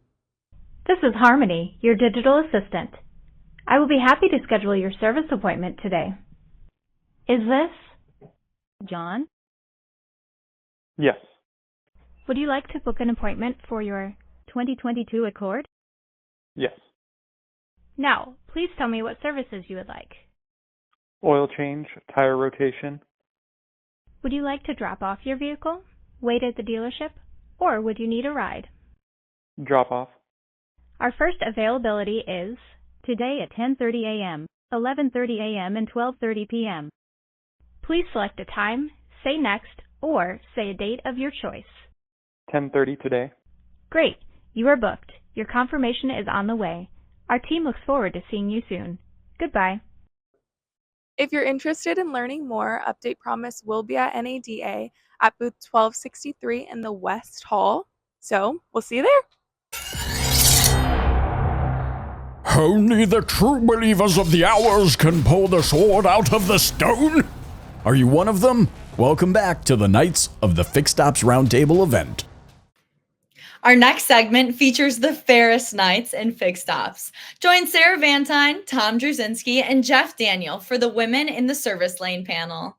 This is Harmony, your digital assistant. I will be happy to schedule your service appointment today. Is this John?
Yes.
Would you like to book an appointment for your 2022 Accord?
Yes.
Now, please tell me what services you would like.
Oil change, tire rotation.
Would you like to drop off your vehicle, wait at the dealership, or would you need a ride?
Drop off.
Our first availability is today at 10:30 a.m., 11:30 a.m., and 12:30 p.m. Please select a time, say next, or say a date of your choice.
10:30 today.
Great. You are booked. Your confirmation is on the way. Our team looks forward to seeing you soon. Goodbye.
If you're interested in learning more, Update Promise will be at NADA at booth 1263 in the West Hall. So we'll see you there.
Only the true believers of the hours can pull the sword out of the stone. Are you one of them? Welcome back to the Knights of the Fixed Ops Roundtable event.
Our next segment features the fairest knights in fixed ops. Join Sarah Vantine, Tom Druzynski, and Jeff Daniel for the Women in the Service Lane panel.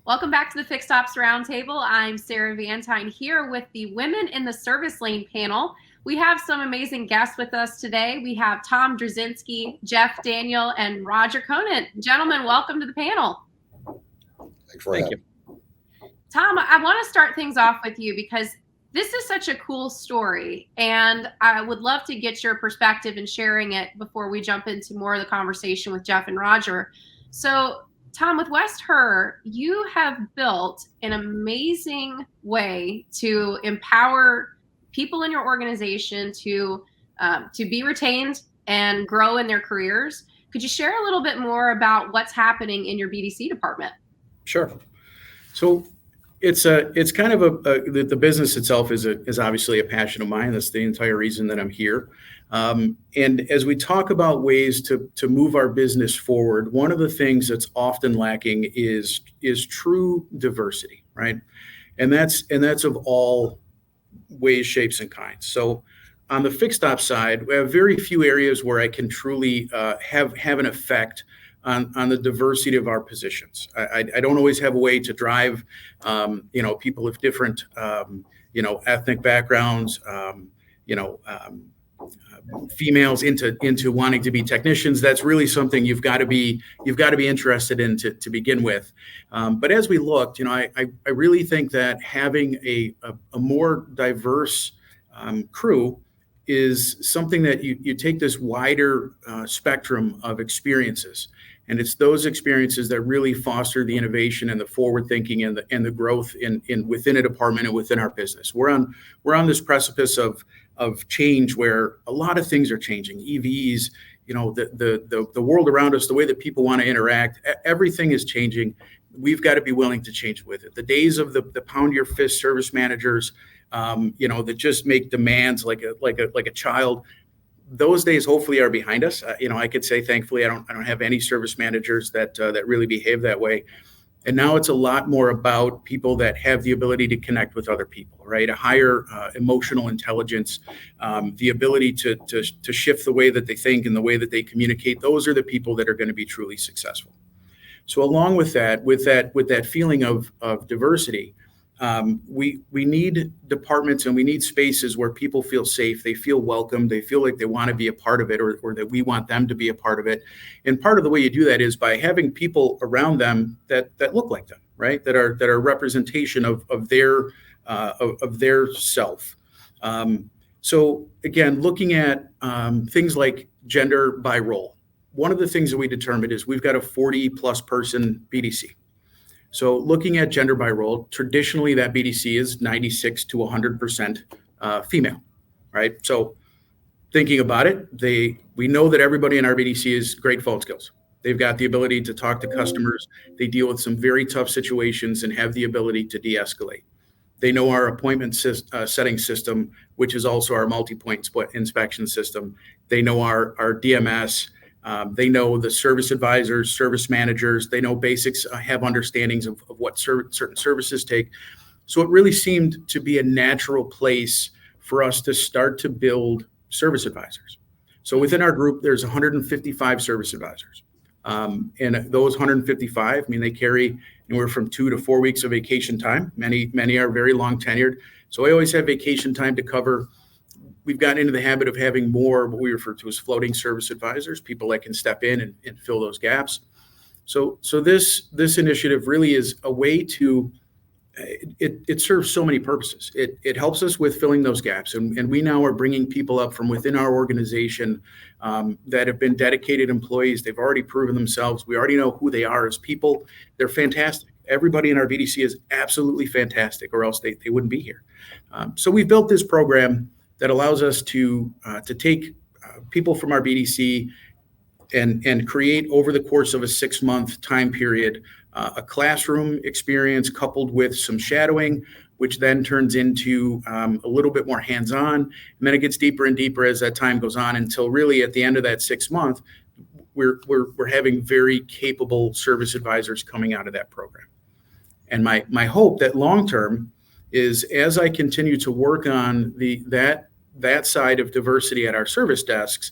Welcome back to the Fixed Ops Roundtable. I'm Sarah Vantine here with the Women in the Service Lane panel. We have some amazing guests with us today. We have Tom Druzynski, Jeff Daniel, and Roger Conant. Gentlemen, welcome to the panel.
Thank you.
Tom, I want to start things off with you because this is such a cool story, and I would love to get your perspective in sharing it before we jump into more of the conversation with Jeff and Roger. So, Tom, with West Her, you have built an amazing way to empower people in your organization to be retained and grow in their careers. Could you share a little bit more about what's happening in your BDC department?
Sure. So it's kind of the business itself is obviously a passion of mine. That's the entire reason that I'm here. And as we talk about ways to move our business forward, one of the things that's often lacking is true diversity, right? And that's of all ways, shapes, and kinds. So on the fixed ops side, we have very few areas where I can truly have an effect on the diversity of our positions. I don't always have a way to drive, people of different, ethnic backgrounds, females into wanting to be technicians. That's really something you've got to be interested in to begin with. But as we looked, I really think that having a more diverse crew is something that you take this wider spectrum of experiences. And it's those experiences that really foster the innovation and the forward thinking and the growth within a department and within our business. We're on this precipice of change where a lot of things are changing. EVs, the world around us, the way that people want to interact, everything is changing. We've got to be willing to change with it. The days of the pound your fist service managers, that just make demands like a child, those days hopefully are behind us. I could say thankfully I don't have any service managers that really behave that way. And now it's a lot more about people that have the ability to connect with other people, right? A higher emotional intelligence, the ability to shift the way that they think and the way that they communicate. Those are the people that are going to be truly successful. So along with that feeling of diversity, we need departments and we need spaces where people feel safe, they feel welcome, they feel like they want to be a part of it, or that we want them to be a part of it. And part of the way you do that is by having people around them that look like them, right? That are representation of their self. So again, looking at things like gender by role. One of the things that we determined is we've got a 40+ person BDC. So looking at gender by role, traditionally that BDC is 96 to 100% female, right? So thinking about it, we know that everybody in our BDC is great phone skills. They've got the ability to talk to customers. They deal with some very tough situations and have the ability to de-escalate. They know our appointment setting system, which is also our multi-point inspection system. They know our DMS. They know the service advisors, service managers. They know basics, have understandings of what certain services take. So it really seemed to be a natural place for us to start to build service advisors. So within our group, there's 155 service advisors. And those 155, they carry anywhere from 2 to 4 weeks of vacation time. Many are very long tenured. So I always have vacation time to cover. We've gotten into the habit of having more what we refer to as floating service advisors, people that can step in and fill those gaps. So this initiative really is a way to, it serves so many purposes. It helps us with filling those gaps. And we now are bringing people up from within our organization that have been dedicated employees. They've already proven themselves. We already know who they are as people. They're fantastic. Everybody in our BDC is absolutely fantastic, or else they wouldn't be here. So we've built this program that allows us to take people from our BDC and create over the course of a 6-month time period a classroom experience coupled with some shadowing, which then turns into a little bit more hands-on, and then it gets deeper and deeper as that time goes on until really at the end of that 6 month, we're having very capable service advisors coming out of that program. And my hope that long term is, as I continue to work on that side of diversity at our service desks,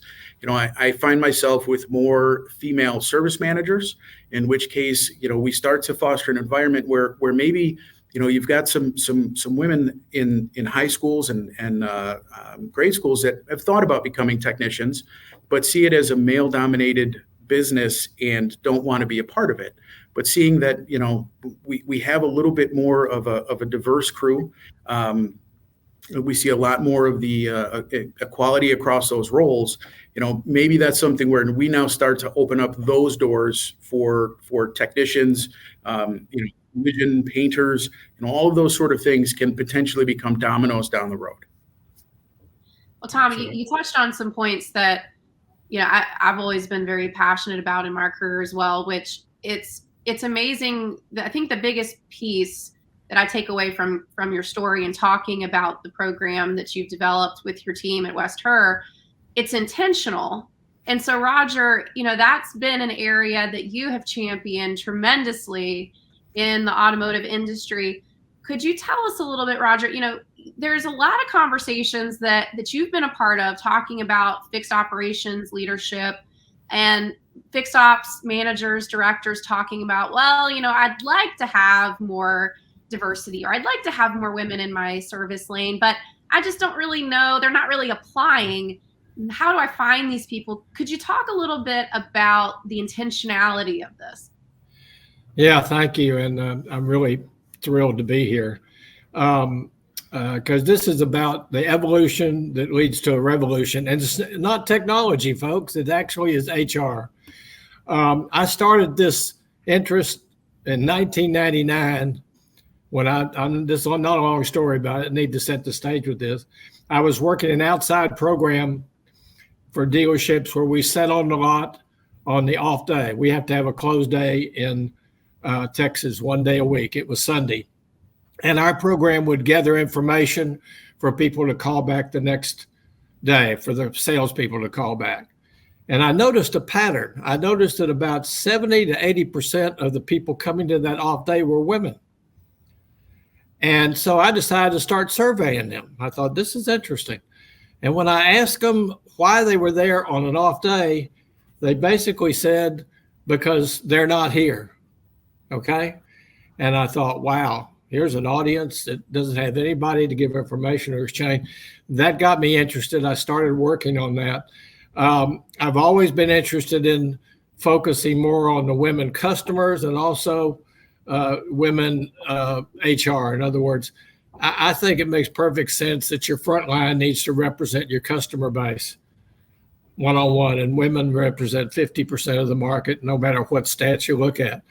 I find myself with more female service managers, in which case, we start to foster an environment where maybe, you've got some women in high schools and grade schools that have thought about becoming technicians, but see it as a male-dominated business and don't want to be a part of it. But seeing that, we have a little bit more of a diverse crew. We see a lot more of the equality across those roles. Maybe that's something where we now start to open up those doors for technicians, vision painters, all of those sort of things can potentially become dominoes down the road.
Well, Tom, you touched on some points that, I've always been very passionate about in my career as well, which it's amazing. I think the biggest piece that I take away from your story and talking about the program that you've developed with your team at West Her, it's intentional. And so, Roger, that's been an area that you have championed tremendously in the automotive industry. Could you tell us a little bit, Roger, there's a lot of conversations that you've been a part of talking about fixed operations leadership and fixed ops managers, directors talking about, well, I'd like to have more diversity, or I'd like to have more women in my service lane, but I just don't really know. They're not really applying. How do I find these people? Could you talk a little bit about the intentionality of this?
Yeah, thank you. And I'm really thrilled to be here because this is about the evolution that leads to a revolution. And it's not technology, folks. It actually is HR. I started this interest in 1999 when this is not a long story, but I need to set the stage with this. I was working an outside program for dealerships where we sat on the lot on the off day. We have to have a closed day in Texas 1 day a week. It was Sunday. And our program would gather information for people to call back the next day, for the salespeople to call back. And I noticed a pattern. I noticed that about 70 to 80% of the people coming to that off day were women. And so I decided to start surveying them. I thought, this is interesting. And when I asked them why they were there on an off day, they basically said, because they're not here. Okay. And I thought, wow, here's an audience that doesn't have anybody to give information or exchange. That got me interested. I started working on that. I've always been interested in focusing more on the women customers and also women HR. In other words, I think it makes perfect sense that your front line needs to represent your customer base one-on-one, and women represent 50% of the market, no matter what stats you look at.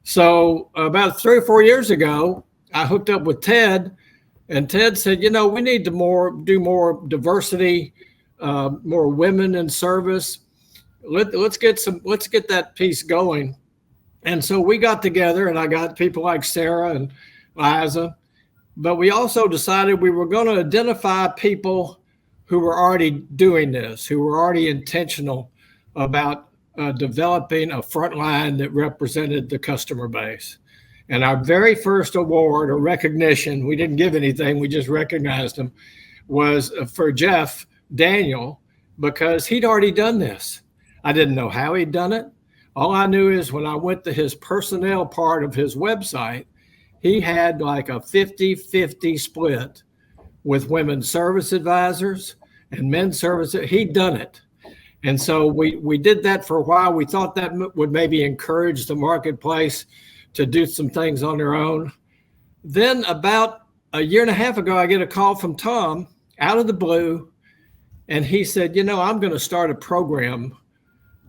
So about 3 or 4 years ago, I hooked up with Ted, and Ted said, we need to do more diversity, more women in service. Let's get that piece going. And so we got together, and I got people like Sarah and Liza, but we also decided we were going to identify people who were already doing this, who were already intentional about developing a front line that represented the customer base. And our very first award or recognition, we didn't give anything, we just recognized him, was for Jeff Daniel, because he'd already done this. I didn't know how he'd done it. All I knew is when I went to his personnel part of his website, he had like a 50-50 split with women's service advisors and men's service. He'd done it. And so we did that for a while. We thought that would maybe encourage the marketplace to do some things on their own. Then about a year and a half ago, I get a call from Tom out of the blue. And he said, I'm going to start a program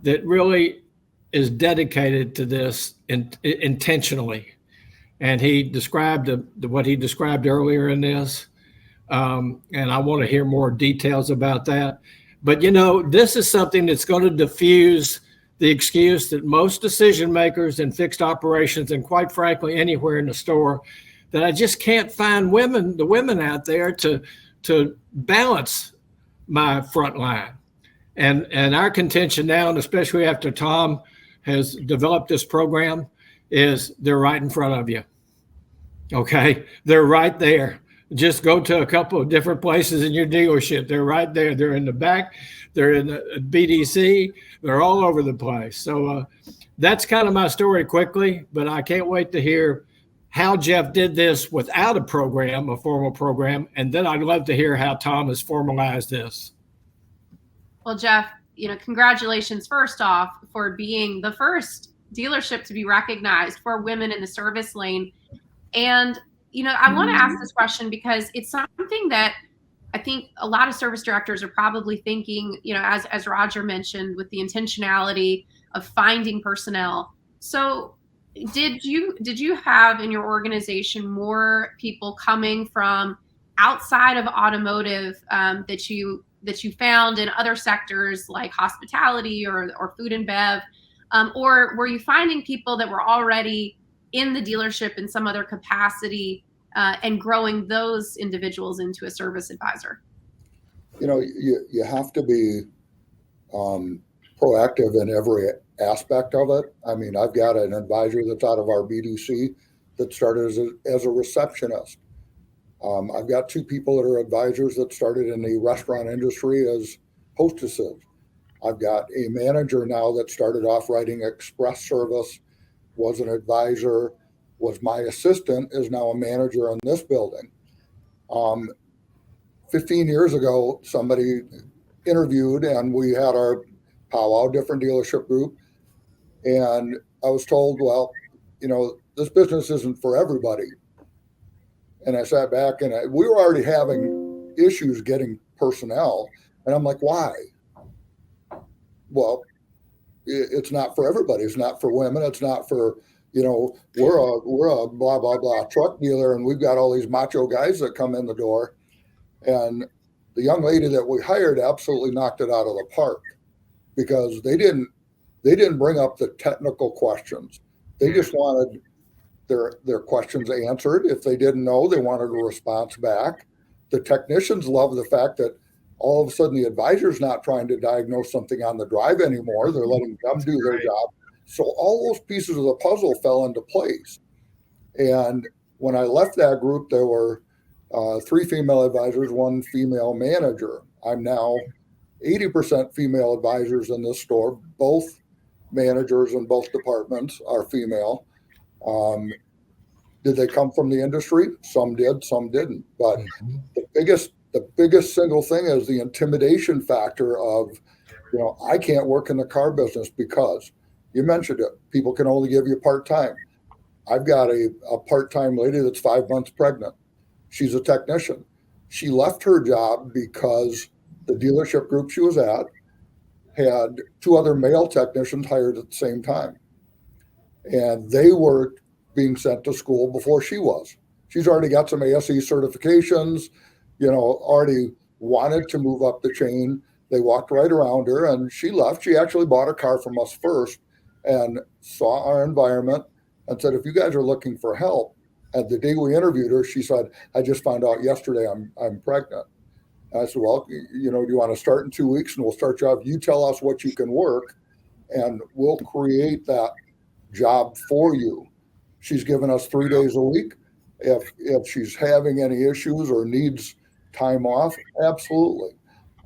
that really is dedicated to this intentionally. And he described what he described earlier in this. And I want to hear more details about that. But, this is something that's going to diffuse the excuse that most decision makers in fixed operations, and quite frankly, anywhere in the store, that I just can't find the women out there to balance my front line. And our contention now, and especially after Tom has developed this program, is they're right in front of you. Okay, they're right there. Just go to a couple of different places in your dealership. They're right there. They're in the back. They're in the BDC. They're all over the place. So that's kind of my story quickly, but I can't wait to hear how Jeff did this without a formal program. And then I'd love to hear how Tom has formalized this.
Well, Jeff, congratulations first off for being the first dealership to be recognized for women in the service lane. And, I want to ask this question because it's something that I think a lot of service directors are probably thinking, as Roger mentioned, with the intentionality of finding personnel. So did you have in your organization more people coming from outside of automotive that you found in other sectors like hospitality or food and bev? Or were you finding people that were already in the dealership in some other capacity and growing those individuals into a service advisor?
You have to be proactive in every aspect of it. I mean, I've got an advisor that's out of our BDC that started as a receptionist. I've got two people that are advisors that started in the restaurant industry as hostesses. I've got a manager now that started off writing express service, was an advisor, was my assistant, is now a manager in this building. 15 years ago, somebody interviewed and we had our powwow, different dealership group. And I was told, well, this business isn't for everybody. And I sat back and we were already having issues getting personnel. And I'm like, why? Well, it's not for everybody. It's not for women. It's not for, we're a blah, blah, blah truck dealer. And we've got all these macho guys that come in the door. And the young lady that we hired absolutely knocked it out of the park because they didn't bring up the technical questions. They just wanted their questions answered. If they didn't know, they wanted a response back. The technicians love the fact that all of a sudden the advisor's not trying to diagnose something on the drive anymore. They're letting them do their job. So all those pieces of the puzzle fell into place. And when I left that group, there were 3 female advisors, 1 female manager. I'm now 80% female advisors in this store. Both managers in both departments are female. Did they come from the industry? Some did, some didn't. But the biggest single thing is the intimidation factor of, I can't work in the car business because you mentioned it. People can only give you part-time. I've got a part-time lady that's 5 months pregnant. She's a technician. She left her job because the dealership group she was at had 2 other male technicians hired at the same time. And they were being sent to school before she was. She's already got some ASE certifications, already wanted to move up the chain. They walked right around her and she left. She actually bought a car from us first and saw our environment and said, if you guys are looking for help, and the day we interviewed her, she said, I just found out yesterday I'm pregnant. And I said, well, do you want to start in 2 weeks and we'll start you off. You tell us what you can work and we'll create that job for you. She's given us 3 days a week. If she's having any issues or needs time off, absolutely.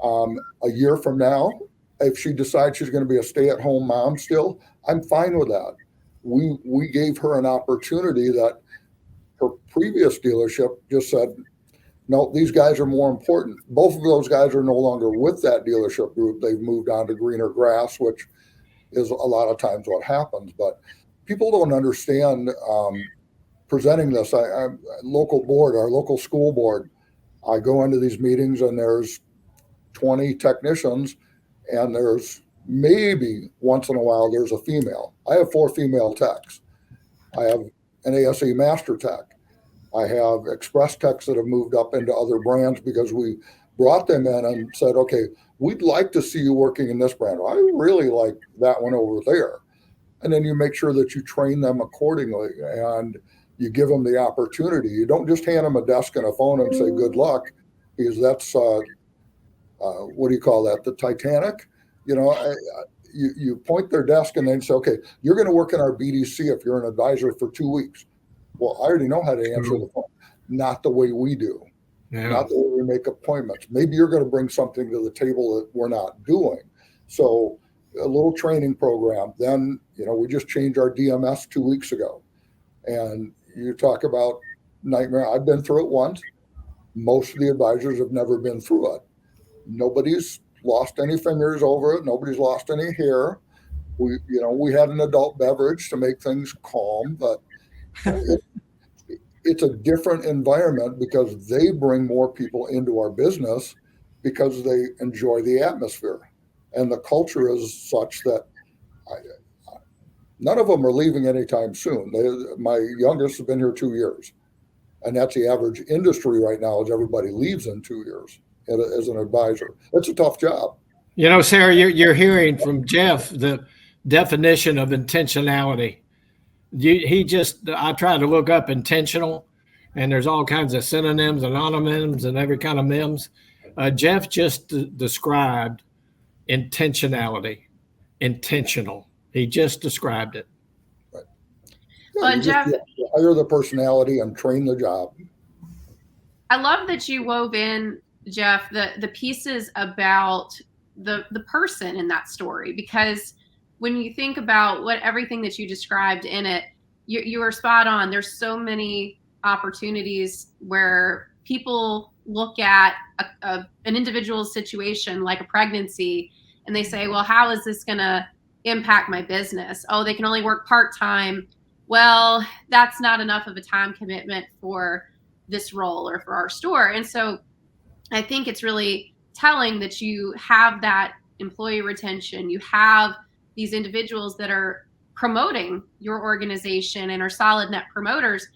A year from now, if she decides she's going to be a stay-at-home mom still, I'm fine with that. We gave her an opportunity that her previous dealership just said, no, these guys are more important. Both of those guys are no longer with that dealership group. They've moved on to greener grass, which is a lot of times what happens. But people don't understand presenting this. I'm local board, our local school board. I go into these meetings and there's 20 technicians and there's maybe once in a while there's a female. I have 4 female techs. I have an ASE master tech. I have express techs that have moved up into other brands because we brought them in and said, okay, we'd like to see you working in this brand. I really like that one over there. And then you make sure that you train them accordingly and you give them the opportunity. You don't just hand them a desk and a phone and say, good luck, because that's, what do you call that? The Titanic? You know, you point their desk and then say, okay, you're going to work in our BDC if you're an advisor for 2 weeks. Well, I already know how to answer the phone. Not the way we do.
Yeah.
Not the way we make appointments. Maybe you're going to bring something to the table that we're not doing. So a little training program. Then, you know, we just changed our DMS 2 weeks ago. And you talk about nightmare. I've been through it once. Most of the advisors have never been through it. Nobody's lost any fingers over it. Nobody's lost any hair. We had an adult beverage to make things calm, but it's a different environment because they bring more people into our business because they enjoy the atmosphere. And the culture is such that none of them are leaving anytime soon. My youngest has been here 2 years. And that's the average industry right now, is everybody leaves in 2 years as an advisor. It's a tough job.
You know, Sarah, you're hearing from Jeff the definition of intentionality. I tried to look up intentional, and there's all kinds of synonyms and anonyms and every kind of memes. Jeff just described intentionality, intentional. He just described it.
Right. Yeah,
Jeff,
hire the personality and train the job.
I love that you wove in, Jeff, the pieces about the person in that story, because when you think about everything that you described in it, you are spot on. There's so many opportunities where people look at an individual's situation, like a pregnancy, and they say, well, how is this going to impact my business? Oh, they can only work part-time. Well, that's not enough of a time commitment for this role or for our store. And so I think it's really telling that you have that employee retention. You have these individuals that are promoting your organization and are solid net promoters.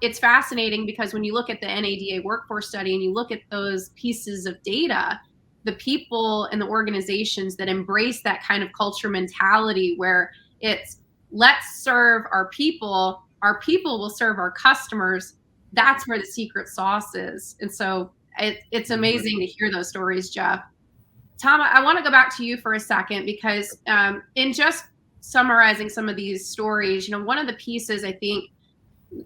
It's fascinating because when you look at the NADA workforce study and you look at those pieces of data, the people and the organizations that embrace that kind of culture mentality where it's let's serve our people will serve our customers, that's where the secret sauce is. And so it's amazing to hear those stories, Jeff. Tom, I want to go back to you for a second because in just summarizing some of these stories, one of the pieces I think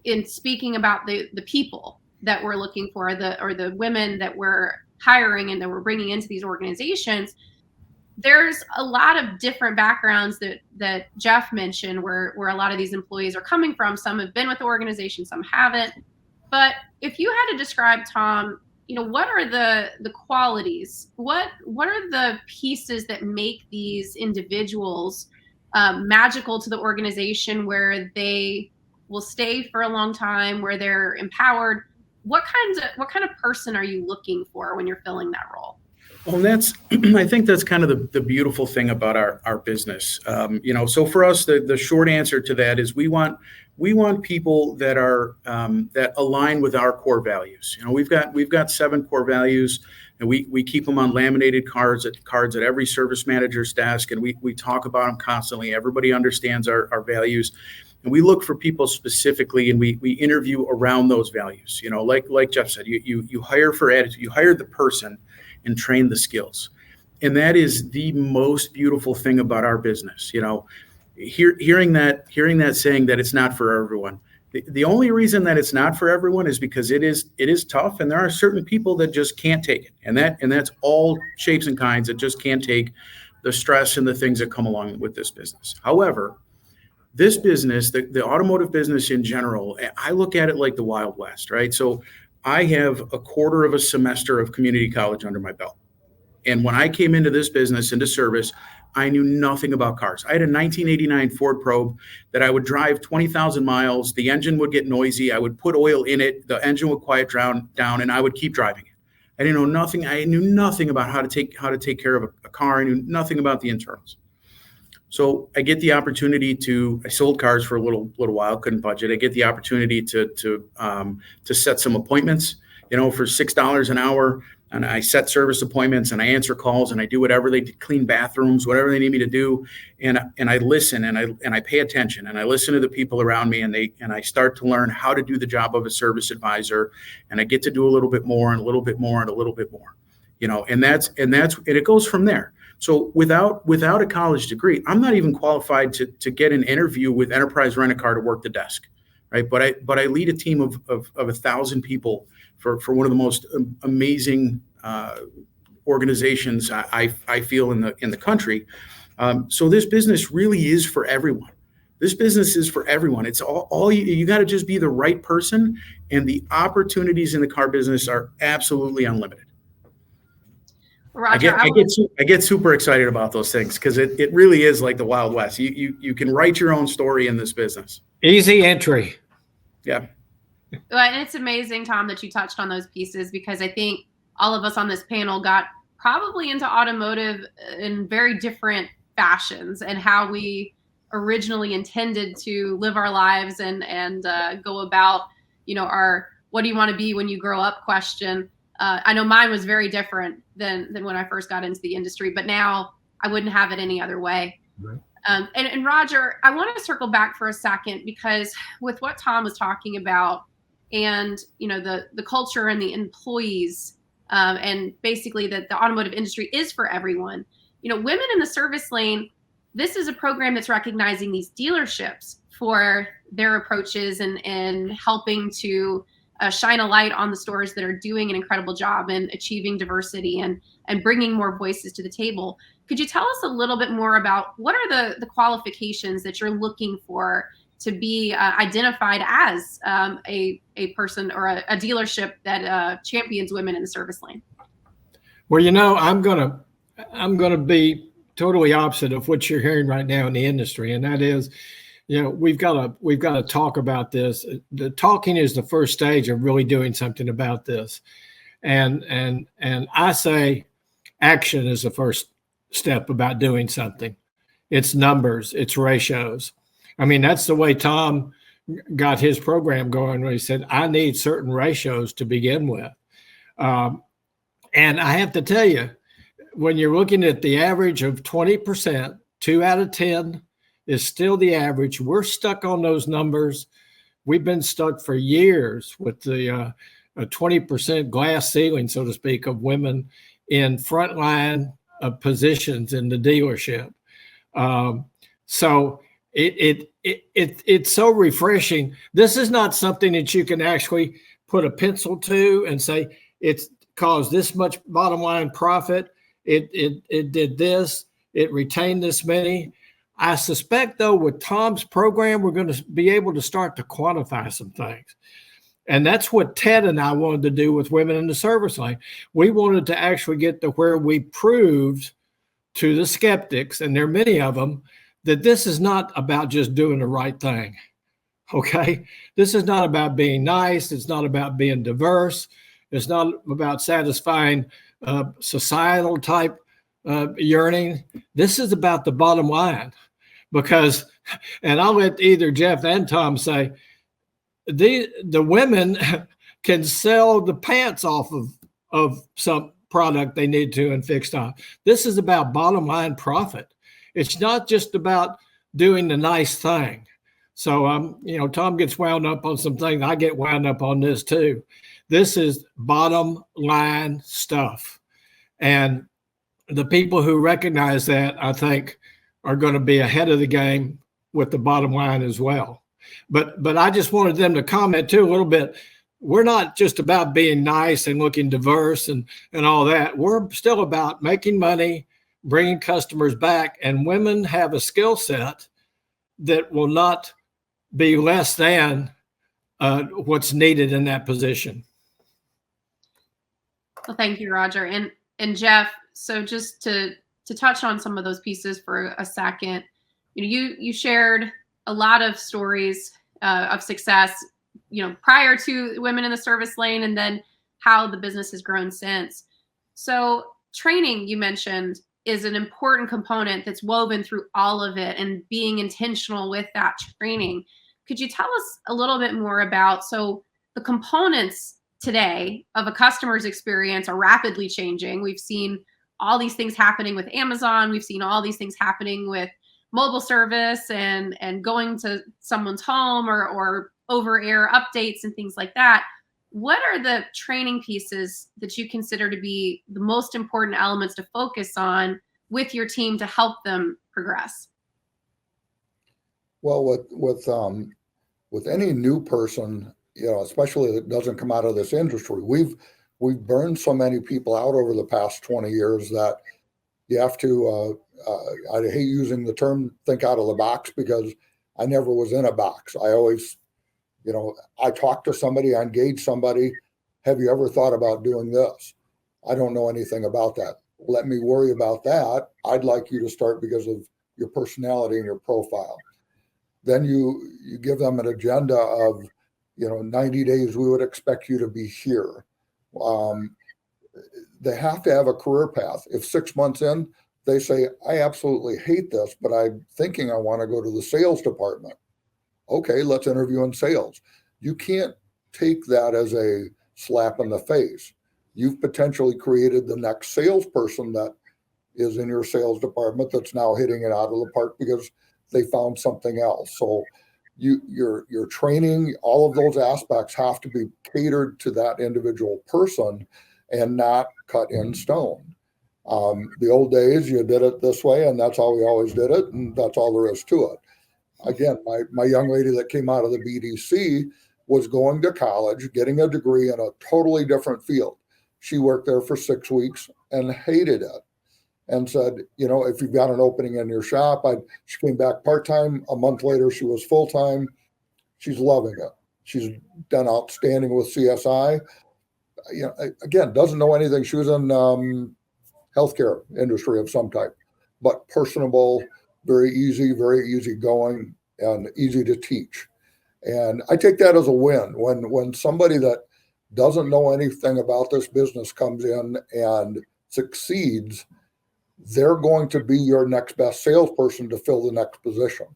in speaking about the people that we're looking for, or the women that we're hiring and that we're bringing into these organizations, there's a lot of different backgrounds that Jeff mentioned where a lot of these employees are coming from. Some have been with the organization, some haven't. But if you had to describe, Tom, what are the qualities? What are the pieces that make these individuals magical to the organization, where they will stay for a long time, where they're empowered? What kind of person are you looking for when you're filling that role?
Well, I think that's kind of the beautiful thing about our business. So for us, the short answer to that is we want people that are that align with our core values. We've got 7 core values, and we keep them on laminated cards at every service manager's desk, and we talk about them constantly. Everybody understands our values, and we look for people specifically, and we interview around those values. Like Jeff said, you hire for attitude, you hire the person and train the skills. And that is the most beautiful thing about our business. Hearing that saying that it's not for everyone. The only reason that it's not for everyone is because it is tough, and there are certain people that just can't take it. And that's all shapes and kinds that just can't take the stress and the things that come along with this business. However, this business, the automotive business in general, I look at it like the Wild West, right? So I have a quarter of a semester of community college under my belt. And when I came into this business, into service, I knew nothing about cars. I had a 1989 Ford Probe that I would drive 20,000 miles. The engine would get noisy. I would put oil in it. The engine would quiet down, and I would keep driving it. I didn't know nothing. I knew nothing about how to take care of a car. I knew nothing about the internals. So I get the opportunity I sold cars for a little while, couldn't budget. I get the opportunity to set some appointments, for $6 an hour. and I set service appointments and I answer calls and I do whatever they clean bathrooms, whatever they need me to do. And I listen and I pay attention and I listen to the people around me, and I start to learn how to do the job of a service advisor, and I get to do a little bit more and a little bit more and a little bit more, and it goes from there. So without a college degree, I'm not even qualified to get an interview with Enterprise Rent-A-Car to work the desk, right? But I lead a team of 1,000 people for one of the most amazing organizations I feel in the country. So this business really is for everyone. This business is for everyone. It's all you got to just be the right person, and the opportunities in the car business are absolutely unlimited.
Roger,
I get super excited about those things because it really is like the Wild West. You can write your own story in this business.
Easy entry.
Yeah.
Well, and it's amazing, Tom, that you touched on those pieces, because I think all of us on this panel got probably into automotive in very different fashions, and how we originally intended to live our lives and go about, our what do you want to be when you grow up question. I know mine was very different than when I first got into the industry, but now I wouldn't have it any other way.
Right.
And Roger, I want to circle back for a second, because with what Tom was talking about, and the culture and the employees, and basically that the automotive industry is for everyone. Women in the service lane, this is a program that's recognizing these dealerships for their approaches and helping to shine a light on the stores that are doing an incredible job in achieving diversity and bringing more voices to the table. Could you tell us a little bit more about what are the qualifications that you're looking for to be identified as a person or a dealership that champions women in the service lane?
Well, I'm gonna be totally opposite of what you're hearing right now in the industry, and that is, we've got to talk about this. The talking is the first stage of really doing something about this, and I say action is the first step about doing something. It's numbers, it's ratios. I mean, that's the way Tom got his program going, where he said, I need certain ratios to begin with. And I have to tell you, when you're looking at the average of 20%, 2 out of 10 is still the average. We're stuck on those numbers. We've been stuck for years with the 20% glass ceiling, so to speak, of women in frontline positions in the dealership. So it's so refreshing. This is not something that you can actually put a pencil to and say it's caused this much bottom line profit. It did this. It retained this many. I suspect, though, with Tom's program, we're going to be able to start to quantify some things. And that's what Ted and I wanted to do with women in the service lane. We wanted to actually get to where we proved to the skeptics, and there are many of them, that this is not about just doing the right thing. Okay? This is not about being nice. It's not about being diverse. It's not about satisfying societal type yearning. This is about the bottom line. Because, and I'll let either Jeff and Tom say, the women can sell the pants off of some product they need to and fixed off. This is about bottom line profit. It's not just about doing the nice thing. So, Tom gets wound up on some things. I get wound up on this too. This is bottom line stuff. And the people who recognize that, I think, are going to be ahead of the game with the bottom line as well. But I just wanted them to comment too a little bit. We're not just about being nice and looking diverse and all that. We're still about making money, bringing customers back, and women have a skill set that will not be less than what's needed in that position.
Well, thank you, Roger. And Jeff, so just to touch on some of those pieces for a second, you shared a lot of stories of success, prior to women in the service lane, and then how the business has grown since. So training, you mentioned, is an important component that's woven through all of it, and being intentional with that training. Could you tell us a little bit more about the components today of a customer's experience are rapidly changing. We've seen all these things happening with Amazon. We've seen all these things happening with mobile service and going to someone's home or over air updates and things like that. What are the training pieces that you consider to be the most important elements to focus on with your team to help them progress?
Well, with any new person, especially that doesn't come out of this industry, we've burned so many people out over the past 20 years that you have to, I hate using the term think out of the box, because I never was in a box. I always, I talk to somebody, I engage somebody. Have you ever thought about doing this? I don't know anything about that. Let me worry about that. I'd like you to start because of your personality and your profile. Then you give them an agenda of, 90 days, we would expect you to be here. They have to have a career path. If 6 months in, they say, I absolutely hate this, but I'm thinking I want to go to the sales department. Okay, let's interview in sales. You can't take that as a slap in the face. You've potentially created the next salesperson that is in your sales department that's now hitting it out of the park because they found something else. So your training, all of those aspects have to be catered to that individual person and not cut in stone. The old days, you did it this way, and that's how we always did it, and that's all there is to it. Again, my young lady that came out of the BDC was going to college, getting a degree in a totally different field. She worked there for 6 weeks and hated it and said, if you've got an opening in your shop, she came back part-time. A month later, she was full-time. She's loving it. She's done outstanding with CSI. Again, doesn't know anything. She was in healthcare industry of some type, but personable, very easy going, and easy to teach. And I take that as a win. When somebody that doesn't know anything about this business comes in and succeeds, they're going to be your next best salesperson to fill the next position.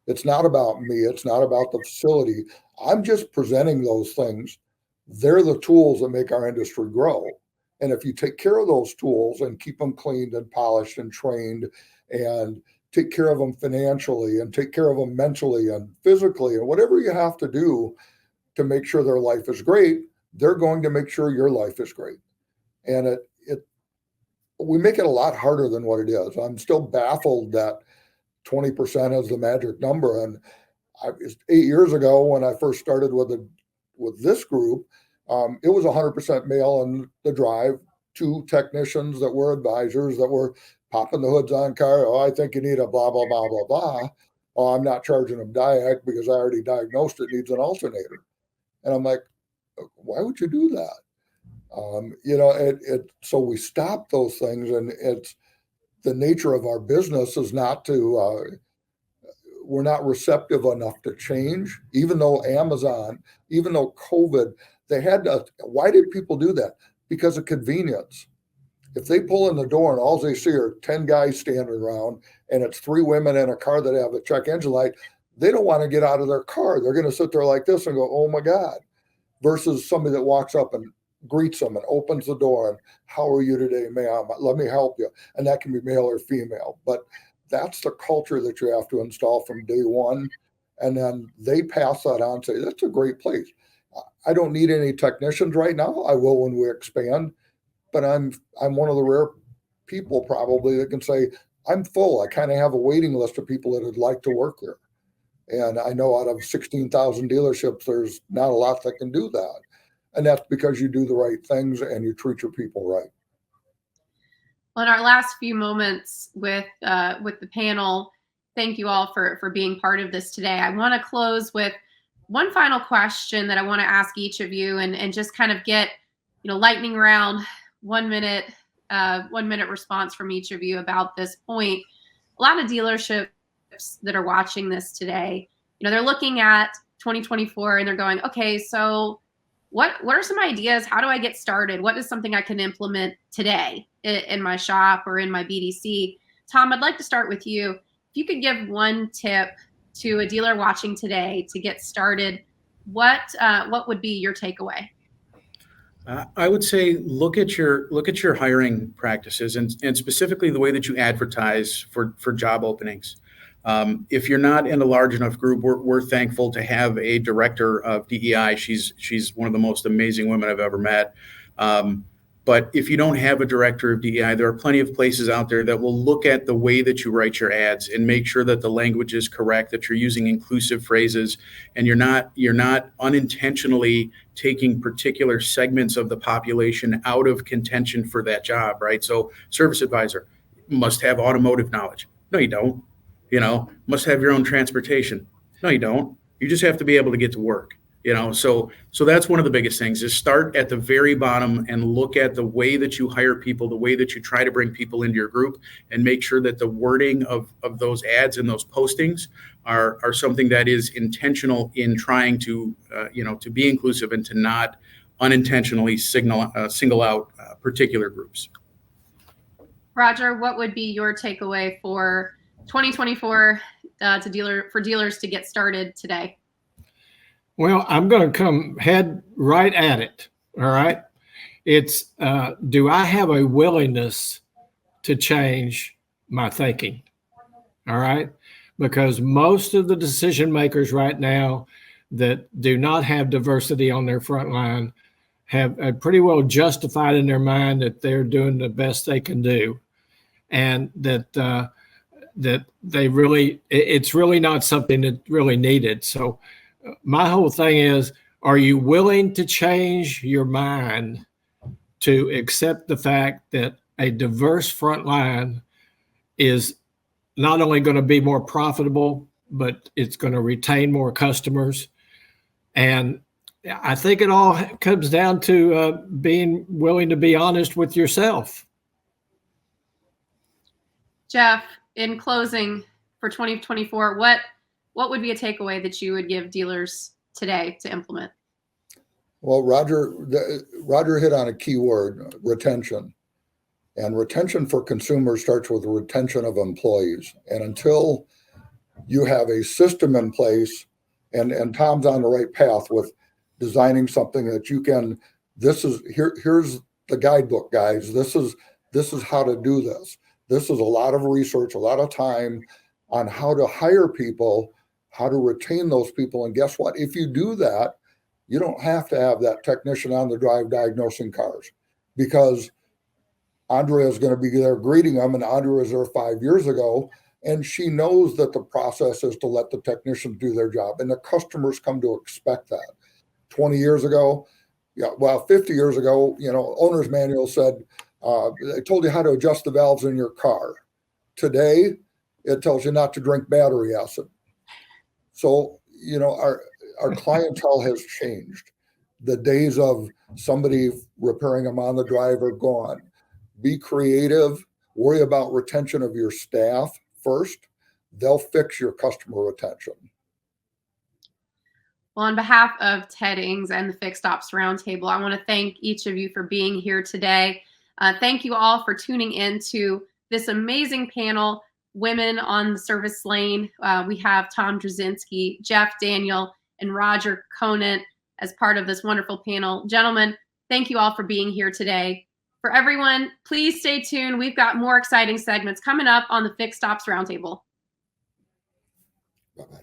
It's not about me. It's not about the facility. I'm just presenting those things. They're the tools that make our industry grow. And if you take care of those tools and keep them cleaned and polished and trained and take care of them financially and take care of them mentally and physically and whatever you have to do to make sure their life is great, they're going to make sure your life is great. And we make it a lot harder than what it is. I'm still baffled that 20% is the magic number. And 8 years ago, when I first started with this group, it was 100% male in the drive, 2 technicians that were advisors that were popping the hoods on car. Oh, I think you need a blah, blah, blah, blah, blah. Oh, I'm not charging them diag because I already diagnosed it needs an alternator. And I'm like, why would you do that? So we stop those things, and it's the nature of our business is not to, we're not receptive enough to change, even though Amazon, even though COVID, they had to, why did people do that? Because of convenience. If they pull in the door and all they see are 10 guys standing around and it's 3 women in a car that have a check engine light, they don't want to get out of their car. They're going to sit there like this and go, oh my God, versus somebody that walks up and greets them and opens the door and how are you today, ma'am? Let me help you. And that can be male or female, but that's the culture that you have to install from day one. And then they pass that on, say, that's a great place. I don't need any technicians right now. I will when we expand, but I'm one of the rare people probably that can say, I'm full. I kind of have a waiting list of people that would like to work here. And I know out of 16,000 dealerships, there's not a lot that can do that. And that's because you do the right things and you treat your people right.
Well, in our last few moments with the panel, thank you all for being part of this today. I want to close with one final question that I want to ask each of you, and just kind of get, lightning round, 1 minute response from each of you about this point. A lot of dealerships that are watching this today, they're looking at 2024 and they're going, okay, so what are some ideas? How do I get started? What is something I can implement today in my shop or in my BDC? Tom, I'd like to start with you. If you could give one tip to a dealer watching today to get started, what would be your takeaway?
I would say look at your hiring practices and specifically the way that you advertise for job openings. If you're not in a large enough group, we're thankful to have a director of DEI. She's one of the most amazing women I've ever met. But if you don't have a director of DEI, there are plenty of places out there that will look at the way that you write your ads and make sure that the language is correct, that you're using inclusive phrases, and you're not unintentionally taking particular segments of the population out of contention for that job, right? So service advisor must have automotive knowledge. No, you don't. Must have your own transportation. No, you don't. You just have to be able to get to work. So that's one of the biggest things is start at the very bottom and look at the way that you hire people, the way that you try to bring people into your group, and make sure that the wording of those ads and those postings are something that is intentional in trying to be inclusive and to not unintentionally single out particular groups.
Roger, what would be your takeaway for 2024 for dealers to get started today?
Well, I'm going to head right at it. All right. It's, do I have a willingness to change my thinking? All right. Because most of the decision makers right now that do not have diversity on their front line have pretty well justified in their mind that they're doing the best they can do. And that they really, it's really not something that really needed. So my whole thing is, are you willing to change your mind to accept the fact that a diverse front line is not only going to be more profitable, but it's going to retain more customers? And I think it all comes down to being willing to be honest with yourself.
Jeff, in closing for 2024, what would be a takeaway that you would give dealers today to implement?
Well, Roger hit on a key word, retention. And retention for consumers starts with retention of employees. And until you have a system in place, and Tom's on the right path with designing something that you can, here's the guidebook, guys. This is how to do this. This is a lot of research, a lot of time on how to hire people, how to retain those people. And guess what? If you do that, you don't have to have that technician on the drive diagnosing cars, because Andrea is going to be there greeting them, and Andrea was there 5 years ago, and she knows that the process is to let the technicians do their job, and the customers come to expect that. 20 years ago, 50 years ago, owner's manual said, they told you how to adjust the valves in your car. Today, it tells you not to drink battery acid. So, our clientele has changed. The days of somebody repairing them on the drive are gone. Be creative. Worry about retention of your staff first. They'll fix your customer retention.
Well, on behalf of Ted Ings and the Fixed Ops Roundtable, I want to thank each of you for being here today. Thank you all for tuning in to this amazing panel, Women on the Service Lane. We have Tom Druzynski, Jeff Daniel, and Roger Conant as part of this wonderful panel. Gentlemen, thank you all for being here today. For everyone, please stay tuned. We've got more exciting segments coming up on the Fixed Ops Roundtable.
Bye-bye.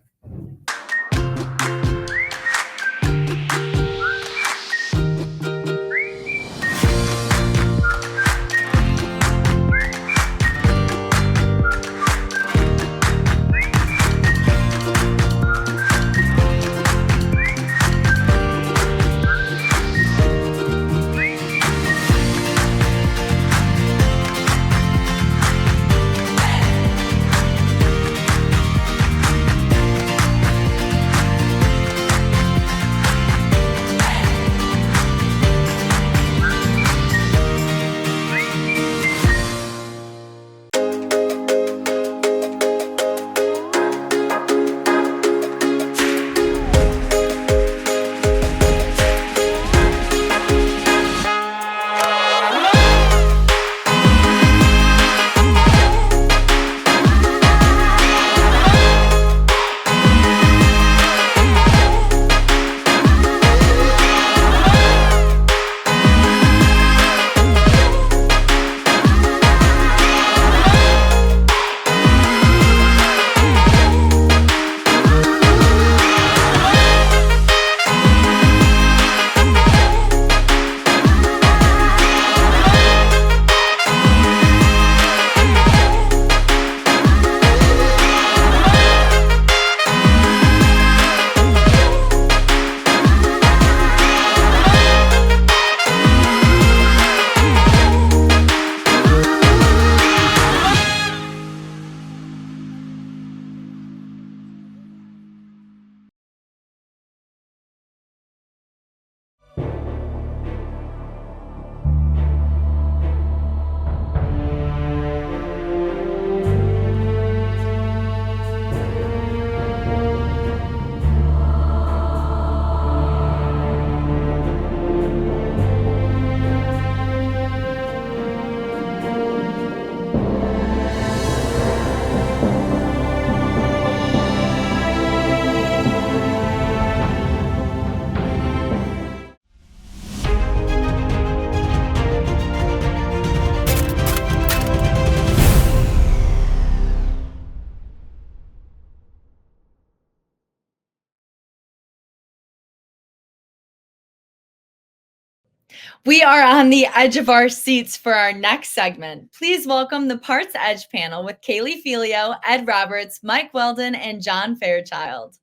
We are on the edge of our seats for our next segment. Please welcome the PartsEdge panel with Kaylee, Felio, Ed Roberts, Mike Weldon, and John Fairchild.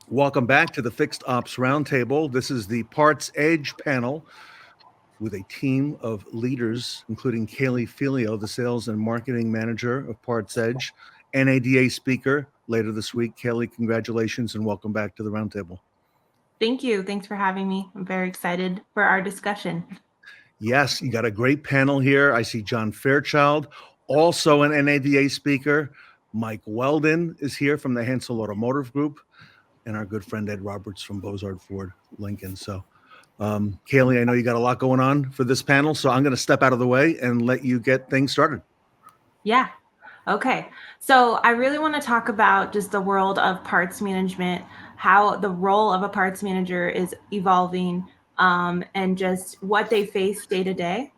Welcome back to the Fixed Ops Roundtable. This is the PartsEdge panel with a team of leaders, including Kaylee Felio, the sales and marketing manager of PartsEdge, NADA speaker later this week. Kaylee, congratulations and welcome back to the Roundtable.
Thank you. Thanks for having me. I'm very excited for our discussion.
Yes, you got a great panel here. I see John Fairchild, also an NADA speaker. Mike Weldon is here from the Hansel Automotive Group, and our good friend Ed Roberts from Bozard Ford Lincoln. So, Kaylee, I know you got a lot going on for this panel, so I'm going to step out of the way and let you get things started.
Yeah. Okay. So I really want to talk about just the world of parts management, how the role of a parts manager is evolving, and just what they face day to day.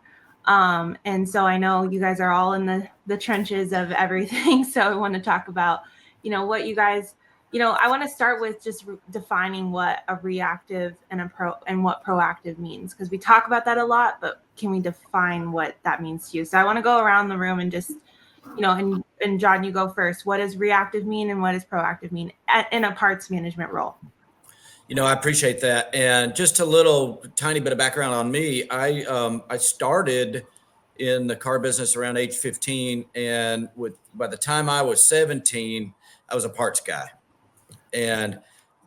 And so I know you guys are all in the trenches of everything. So I want to talk about, what you guys, I want to start with just defining what a reactive and what proactive means, because we talk about that a lot, but can we define what that means to you? So I want to go around the room and just, and John, you go first. What does reactive mean and what does proactive mean in a parts management role?
I appreciate that. And just a tiny bit of background on me. I started in the car business around age 15. And by the time I was 17, I was a parts guy. And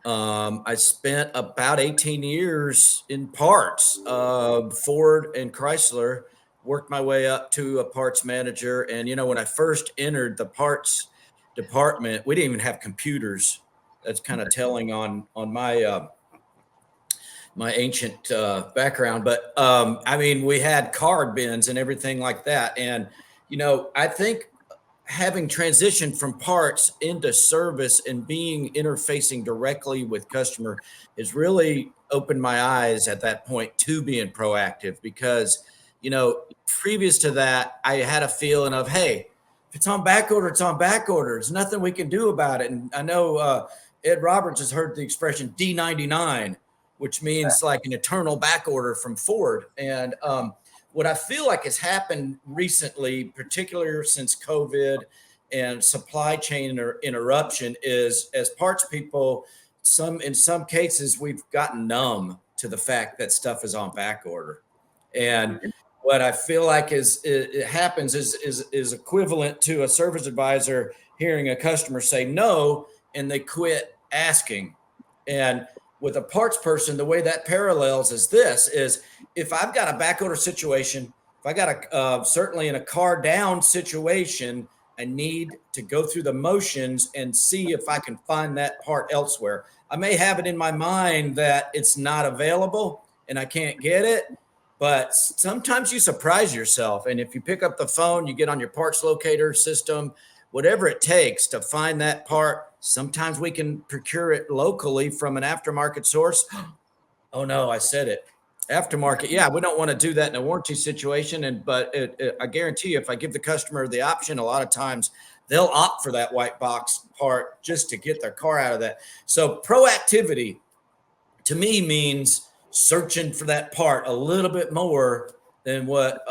I spent about 18 years in parts, Ford and Chrysler, worked my way up to a parts manager. And, when I first entered the parts department, we didn't even have computers. That's kind of telling on my my ancient background. But we had card bins and everything like that. And, I think having transitioned from parts into service and interfacing directly with customer has really opened my eyes at that point to being proactive, because, previous to that, I had a feeling of, hey, if it's on back order, it's on back order. There's nothing we can do about it. And I know Ed Roberts has heard the expression D99, which means like an eternal back order from Ford. And what I feel like has happened recently, particularly since COVID and supply chain interruption, is as parts people, in some cases, we've gotten numb to the fact that stuff is on back order. And what I feel like it happens is equivalent to a service advisor hearing a customer say no, and they quit asking. And with a parts person, the way that parallels is if I've got a back order situation, if I got certainly in a car down situation, I need to go through the motions and see if I can find that part elsewhere. I may have it in my mind that it's not available and I can't get it, but sometimes you surprise yourself. And if you pick up the phone, you get on your parts locator system, whatever it takes to find that part. Sometimes we can procure it locally from an aftermarket source. Oh no, I said it. Aftermarket. Yeah, we don't want to do that in a warranty situation. But I guarantee you, if I give the customer the option, a lot of times they'll opt for that white box part just to get their car out of that. So proactivity to me means searching for that part a little bit more than what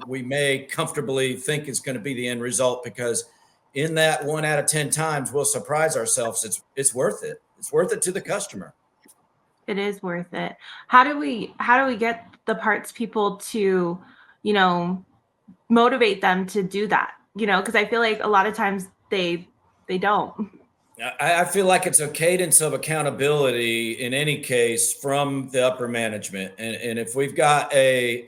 we may comfortably think is going to be the end result, because in that 1 out of 10 times, we'll surprise ourselves. It's worth it. It's worth it to the customer.
It is worth it. How do we get the parts people to, motivate them to do that? Because I feel like a lot of times they don't.
I feel like it's a cadence of accountability in any case from the upper management. And if we've got a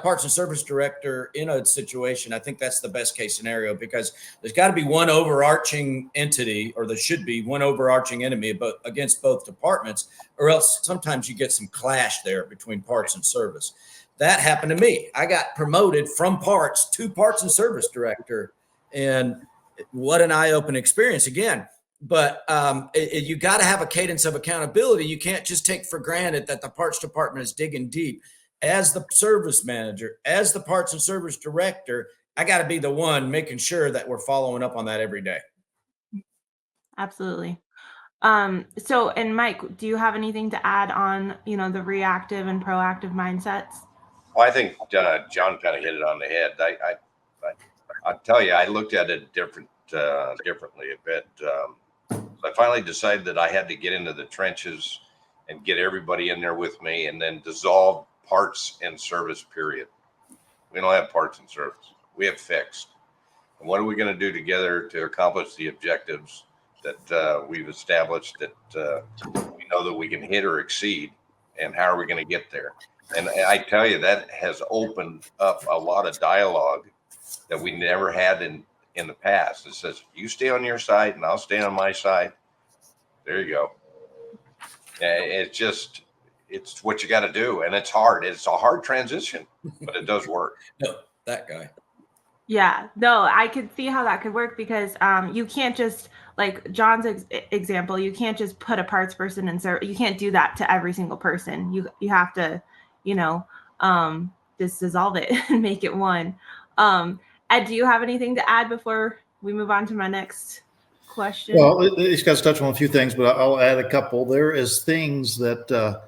parts and service director in a situation, I think that's the best case scenario, because there's got to be one overarching entity, or there should be one overarching enemy, but against both departments, or else sometimes you get some clash there between parts and service. That happened to me. I got promoted from parts to parts and service director, and what an eye-opening experience again. But you got to have a cadence of accountability. You can't just take for granted that the parts department is digging deep. As the service manager, as the parts and service director, I got to be the one making sure that we're following up on that every day.
Absolutely. So, and Mike, do you have anything to add on, the reactive and proactive mindsets?
Well, I think John kind of hit it on the head. I'll tell you, I looked at it differently a bit. I finally decided that I had to get into the trenches and get everybody in there with me, and then dissolve parts and service, period. We don't have parts and service. We have fixed. And what are we going to do together to accomplish the objectives that we've established, that we know that we can hit or exceed, and how are we going to get there? And I tell you, that has opened up a lot of dialogue that we never had in the past. It says, you stay on your side and I'll stay on my side. There you go. It's what you got to do. And it's hard. It's a hard transition, but it does work.
No, that guy.
Yeah, no, I could see how that could work, because you can't just, like John's example, you can't just put a parts person in service. You can't do that to every single person. You have to, just dissolve it and make it one. Ed, do you have anything to add before we move on to my next question?
Well, it's got to touch on a few things, but I'll add a couple. There is things that,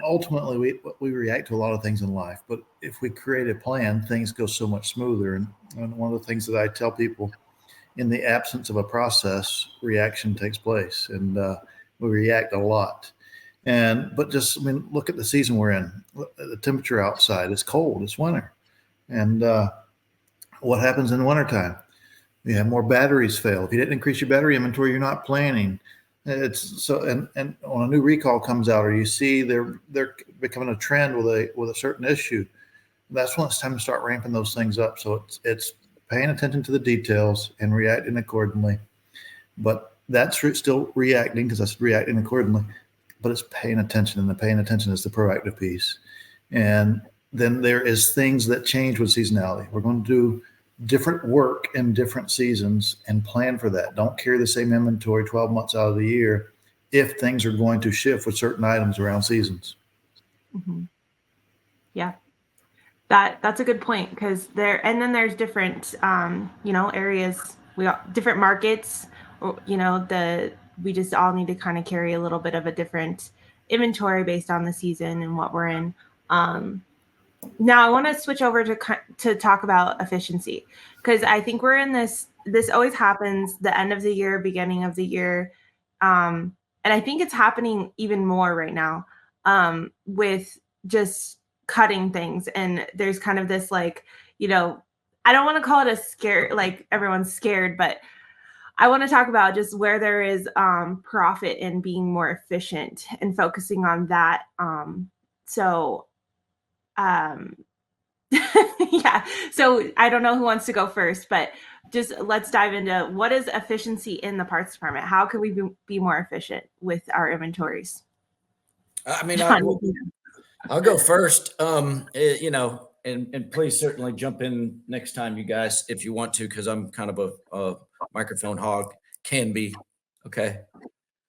ultimately we react to a lot of things in life, but if we create a plan, things go so much smoother. And one of the things that I tell people, in the absence of a process, reaction takes place, and we react a lot. But look at the season we're in. The temperature outside, it's cold, it's winter. And what happens in the wintertime? You have more batteries fail. If you didn't increase your battery inventory, you're not planning. It's so, and when a new recall comes out, or you see they're becoming a trend with a certain issue, that's when it's time to start ramping those things up. So it's paying attention to the details and reacting accordingly. But that's still reacting, because that's reacting accordingly. But it's paying attention, and the paying attention is the proactive piece. And then there is things that change with seasonality. We're going to do different work in different seasons and plan for that. Don't carry the same inventory 12 months out of the year if things are going to shift with certain items around seasons.
Mm-hmm. Yeah, that's a good point, because there's different, areas, different markets, we just all need to kind of carry a little bit of a different inventory based on the season and what we're in. Now I want to switch over to talk about efficiency, because I think we're in this always happens the end of the year, beginning of the year. And I think it's happening even more right now with just cutting things. And there's kind of this I don't want to call it a scare, like everyone's scared, but I want to talk about just where there is profit in being more efficient and focusing on that. Yeah. So I don't know who wants to go first, but just let's dive into what is efficiency in the parts department. How can we be more efficient with our inventories?
I'll go first. And please certainly jump in next time, you guys, if you want to, because I'm kind of a microphone hog. Can be. Okay.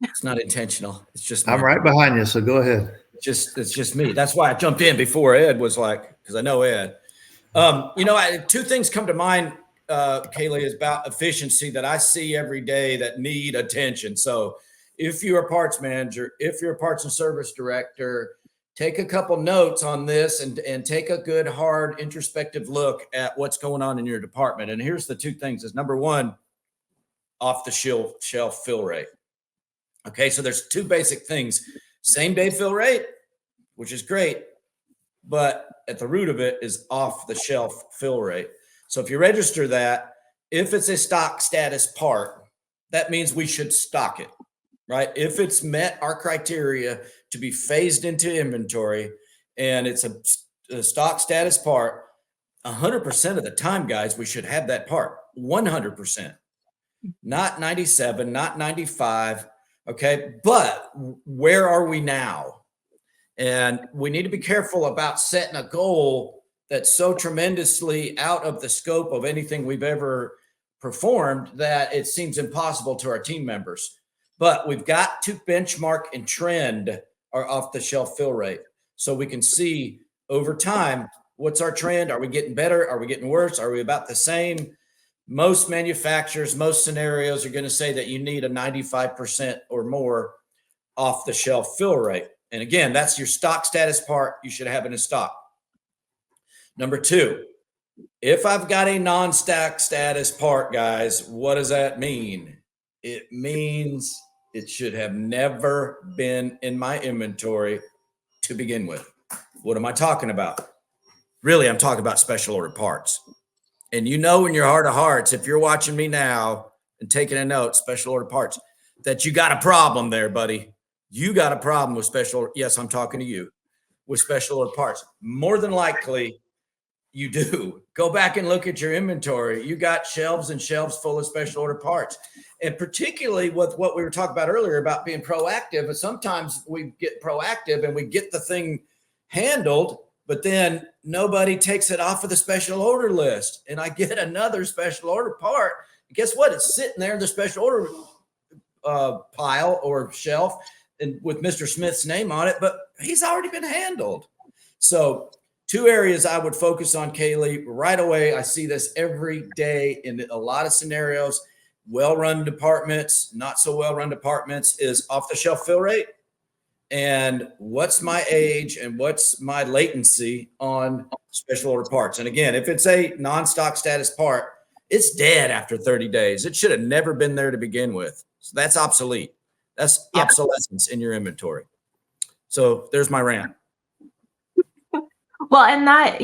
It's not intentional. It's just
I'm right behind you, so go ahead.
It's just me. That's why I jumped in before Ed was because I know Ed. Two things come to mind, Kaylee, is about efficiency that I see every day that need attention. So if you're a parts manager, if you're a parts and service director, take a couple notes on this and take a good, hard, introspective look at what's going on in your department. And here's the two things. Is number one, off the shelf fill rate. Okay, so there's two basic things. Same day fill rate, which is great, but at the root of it is off the shelf fill rate. So if you register that, if it's a stock status part, that means we should stock it, right? If it's met our criteria to be phased into inventory and it's a stock status part, 100% of the time, guys, we should have that part, 100%, not 97, not 95. Okay. But where are we now? And we need to be careful about setting a goal that's so tremendously out of the scope of anything we've ever performed that it seems impossible to our team members. But we've got to benchmark and trend our off the shelf fill rate so we can see over time, what's our trend? Are we getting better? Are we getting worse? Are we about the same? most manufacturers, most scenarios are going to say that you need a 95% or more off the shelf fill rate. And again, that's your stock status part. You should have it in stock. Number two, if I've got a non-stock status part, guys, what does that mean? It means it should have never been in my inventory to begin with. What am I talking about? Really, I'm talking about special order parts. And you know in your heart of hearts, if you're watching me now and taking a note, special order parts, that you got a problem there, buddy. You got a problem with special, yes, I'm talking to you, with special order parts. More than likely, you do. Go back and look at your inventory. You got shelves and shelves full of special order parts. And particularly with what we were talking about earlier about being proactive, and sometimes we get proactive and we get the thing handled, but then nobody takes it off of the special order list. And I get another special order part. And guess what? It's sitting there in the special order pile or shelf and with Mr. Smith's name on it, but he's already been handled. So two areas I would focus on, Kaylee, right away. I see this every day in a lot of scenarios. Well-run departments, not so well-run departments is off-the-shelf fill rate. And what's my age and what's my latency on special order parts? And again, if it's a non-stock status part, it's dead after 30 days. It should have never been there to begin with. So that's obsolete. That's obsolescence in your inventory. So there's my rant.
Well, and that,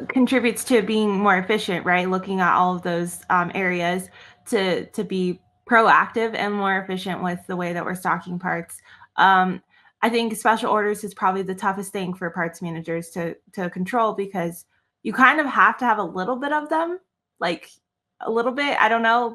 contributes to being more efficient, right? Looking at all of those areas to be proactive and more efficient with the way that we're stocking parts. I think special orders is probably the toughest thing for parts managers to control, because you kind of have to have a little bit of them, like a little bit. I don't know.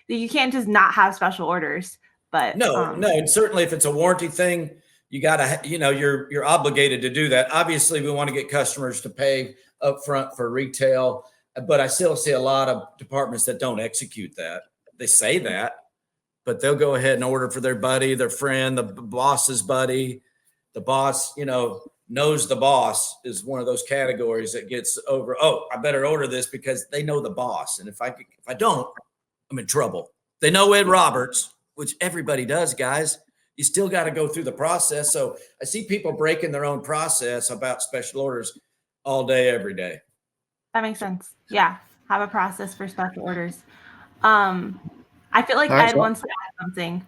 You can't just not have special orders, but
no. And certainly if it's a warranty thing, you got to, you're obligated to do that. Obviously we want to get customers to pay upfront for retail, but I still see a lot of departments that don't execute that. They say that, but they'll go ahead and order for their buddy, their friend, the boss's buddy. The boss, knows the boss is one of those categories that gets over. Oh, I better order this because they know the boss. And if I don't, I'm in trouble. They know Ed Roberts, which everybody does, guys. You still got to go through the process. So I see people breaking their own process about special orders all day, every day.
That makes sense. Yeah. Have a process for special orders. I feel like
Right,
Ed wants to add something.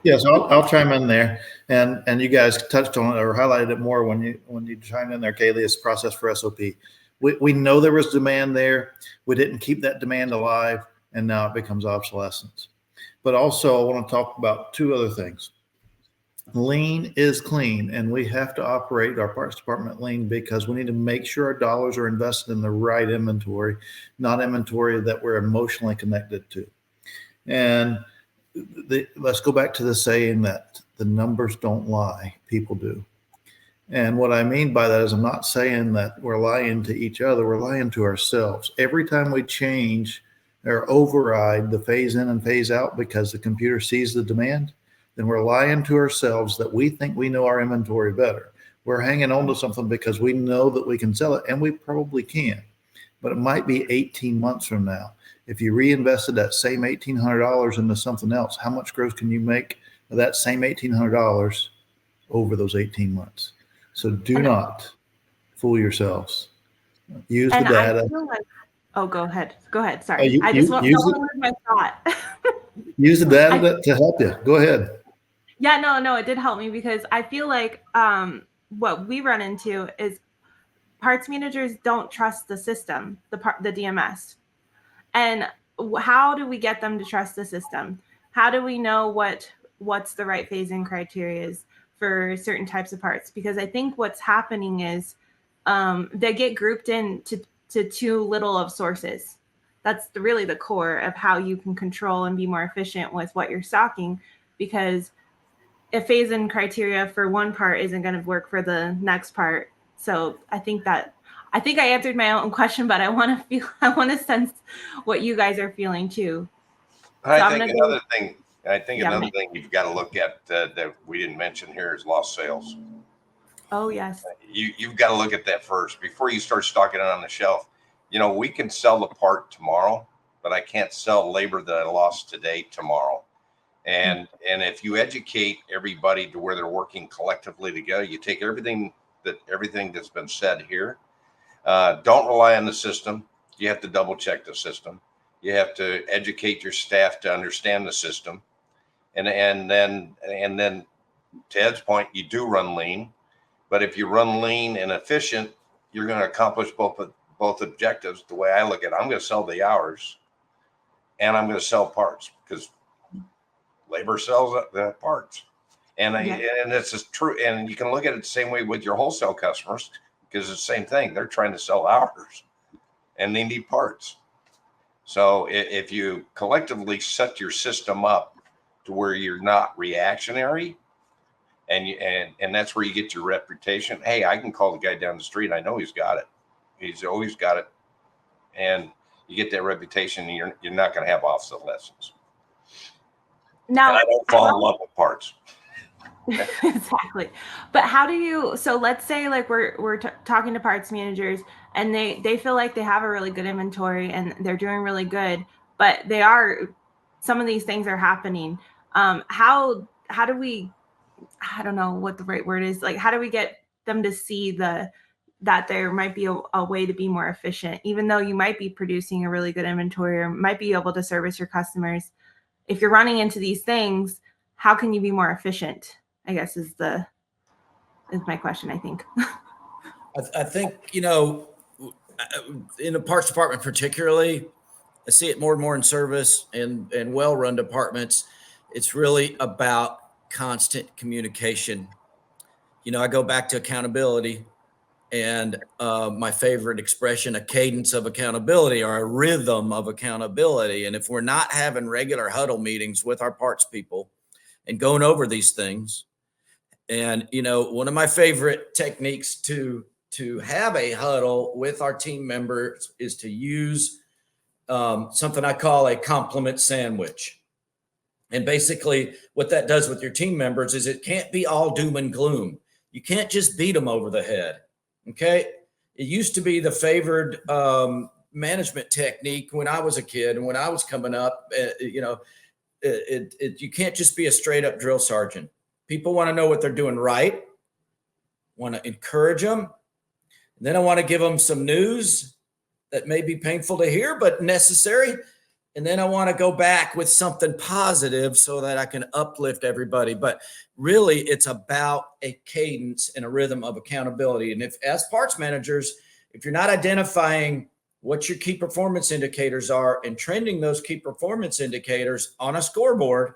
Yes, I'll chime in there, and you guys touched on it or highlighted it more when you chimed in there, Kaylee. It's process for SOP. We know there was demand there. We didn't keep that demand alive, and now it becomes obsolescence. But also, I want to talk about two other things. Lean is clean, and we have to operate our parts department lean because we need to make sure our dollars are invested in the right inventory, not inventory that we're emotionally connected to. And let's go back to the saying that the numbers don't lie, people do. And what I mean by that is I'm not saying that we're lying to each other, we're lying to ourselves. Every time we change or override the phase in and phase out because the computer sees the demand, then we're lying to ourselves that we think we know our inventory better. We're hanging on to something because we know that we can sell it, and we probably can. But it might be 18 months from now. If you reinvested that same $1,800 into something else, how much growth can you make of that same $1,800 over those 18 months? So do not fool yourselves. Use the data.
Go ahead. Sorry. I just want to lose my thought.
Use the data to help you. Go ahead.
Yeah, no, it did help me because I feel like what we run into is parts managers don't trust the system, the DMS. And how do we get them to trust the system? How do we know what's the right phase-in criteria for certain types of parts? Because I think what's happening is they get grouped into too little of sources. That's really the core of how you can control and be more efficient with what you're stocking, because a phase-in criteria for one part isn't going to work for the next part. So I think I answered my own question, but I want to sense what you guys are feeling too.
I think another thing you've got to look at that we didn't mention here is lost sales.
Oh yes.
You've got to look at that first before you start stocking it on the shelf. We can sell the part tomorrow, but I can't sell labor that I lost today, tomorrow. And if you educate everybody to where they're working collectively together, you take everything that's been said here. Don't rely on the system. You have to double check the system. You have to educate your staff to understand the system. And then to Ed's point, you do run lean, but if you run lean and efficient, you're going to accomplish both objectives. The way I look at it, I'm going to sell the hours and I'm going to sell parts, because labor sells the parts. And it's just true. And you can look at it the same way with your wholesale customers, because it's the same thing. They're trying to sell hours and they need parts. So if you collectively set your system up to where you're not reactionary, and that's where you get your reputation. Hey, I can call the guy down the street. I know he's got it. He's always got it. And you get that reputation, and you're not going to have obsolescence.
Now,
and I don't fall in love with parts.
Exactly. But how do you, so let's say like we're talking to parts managers and they feel like they have a really good inventory and they're doing really good, but some of these things are happening. How do we, I don't know what the right word is, like, how do we get them to see that there might be a way to be more efficient, even though you might be producing a really good inventory or might be able to service your customers? If you're running into these things, how can you be more efficient, I guess is my question, I think.
I think, in the parts department particularly, I see it more and more in service and well-run departments. It's really about constant communication. I go back to accountability and my favorite expression, a cadence of accountability or a rhythm of accountability. And if we're not having regular huddle meetings with our parts people and going over these things, and, one of my favorite techniques to have a huddle with our team members is to use something I call a compliment sandwich. And basically what that does with your team members is it can't be all doom and gloom. You can't just beat them over the head. Okay. It used to be the favored management technique when I was a kid and when I was coming up, you can't just be a straight up drill sergeant. People want to know what they're doing right. Want to encourage them. And then I want to give them some news that may be painful to hear, but necessary. And then I want to go back with something positive so that I can uplift everybody. But really, it's about a cadence and a rhythm of accountability. And if, as parts managers, if you're not identifying what your key performance indicators are and trending those key performance indicators on a scoreboard,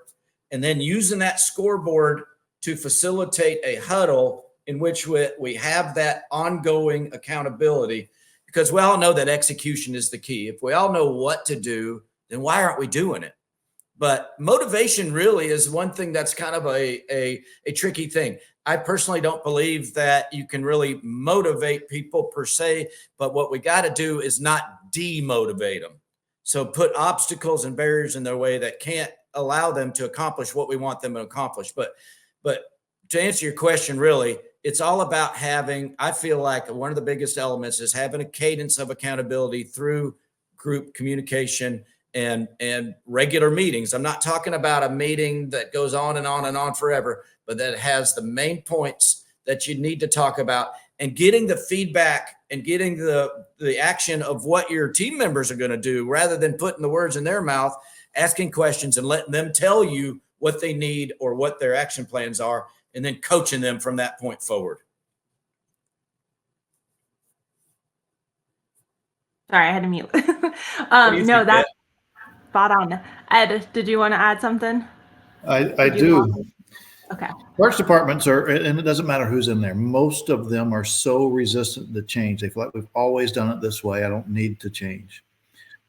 and then using that scoreboard to facilitate a huddle in which we have that ongoing accountability, because we all know that execution is the key. If we all know what to do, then why aren't we doing it? But motivation really is one thing that's kind of a tricky thing. I personally don't believe that you can really motivate people per se, but what we got to do is not demotivate them. So put obstacles and barriers in their way that can't allow them to accomplish what we want them to accomplish. But to answer your question, really, it's all about having, I feel like one of the biggest elements is having a cadence of accountability through group communication and regular meetings. I'm not talking about a meeting that goes on and on and on forever, but that has the main points that you need to talk about, and getting the feedback and getting the action of what your team members are going to do, rather than putting the words in their mouth, asking questions and letting them tell you what they need or what their action plans are, and then coaching them from that point forward.
Sorry, I had to mute. No, that's spot on. Ed, did you want to add something?
I do.
Okay.
Parts departments are, and it doesn't matter who's in there, most of them are so resistant to change. They feel like we've always done it this way. I don't need to change.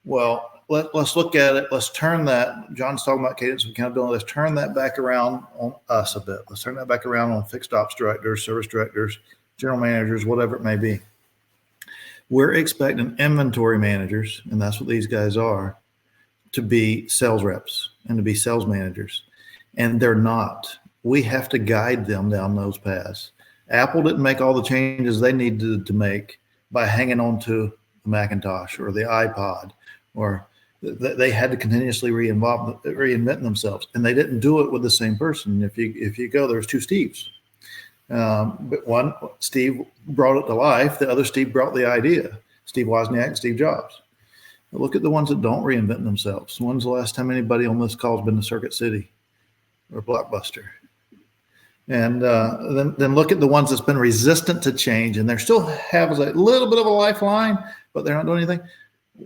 Well, let's look at it. Let's turn that. John's talking about cadence of accountability. Let's turn that back around on us a bit. Let's turn that back around on fixed ops directors, service directors, general managers, whatever it may be. We're expecting inventory managers, and that's what these guys are, to be sales reps and to be sales managers. And they're not. We have to guide them down those paths. Apple didn't make all the changes they needed to make by hanging on to the Macintosh or the iPod or They had to continuously reinvent themselves, and they didn't do it with the same person. If you go, there's two Steves. But one Steve brought it to life. The other Steve brought the idea. Steve Wozniak, Steve Jobs. But look at the ones that don't reinvent themselves. When's the last time anybody on this call has been to Circuit City or Blockbuster? And then look at the ones that's been resistant to change, and they still have a little bit of a lifeline, but they're not doing anything.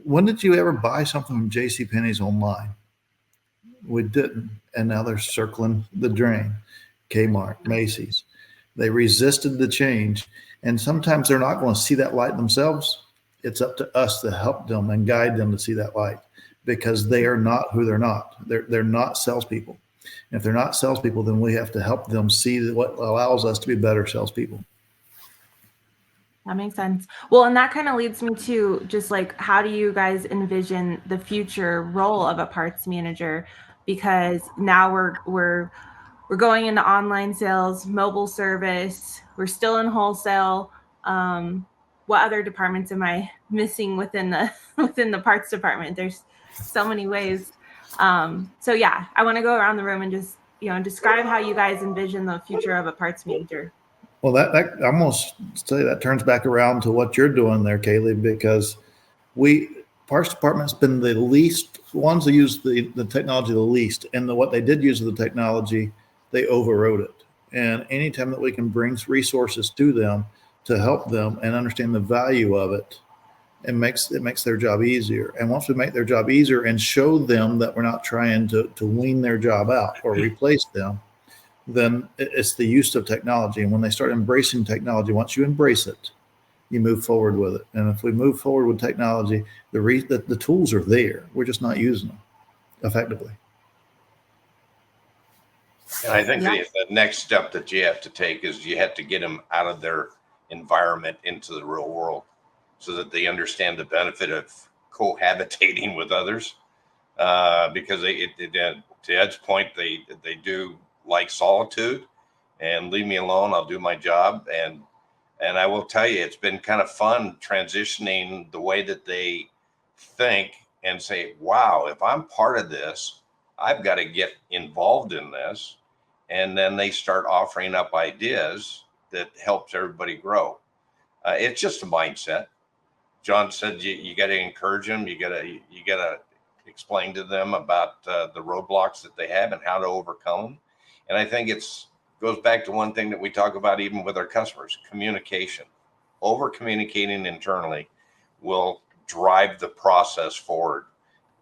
When did you ever buy something from JCPenney's online? We didn't, and now they're circling the drain. Kmart, Macy's. They resisted the change, and sometimes they're not going to see that light themselves. It's up to us to help them and guide them to see that light, because they are not who they're not. They're not salespeople. And if they're not salespeople, then we have to help them see what allows us to be better salespeople.
That makes sense. Well, and that kind of leads me to just like, how do you guys envision the future role of a parts manager? Because now we're going into online sales, mobile service. We're still in wholesale. What other departments am I missing within the parts department? There's so many ways. So yeah, I want to go around the room and just, describe how you guys envision the future of a parts manager.
Well, that I'm going to say that turns back around to what you're doing there, Kaylee, because parts department's been the least ones that use the technology the least, and what they did use of the technology, they overrode it. And anytime that we can bring resources to them to help them and understand the value of it, it makes their job easier. And once we make their job easier and show them that we're not trying to wean their job out or replace them, then it's the use of technology. And when they start embracing technology, once you embrace it, you move forward with it. And if we move forward with technology, the tools are there. We're just not using them effectively.
And I think the next step that you have to take is you have to get them out of their environment into the real world, so that they understand the benefit of cohabitating with others. Because to Ed's point, they do like solitude, and leave me alone. I'll do my job. And I will tell you, it's been kind of fun transitioning the way that they think and say, wow, if I'm part of this, I've got to get involved in this. And then they start offering up ideas that helps everybody grow. It's just a mindset. John said you got to encourage them. You got to explain to them about the roadblocks that they have and how to overcome them. And I think goes back to one thing that we talk about even with our customers: communication. Over communicating internally will drive the process forward.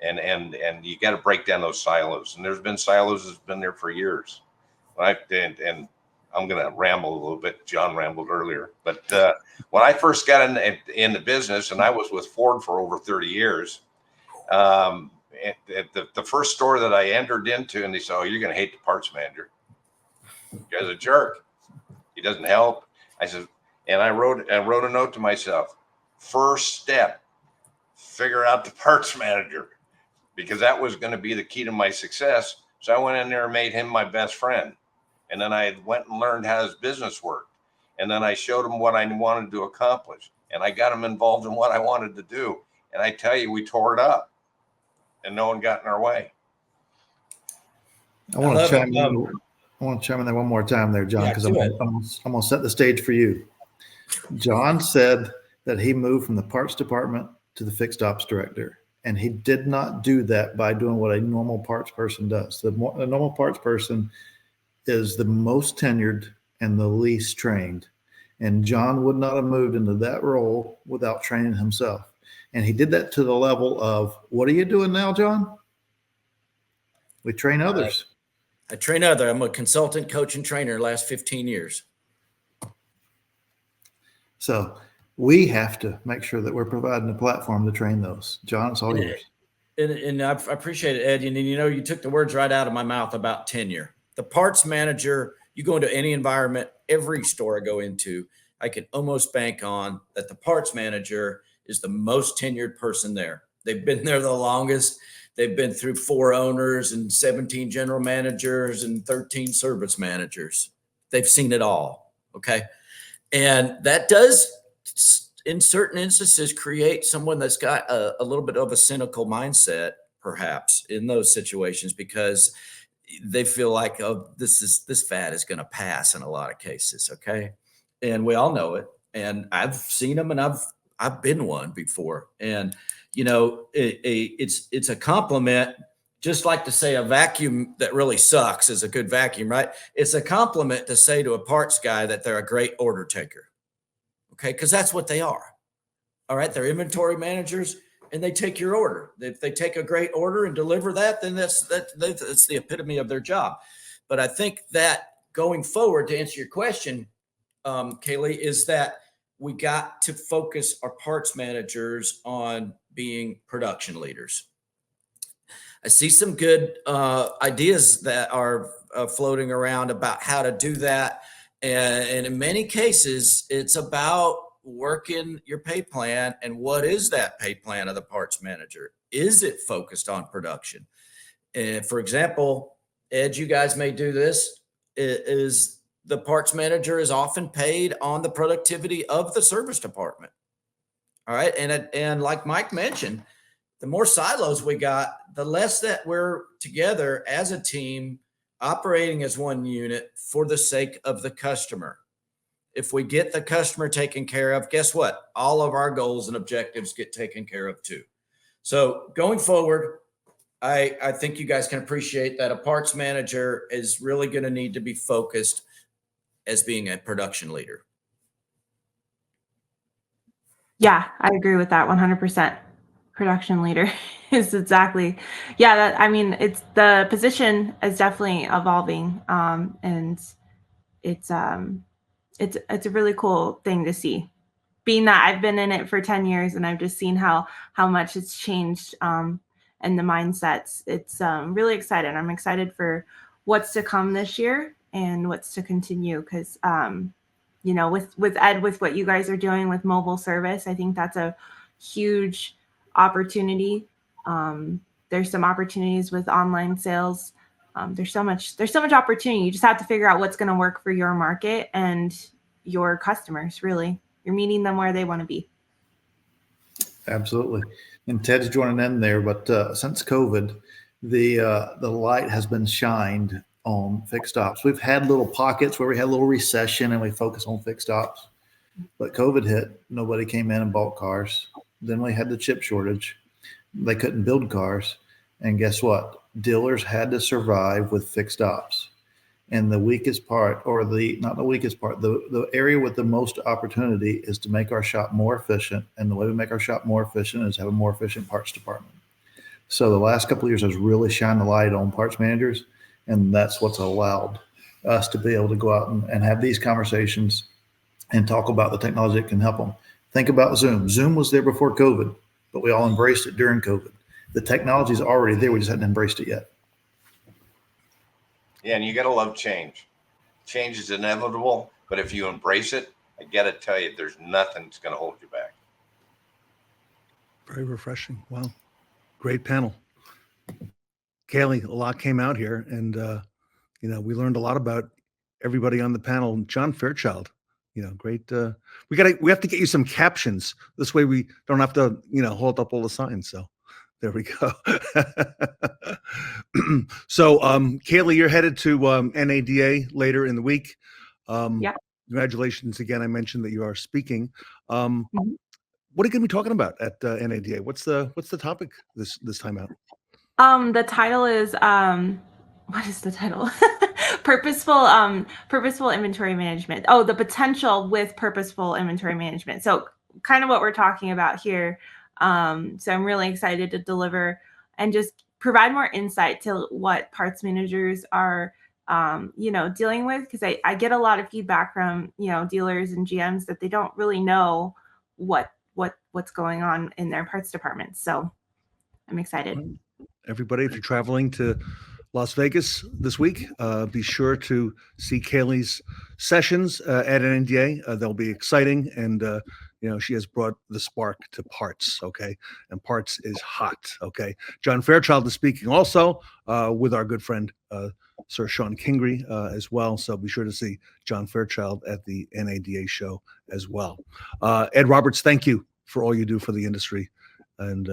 And you got to break down those silos. And there's been silos that's been there for years. And I'm going to ramble a little bit. John rambled earlier. But when I first got in the business, and I was with Ford for over 30 years, the first store that I entered into, and they said, oh, you're going to hate the parts manager. You guy's a jerk. He doesn't help. I said, and I wrote a note to myself: first step, figure out the parts manager, because that was going to be the key to my success. So I went in there and made him my best friend. And then I went and learned how his business worked. And then I showed him what I wanted to accomplish. And I got him involved in what I wanted to do. And I tell you, we tore it up, and no one got in our way.
I want to chime in there one more time there, John, because I'm going to set the stage for you. John said that he moved from the parts department to the fixed ops director. And he did not do that by doing what a normal parts person does. The normal parts person is the most tenured and the least trained. And John would not have moved into that role without training himself. And he did that to the level of, what are you doing now, John? We train others.
I train others. I'm a consultant, coach, and trainer the last 15 years.
So we have to make sure that we're providing a platform to train those. John, it's all yours.
And I appreciate it, Ed. And you took the words right out of my mouth about tenure. The parts manager, you go into any environment, every store I go into, I can almost bank on that the parts manager is the most tenured person there. They've been there the longest. They've been through 4 owners and 17 general managers and 13 service managers. They've seen it all. Okay. And that does, in certain instances, create someone that's got a little bit of a cynical mindset perhaps in those situations, because they feel like, oh, this fad is going to pass in a lot of cases. Okay. And we all know it. And I've seen them, and I've been one before. And, you know, it's a compliment, just like to say a vacuum that really sucks is a good vacuum, right? It's a compliment to say to a parts guy that they're a great order taker. Okay. Because that's what they are. All right. They're inventory managers, and they take your order. If they take a great order and deliver that, then that's the epitome of their job. But I think that going forward, to answer your question, Kaylee, is that we got to focus our parts managers on being production leaders. I see some good ideas that are floating around about how to do that. And in many cases, it's about working your pay plan. And what is that pay plan of the parts manager? Is it focused on production? And for example, Ed, you guys may do this, is the parts manager is often paid on the productivity of the service department. All right. And like Mike mentioned, the more silos we got, the less that we're together as a team operating as one unit for the sake of the customer. If we get the customer taken care of, guess what? All of our goals and objectives get taken care of too. So going forward, I think you guys can appreciate that a parts manager is really going to need to be focused as being a production leader.
Yeah, I agree with that 100%. Production leader is exactly, yeah, that, I mean, it's the position is definitely evolving, and it's a really cool thing to see, being that I've been in it for 10 years and I've just seen how much it's changed, and the mindsets. It's really exciting. I'm excited for what's to come this year and what's to continue, because you know, with Ed, with what you guys are doing with mobile service, I think that's a huge opportunity. There's some opportunities with online sales. There's so much opportunity. You just have to figure out what's going to work for your market and your customers. Really, you're meeting them where they want to be.
Absolutely. And Ted's joining in there, but since COVID, the light has been shined on fixed ops. We've had little pockets where we had a little recession and we focus on fixed ops, but COVID hit. Nobody came in and bought cars. Then we had the chip shortage. They couldn't build cars. And guess what? Dealers had to survive with fixed ops. And the weakest part, or not the weakest part, the area with the most opportunity is to make our shop more efficient. And the way we make our shop more efficient is have a more efficient parts department. So the last couple of years has really shined the light on parts managers. And that's what's allowed us to be able to go out and have these conversations and talk about the technology that can help them. Think about Zoom. Zoom was there before COVID, but we all embraced it during COVID. The technology is already there. We just hadn't embraced it yet.
Yeah, and you got to love change. Change is inevitable, but if you embrace it, I got to tell you, there's nothing that's going to hold you back.
Very refreshing. Wow. Great panel. Kaylee, a lot came out here, and you know, we learned a lot about everybody on the panel. John Fairchild, you know, great. We have to get you some captions. This way we don't have to, you know, hold up all the signs. So there we go. So Kaylee, you're headed to NADA later in the week. Yeah. Congratulations again. I mentioned that you are speaking. What are you going to be talking about at NADA? What's the topic this time out?
The title is what is the title? Purposeful inventory management. Oh, the potential with purposeful inventory management. So kind of what we're talking about here. So I'm really excited to deliver and just provide more insight to what parts managers are you know, dealing with, because I get a lot of feedback from, you know, dealers and GMs that they don't really know what's going on in their parts departments. So I'm excited.
Everybody, if you're traveling to Las Vegas this week, be sure to see Kaylee's sessions at NADA. They'll be exciting, and you know, she has brought the spark to parts. Okay, and parts is hot. Okay, John Fairchild is speaking also with our good friend Sir Shon Kingrey as well. So be sure to see John Fairchild at the NADA show as well. Ed Roberts, thank you for all you do for the industry, and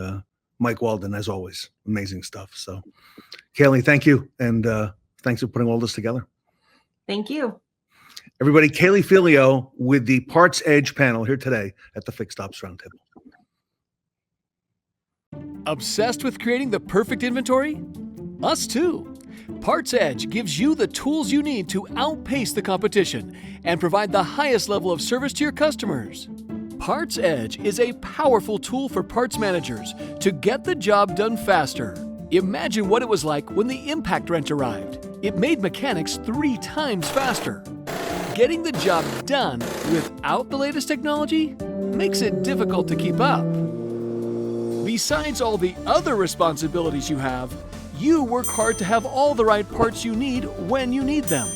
Mike Weldon, as always. Amazing stuff. So, Kaylee, thank you. And thanks for putting all this together.
Thank you.
Everybody, Kaylee Felio with the PartsEdge panel here today at the Fixed Ops Roundtable.
Obsessed with creating the perfect inventory? Us too. PartsEdge gives you the tools you need to outpace the competition and provide the highest level of service to your customers. PartsEdge is a powerful tool for parts managers to get the job done faster. Imagine what it was like when the impact wrench arrived. It made mechanics 3 times faster. Getting the job done without the latest technology makes it difficult to keep up. Besides all the other responsibilities you have, you work hard to have all the right parts you need when you need them.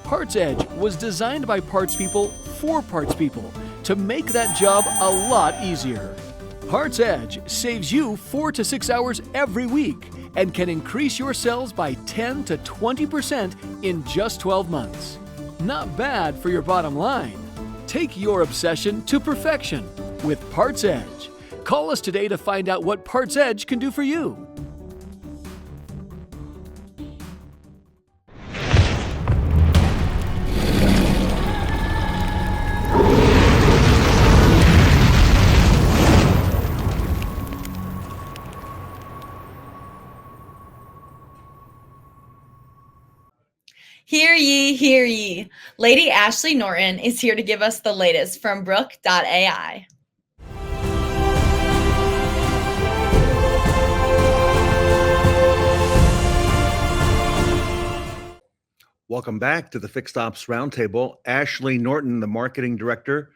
PartsEdge was designed by parts people for parts people to make that job a lot easier. PartsEdge saves you 4 to 6 hours every week and can increase your sales by 10 to 20% in just 12 months. Not bad for your bottom line. Take your obsession to perfection with PartsEdge. Call us today to find out what PartsEdge can do for you.
Hear ye, hear ye. Lady Ashleigh Norton is here to give us the latest from Brooke AI.
Welcome back to the Fixed Ops Roundtable. Ashleigh Norton, the marketing director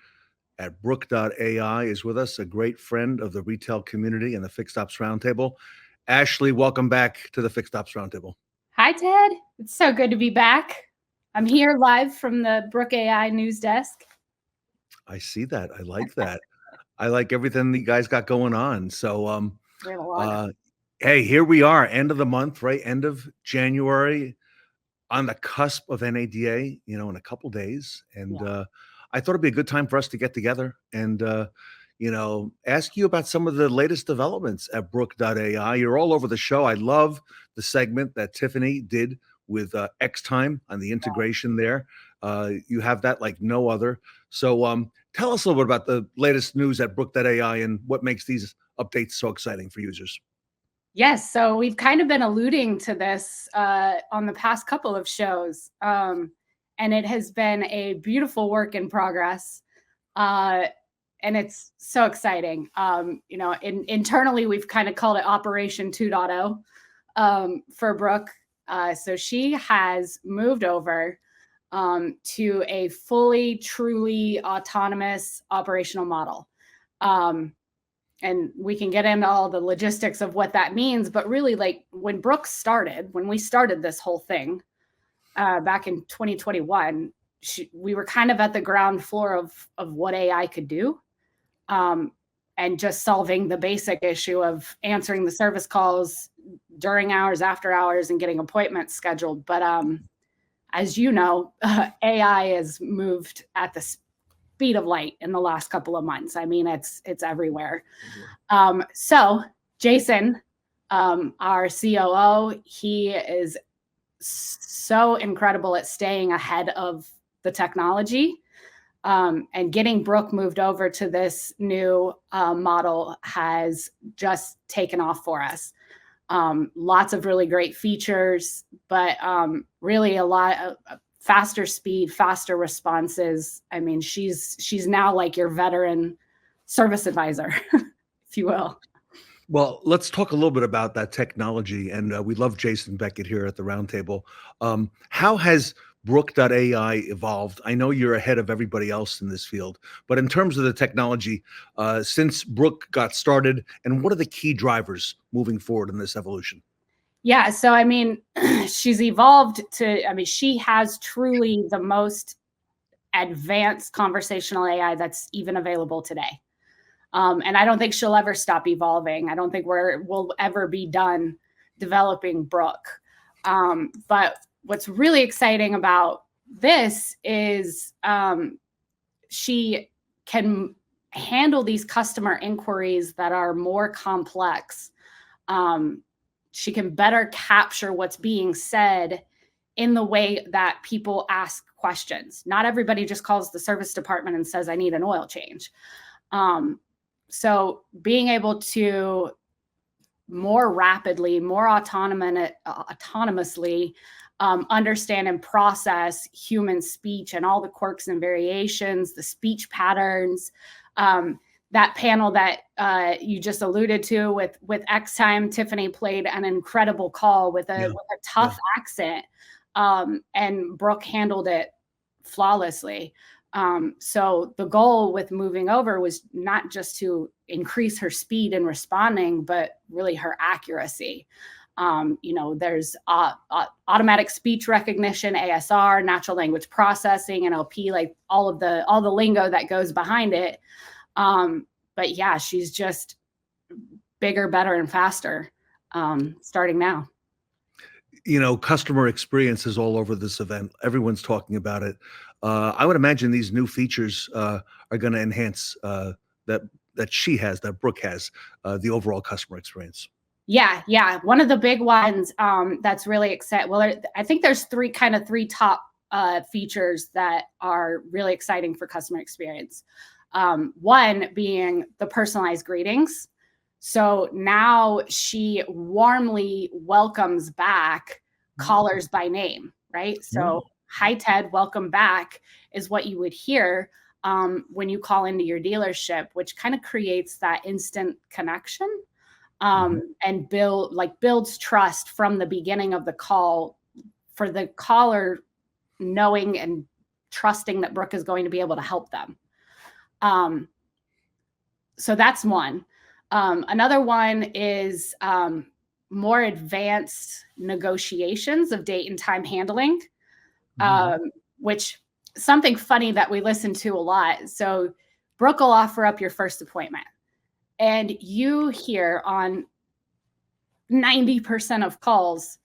at Brooke AI, is with us, a great friend of the retail community and the Fixed Ops Roundtable. Ashleigh, welcome back to the Fixed Ops Roundtable.
Hi, Ted. It's so good to be back. I'm here live from the Brooke AI news desk.
I see that. I like that. I like everything that you guys got going on. So, hey, here we are, end of the month, right? End of January, on the cusp of NADA, in a couple days. And I thought it'd be a good time for us to get together and, ask you about some of the latest developments at Brooke AI. You're all over the show. I love the segment that Tiffany did with X Time on the integration there. You have that like no other. So tell us a little bit about the latest news at Brooke AI and what makes these updates so exciting for users.
Yes, so we've kind of been alluding to this on the past couple of shows, and it has been a beautiful work in progress. And it's so exciting. Internally, we've kind of called it Operation 2.0 for Brooke. So she has moved over to a fully, truly autonomous operational model. And we can get into all the logistics of what that means. But really, like when we started this whole thing back in 2021, we were kind of at the ground floor of what AI could do. And just solving the basic issue of answering the service calls during hours, after hours, and getting appointments scheduled. But as you know, AI has moved at the speed of light in the last couple of months. I mean, it's everywhere. So Jason, our COO, he is so incredible at staying ahead of the technology. And getting Brooke moved over to this new model has just taken off for us. Lots of really great features, but really a lot of faster speed, faster responses. I mean, she's now like your veteran service advisor, if you will.
Well, let's talk a little bit about that technology. And we love Jason Beckett here at the Roundtable. How has Brooke AI evolved? I know you're ahead of everybody else in this field, but in terms of the technology, since Brooke got started, and what are the key drivers moving forward in this evolution?
Yeah, so I mean, she's evolved she has truly the most advanced conversational AI that's even available today. And I don't think she'll ever stop evolving. I don't think we'll ever be done developing Brooke. But what's really exciting about this is she can handle these customer inquiries that are more complex. She can better capture what's being said in the way that people ask questions. Not everybody just calls the service department and says, I need an oil change. So being able to more rapidly, more autonomously understand and process human speech and all the quirks and variations, the speech patterns. That panel that you just alluded to with X Time, Tiffany played an incredible call with a tough accent, and Brooke handled it flawlessly. So the goal with moving over was not just to increase her speed in responding, but really her accuracy. There's automatic speech recognition, ASR, natural language processing, NLP, like all the lingo that goes behind it. But yeah, she's just bigger, better, and faster, starting now.
Customer experience is all over this event. Everyone's talking about it. I would imagine these new features are going to enhance that Brooke has, the overall customer experience.
Yeah. One of the big ones that's really exciting. Well, I think there's three top features that are really exciting for customer experience. One being the personalized greetings. So now she warmly welcomes back callers by name, right? So, hi, Ted, welcome back is what you would hear when you call into your dealership, which kind of creates that instant connection and builds trust from the beginning of the call for the caller knowing and trusting that Brooke is going to be able to help them. So that's one. Another one is more advanced negotiations of date and time handling, which something funny that we listen to a lot. So Brooke will offer up your first appointment, and you hear on 90% of calls,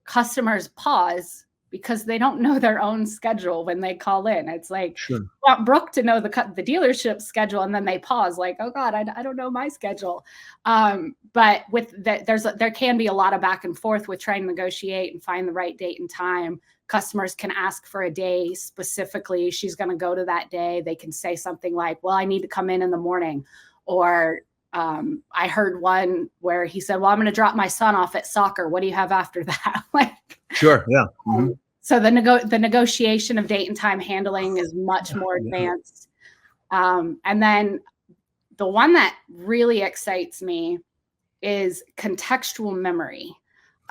customers pause because they don't know their own schedule when they call in. It's like,
sure.
Want Brooke to know the dealership schedule, and then they pause like, oh God, I don't know my schedule. But with that, there can be a lot of back and forth with trying to negotiate and find the right date and time. Customers can ask for a day specifically. She's going to go to that day. They can say something like, well, I need to come in the morning. Or I heard one where he said, well, I'm going to drop my son off at soccer. What do you have after that?
Sure. Yeah.
So the negotiation of date and time handling is much more advanced. And then the one that really excites me is contextual memory.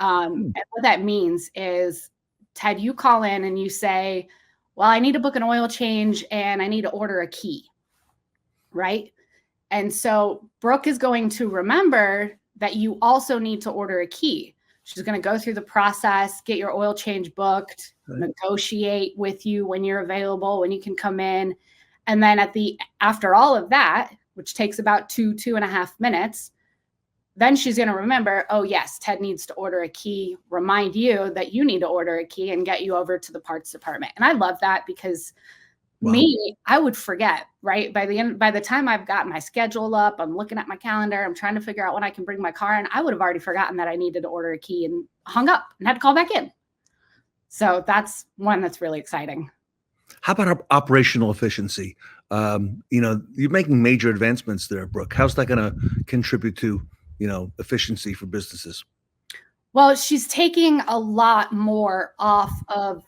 And what that means is, Ted, you call in and you say, well, I need to book an oil change and I need to order a key, right? And so Brooke is going to remember that you also need to order a key. She's going to go through the process, get your oil change booked, negotiate with you when you're available, when you can come in. And then after all of that, which takes about 2.5 minutes, then she's going to remember, oh yes, Ted needs to order a key, remind you that you need to order a key and get you over to the parts department. And I love that because I would forget, right? By the time I've got my schedule up, I'm looking at my calendar, I'm trying to figure out when I can bring my car in. I would have already forgotten that I needed to order a key and hung up and had to call back in. So that's one that's really exciting.
How about operational efficiency? You're making major advancements there, Brooke. How's that going to contribute to, efficiency for businesses?
Well, she's taking a lot more off of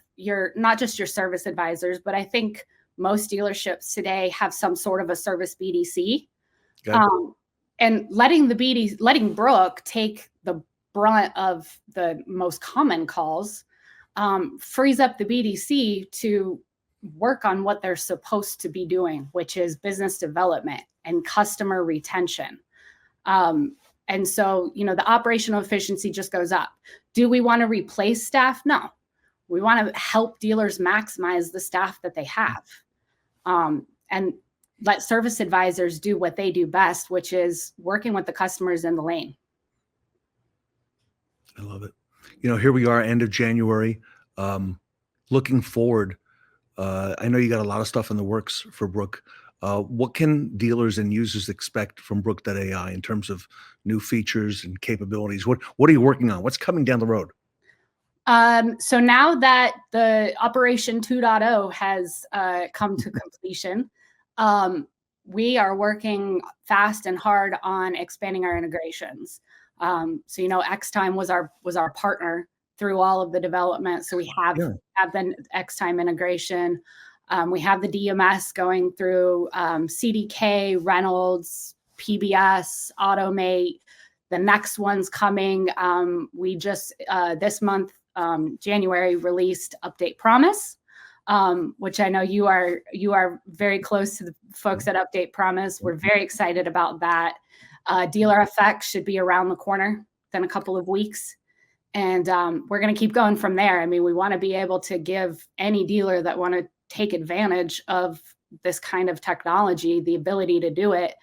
not just your service advisors, but I think most dealerships today have some sort of a service BDC. And letting Brooke take the brunt of the most common calls frees up the BDC to work on what they're supposed to be doing, which is business development and customer retention. And so, the operational efficiency just goes up. Do we want to replace staff? No. We want to help dealers maximize the staff that they have. And let service advisors do what they do best, which is working with the customers in the lane.
I love it. Here we are, end of January. Looking forward, I know you got a lot of stuff in the works for Brooke. What can dealers and users expect from Brooke AI in terms of new features and capabilities? What are you working on? What's coming down the road?
So now that the Operation 2.0 has come to completion, we are working fast and hard on expanding our integrations. So Xtime was our partner through all of the development. So we have the Xtime integration. We have the DMS going through CDK, Reynolds, PBS, Automate. The next one's coming. We just this month, January, released Update Promise, which I know you are very close to the folks at Update Promise. We're very excited about that. Dealer Effect should be around the corner in a couple of weeks. And we're going to keep going from there. I mean, we want to be able to give any dealer that want to take advantage of this kind of technology the ability to do it,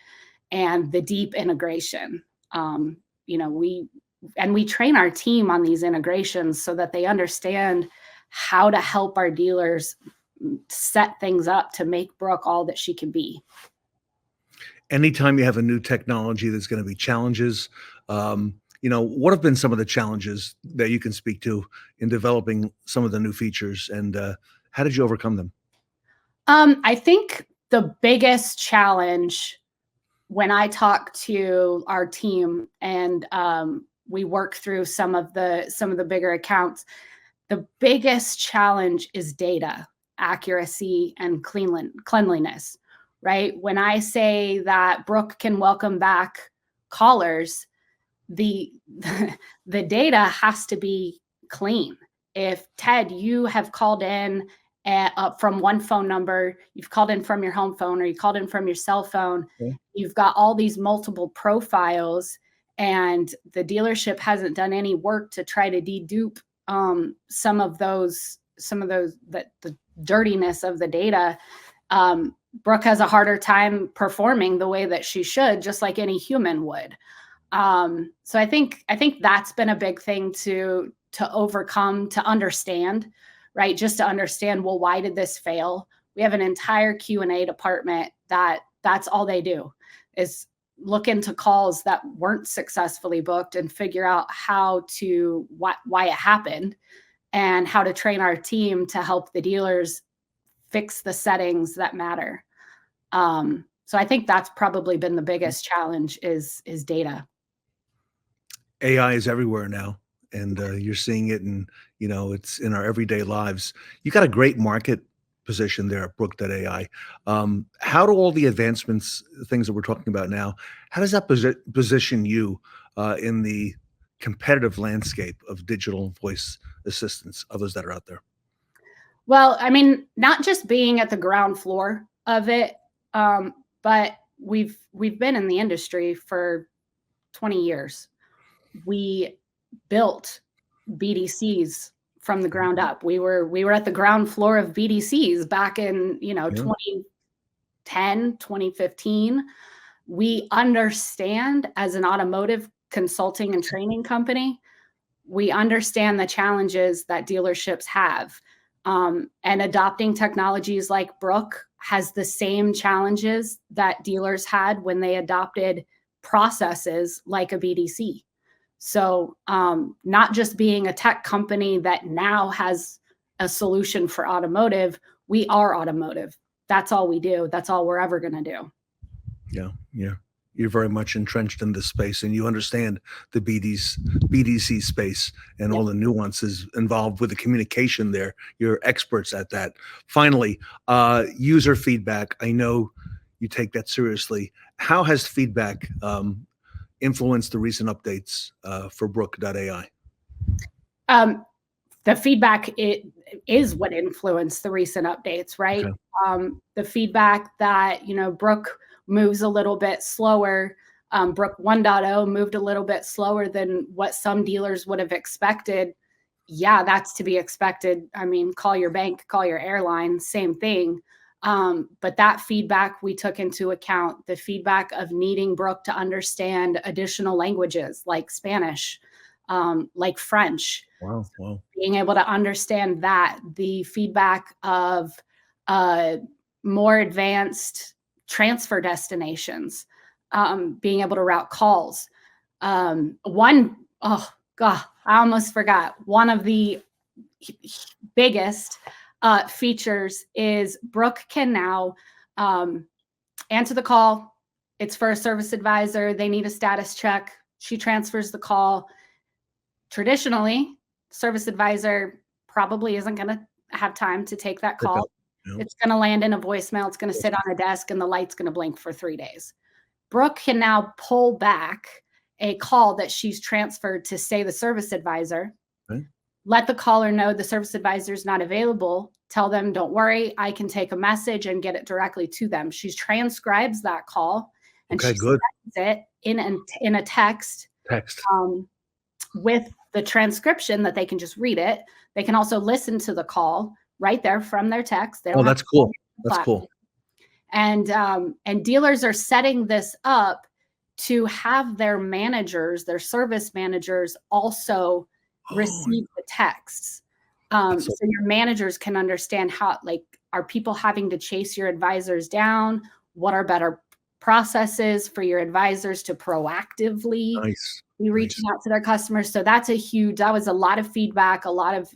and the deep integration. We train our team on these integrations so that they understand how to help our dealers set things up to make Brooke all that she can be.
Anytime you have a new technology, there's going to be challenges. What have been some of the challenges that you can speak to in developing some of the new features, and how did you overcome them?
I think the biggest challenge when I talk to our team and we work through some of the bigger accounts, the biggest challenge is data accuracy and cleanliness, right? When I say that Brooke can welcome back callers, the data has to be clean. If Ted, you have called in from one phone number, you've called in from your home phone, or you called in from your cell phone, you've got all these multiple profiles, and the dealership hasn't done any work to try to dedupe some of the dirtiness of the data. Brooke has a harder time performing the way that she should, just like any human would. So I think that's been a big thing to overcome, to understand, right? Just to understand, well, why did this fail? We have an entire Q&A department that's all they do, is look into calls that weren't successfully booked and figure out why it happened, and how to train our team to help the dealers fix the settings that matter. So I think that's probably been the biggest challenge is data.
AI is everywhere now, and you're seeing it, and it's in our everyday lives. You got a great market position there at Brooke AI. How do all the advancements, things that we're talking about now, how does that position you in the competitive landscape of digital voice assistants, others that are out there?
Well, I mean, not just being at the ground floor of it, but we've been in the industry for 20 years. We built BDCs from the ground up. We were at the ground floor of BDCs back in 2010, 2015. We understand, as an automotive consulting and training company, we understand the challenges that dealerships have. And adopting technologies like Brooke has the same challenges that dealers had when they adopted processes like a BDC. So not just being a tech company that now has a solution for automotive, we are automotive. That's all we do. That's all we're ever going to do.
Yeah. You're very much entrenched in this space, and you understand the BDC space and all the nuances involved with the communication there. You're experts at that. Finally, user feedback. I know you take that seriously. How has feedback influenced the recent updates for Brooke AI?
The feedback is what influenced the recent updates, right? Okay. The feedback that, Brooke moves a little bit slower. Brooke 1.0 moved a little bit slower than what some dealers would have expected. Yeah, that's to be expected. I mean, call your bank, call your airline, same thing. But that feedback we took into account, the feedback of needing Brooke to understand additional languages like Spanish, like French.
Wow.
Being able to understand that, the feedback of more advanced transfer destinations, being able to route calls. I almost forgot. One of the biggest features is Brooke can now answer the call. It's for a service advisor. They need a status check. She transfers the call. Traditionally, service advisor probably isn't going to have time to take that call. It's going to land in a voicemail. It's going to sit on a desk and the light's going to blink for 3 days. Brooke can now pull back a call that she's transferred to, say, the service advisor.
Right.
Let the caller know the service advisor is not available. Tell them, don't worry, I can take a message and get it directly to them. She transcribes that call and she sends it in a text. With the transcription that they can just read it. They can also listen to the call right there from their text.
That's cool. That's cool.
And dealers are setting this up to have their managers, their service managers, also receive the texts. So your managers can understand how, like, are people having to chase your advisors down? What are better processes for your advisors to proactively be reaching out to their customers? So that was a lot of feedback, a lot of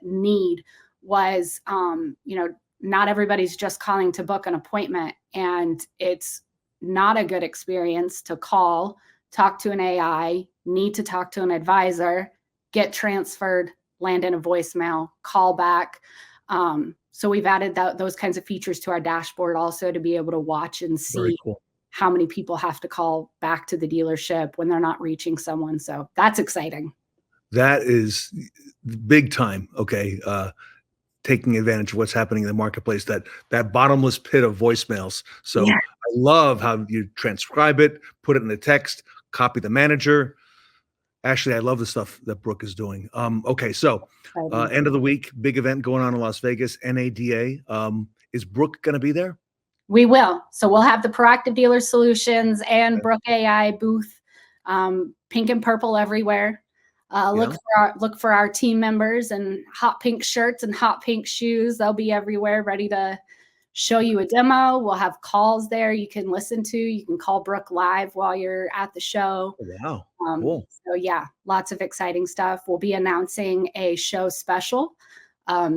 need was, not everybody's just calling to book an appointment, and it's not a good experience to call, talk to an AI, need to talk to an advisor, get transferred, land in a voicemail, call back. So we've added those kinds of features to our dashboard also to be able to watch and see how many people have to call back to the dealership when they're not reaching someone. So that's exciting.
That is big time. Okay. Taking advantage of what's happening in the marketplace, that bottomless pit of voicemails. So I love how you transcribe it, put it in the text, copy the manager. Actually, I love the stuff that Brooke is doing. Okay. So end of the week, big event going on in Las Vegas, NADA. Is Brooke going to be there?
We will. So we'll have the Proactive Dealer Solutions and Brooke AI booth, pink and purple everywhere. Look for our team members in hot pink shirts and hot pink shoes. They'll be everywhere, ready to show you a demo. We'll have calls there you can listen to. You can call Brooke live while you're at the show.
Wow. Cool.
So yeah, lots of exciting stuff. We'll be announcing a show special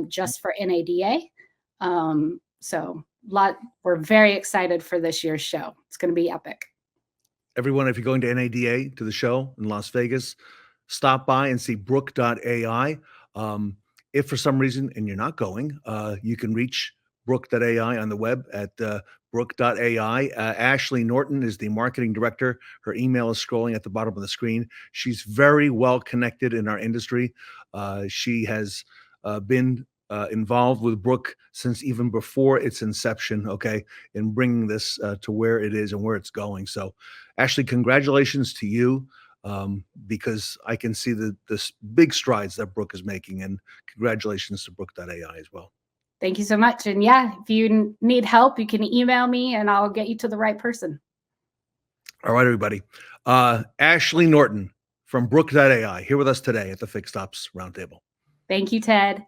just for NADA. We're very excited for this year's show. It's going to be epic.
Everyone, if you're going to NADA, to the show in Las Vegas, stop by and see Brooke.ai. If for some reason, and you're not going, you can reach Brooke.ai on the web at Brooke.ai. Ashleigh Norton is the marketing director. Her email is scrolling at the bottom of the screen. She's very well connected in our industry. She has been involved with Brooke since even before its inception, in bringing this to where it is and where it's going. So, Ashleigh, congratulations to you. Because I can see the big strides that Brooke is making, and congratulations to Brooke.ai as well.
Thank you so much. And yeah, if you need help, you can email me and I'll get you to the right person.
All right, everybody. Ashleigh Norton from Brooke.ai here with us today at the Fixed Ops Roundtable.
Thank you, Ted.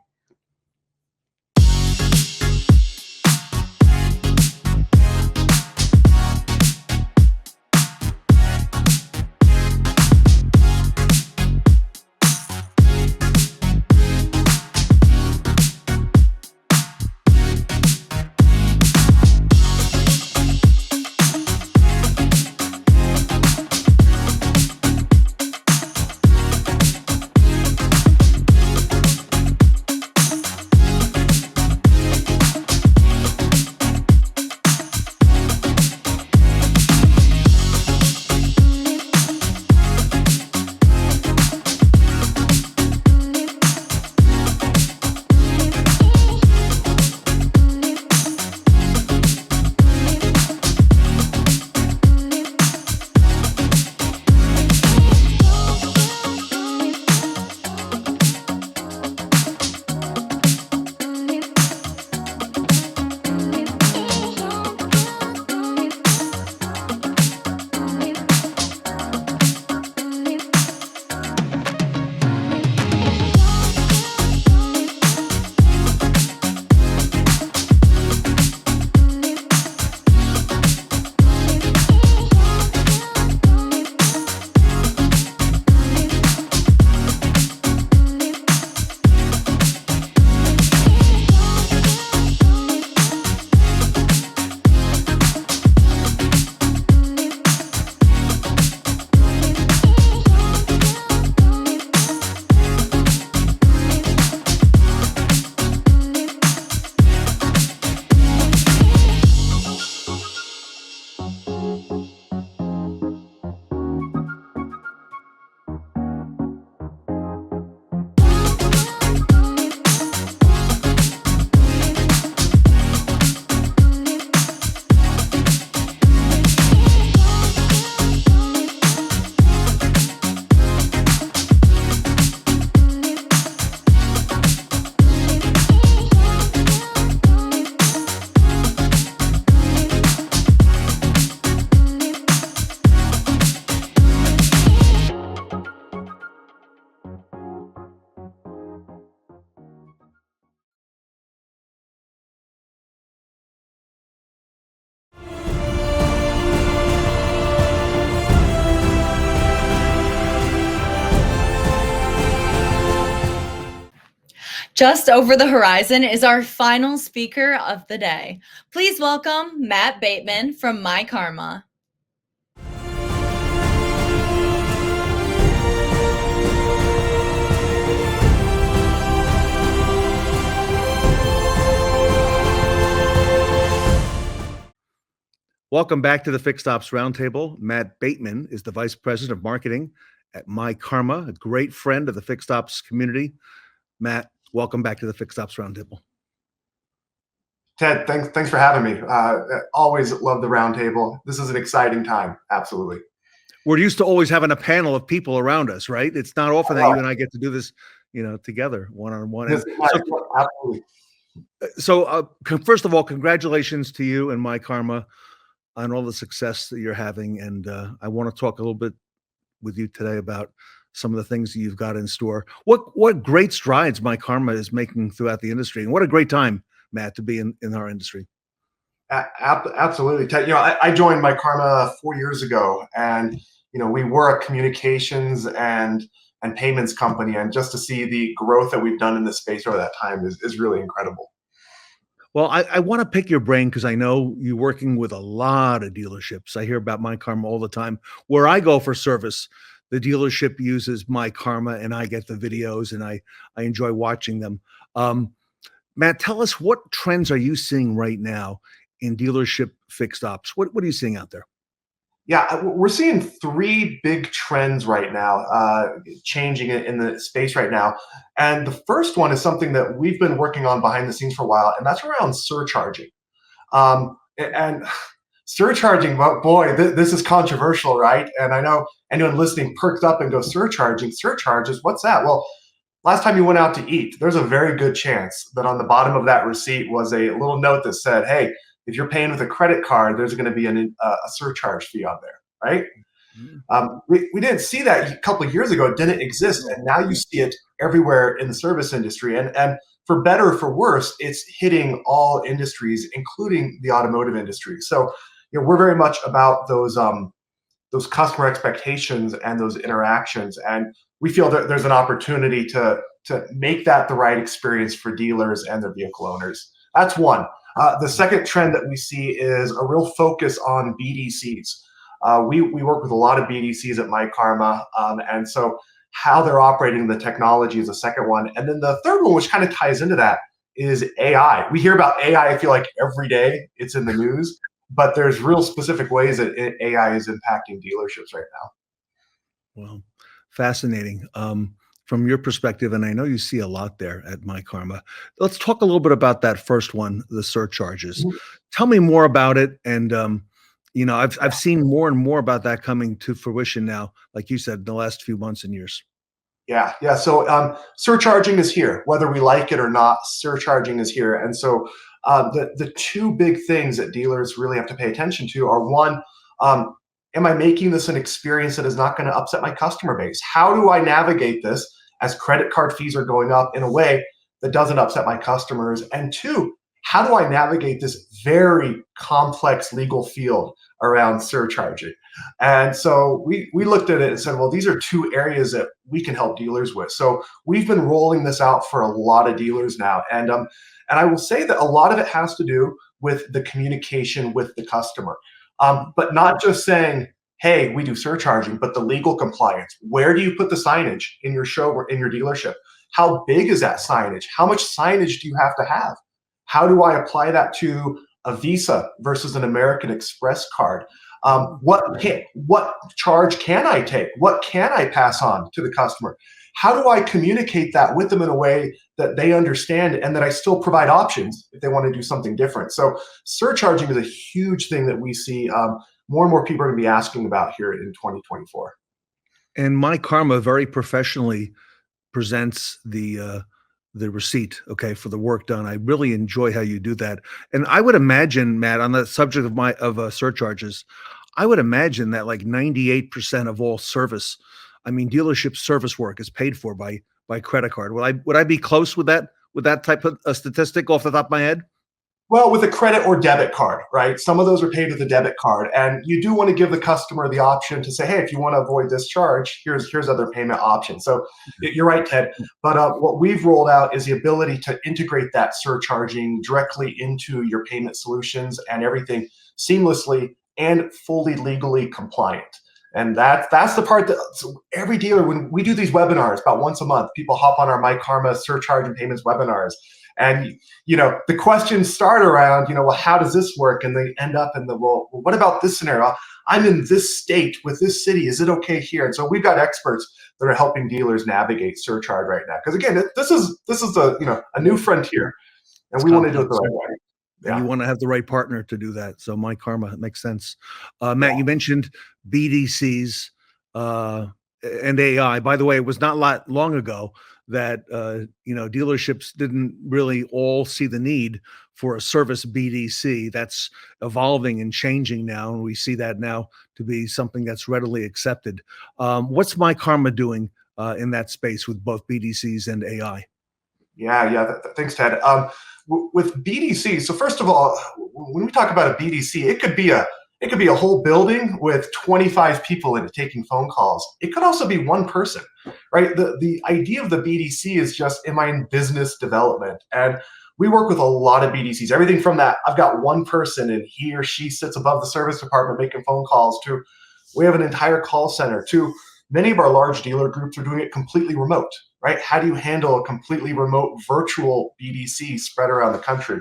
Just over the horizon is our final speaker of the day. Please welcome Matt Bateman from myKaarma.
Welcome back to the Fixed Ops Roundtable. Matt Bateman is the Vice President of Marketing at myKaarma, a great friend of the Fixed Ops community. Matt, welcome back to the Fixed Ops Roundtable.
Ted, thanks for having me. Always love the roundtable. This is an exciting time. Absolutely.
We're used to always having a panel of people around us, right? It's not often that you and I get to do this, together, one-on-one.
Absolutely.
So first of all, congratulations to you and myKaarma on all the success that you're having. And I want to talk a little bit with you today about some of the things that you've got in store. What great strides myKaarma is making throughout the industry. And what a great time, Matt, to be in our industry.
Absolutely. Ted, I joined myKaarma 4 years ago, and, we were a communications and payments company. And just to see the growth that we've done in this space over that time is really incredible.
Well, I want to pick your brain because I know you're working with a lot of dealerships. I hear about myKaarma all the time. Where I go for service, the dealership uses myKaarma, and I get the videos, and I enjoy watching them. Matt, tell us, what trends are you seeing right now in dealership fixed ops? What are you seeing out there?
Yeah, we're seeing three big trends right now, changing in the space right now. And the first one is something that we've been working on behind the scenes for a while, and that's around surcharging. And surcharging, boy, this is controversial, right? And I know anyone listening perked up and goes, surcharges, what's that? Well, last time you went out to eat, there's a very good chance that on the bottom of that receipt was a little note that said, hey, if you're paying with a credit card, there's going to be a surcharge fee on there, right? We didn't see that a couple of years ago. It didn't exist. And now you see it everywhere in the service industry. And for better or for worse, it's hitting all industries, including the automotive industry. So we're very much about those customer expectations and those interactions. And we feel that there's an opportunity to make that the right experience for dealers and their vehicle owners. That's one. The second trend that we see is a real focus on BDCs. We work with a lot of BDCs at myKaarma, and so how they're operating the technology is the second one. And then the third one, which kind of ties into that, is AI. We hear about AI, I feel like every day it's in the news, but there's real specific ways that AI is impacting dealerships right now.
Well, fascinating. From your perspective, and I know you see a lot there at myKaarma. Let's talk a little bit about that first one, the surcharges. Mm-hmm. Tell me more about it. And I've seen more and more about that coming to fruition now, like you said, in the last few months and years.
Yeah. So surcharging is here, whether we like it or not. Surcharging is here, and so the two big things that dealers really have to pay attention to are, one, am I making this an experience that is not going to upset my customer base? How do I navigate this as credit card fees are going up in a way that doesn't upset my customers? And two, how do I navigate this very complex legal field around surcharging? And so we looked at it and said, well, these are two areas that we can help dealers with. So we've been rolling this out for a lot of dealers now. And I will say that a lot of it has to do with the communication with the customer. But not just saying, hey, we do surcharging, but the legal compliance. Where do you put the signage in your show or in your dealership? How big is that signage? How much signage do you have to have? How do I apply that to a Visa versus an American Express card? What charge can I take? What can I pass on to the customer? How do I communicate that with them in a way that they understand and that I still provide options if they want to do something different? So surcharging is a huge thing that we see more and more people are going to be asking about here in 2024.
And myKaarma very professionally presents the receipt, okay, for the work done. I really enjoy how you do that. And I would imagine, Matt, on the subject of surcharges, I would imagine that like 98% of all dealership service work is paid for by credit card. Would I be close with that type of a statistic off the top of my head?
Well, with a credit or debit card, right? Some of those are paid with a debit card, and you do want to give the customer the option to say, hey, if you want to avoid this charge, here's other payment options. So you're right, Ted. But what we've rolled out is the ability to integrate that surcharging directly into your payment solutions and everything seamlessly and fully legally compliant. And that's the part that so every dealer, when we do these webinars about once a month, people hop on our myKaarma surcharge and payments webinars. And, the questions start around, well, how does this work? And they end up in well, what about this scenario? I'm in this state with this city. Is it okay here? And so we've got experts that are helping dealers navigate surcharge right now. Because again, this is a new frontier, and we want to do it the right way.
Yeah. You want to have the right partner to do that. So myKaarma makes sense. Matt, you mentioned BDCs and AI. By the way, it was not long ago that dealerships didn't really all see the need for a service BDC. That's evolving and changing now, and we see that now to be something that's readily accepted. What's myKaarma doing in that space with both BDCs and AI?
Yeah. Thanks, Ted. With BDC, so first of all, when we talk about a BDC, it could be a whole building with 25 people in it taking phone calls. It could also be one person, right? The idea of the BDC is just, am I in business development? And we work with a lot of BDCs, everything from that, I've got one person and he or she sits above the service department making phone calls, to we have an entire call center, to many of our large dealer groups are doing it completely remote, right? How do you handle a completely remote virtual BDC spread around the country?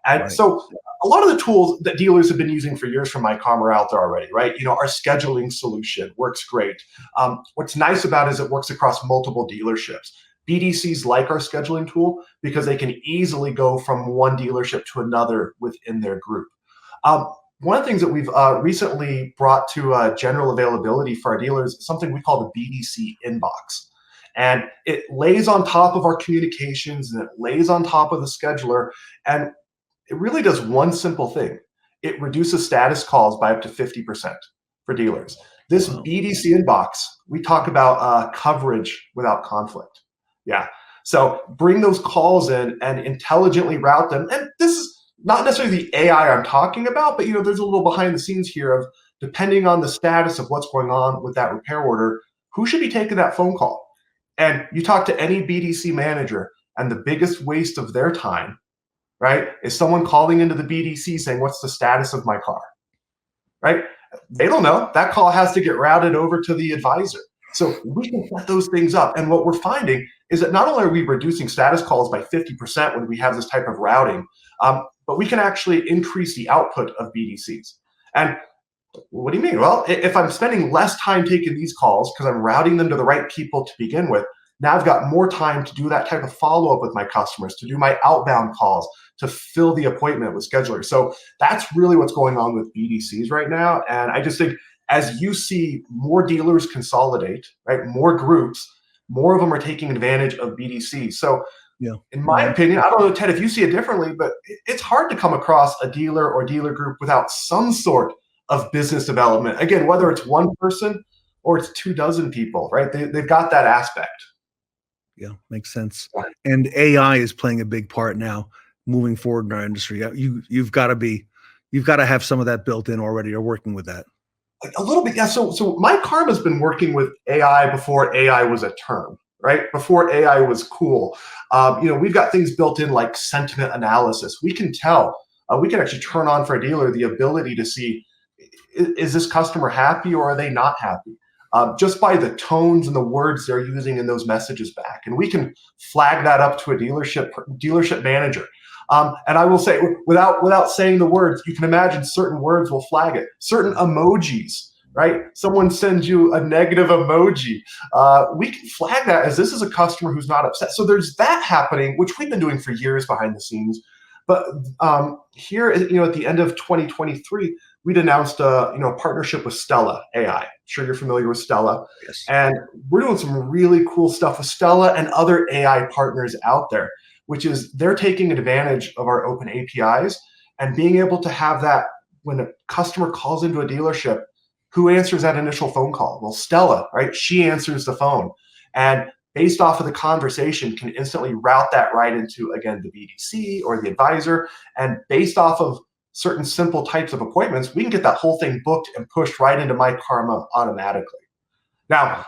And so a lot of the tools that dealers have been using for years from myKaarma are out there already, right? Our scheduling solution works great. What's nice about it is it works across multiple dealerships. BDCs like our scheduling tool because they can easily go from one dealership to another within their group. One of the things that we've recently brought to general availability for our dealers is something we call the BDC inbox. And it lays on top of our communications, and it lays on top of the scheduler, and it really does one simple thing. It reduces status calls by up to 50% for dealers. This BDC inbox, we talk about coverage without conflict. Yeah. So bring those calls in and intelligently route them. And this is not necessarily the AI I'm talking about, but there's a little behind the scenes here of, depending on the status of what's going on with that repair order, who should be taking that phone call? And you talk to any BDC manager, and the biggest waste of their time, right, is someone calling into the BDC saying, what's the status of my car, right? They don't know. That call has to get routed over to the advisor. So we can set those things up. And what we're finding is that not only are we reducing status calls by 50% when we have this type of routing, but we can actually increase the output of BDCs. And what do you mean? Well, if I'm spending less time taking these calls because I'm routing them to the right people to begin with, now I've got more time to do that type of follow-up with my customers, to do my outbound calls, to fill the appointment with schedulers. So that's really what's going on with BDCs right now. And I just think as you see more dealers consolidate, right, more groups, more of them are taking advantage of BDCs. So in my opinion, I don't know, Ted, if you see it differently, but it's hard to come across a dealer or dealer group without some sort of business development. Again, whether it's one person or it's 24 people, right? They've got that aspect.
Yeah, makes sense. And AI is playing a big part now moving forward in our industry. You've got to have some of that built in already, or working with that.
A little bit, yeah. So myKaarma's been working with AI before AI was a term, right? Before AI was cool. We've got things built in like sentiment analysis. We can tell, we can actually turn on for a dealer the ability to see, is this customer happy or are they not happy? Just by the tones and the words they're using in those messages back. And we can flag that up to a dealership manager. And I will say, without saying the words, you can imagine certain words will flag it. Certain emojis, right? Someone sends you a negative emoji. We can flag that as this is a customer who's not upset. So there's that happening, which we've been doing for years behind the scenes. But here, at the end of 2023, we'd announced a partnership with Stella AI. I'm sure you're familiar with Stella.
Yes.
And we're doing some really cool stuff with Stella and other AI partners out there, which is they're taking advantage of our open APIs and being able to have that when a customer calls into a dealership, who answers that initial phone call? Well, Stella, right? She answers the phone. And based off of the conversation, can instantly route that right into, again, the BDC or the advisor. And based off of certain simple types of appointments, we can get that whole thing booked and pushed right into myKaarma automatically. Now,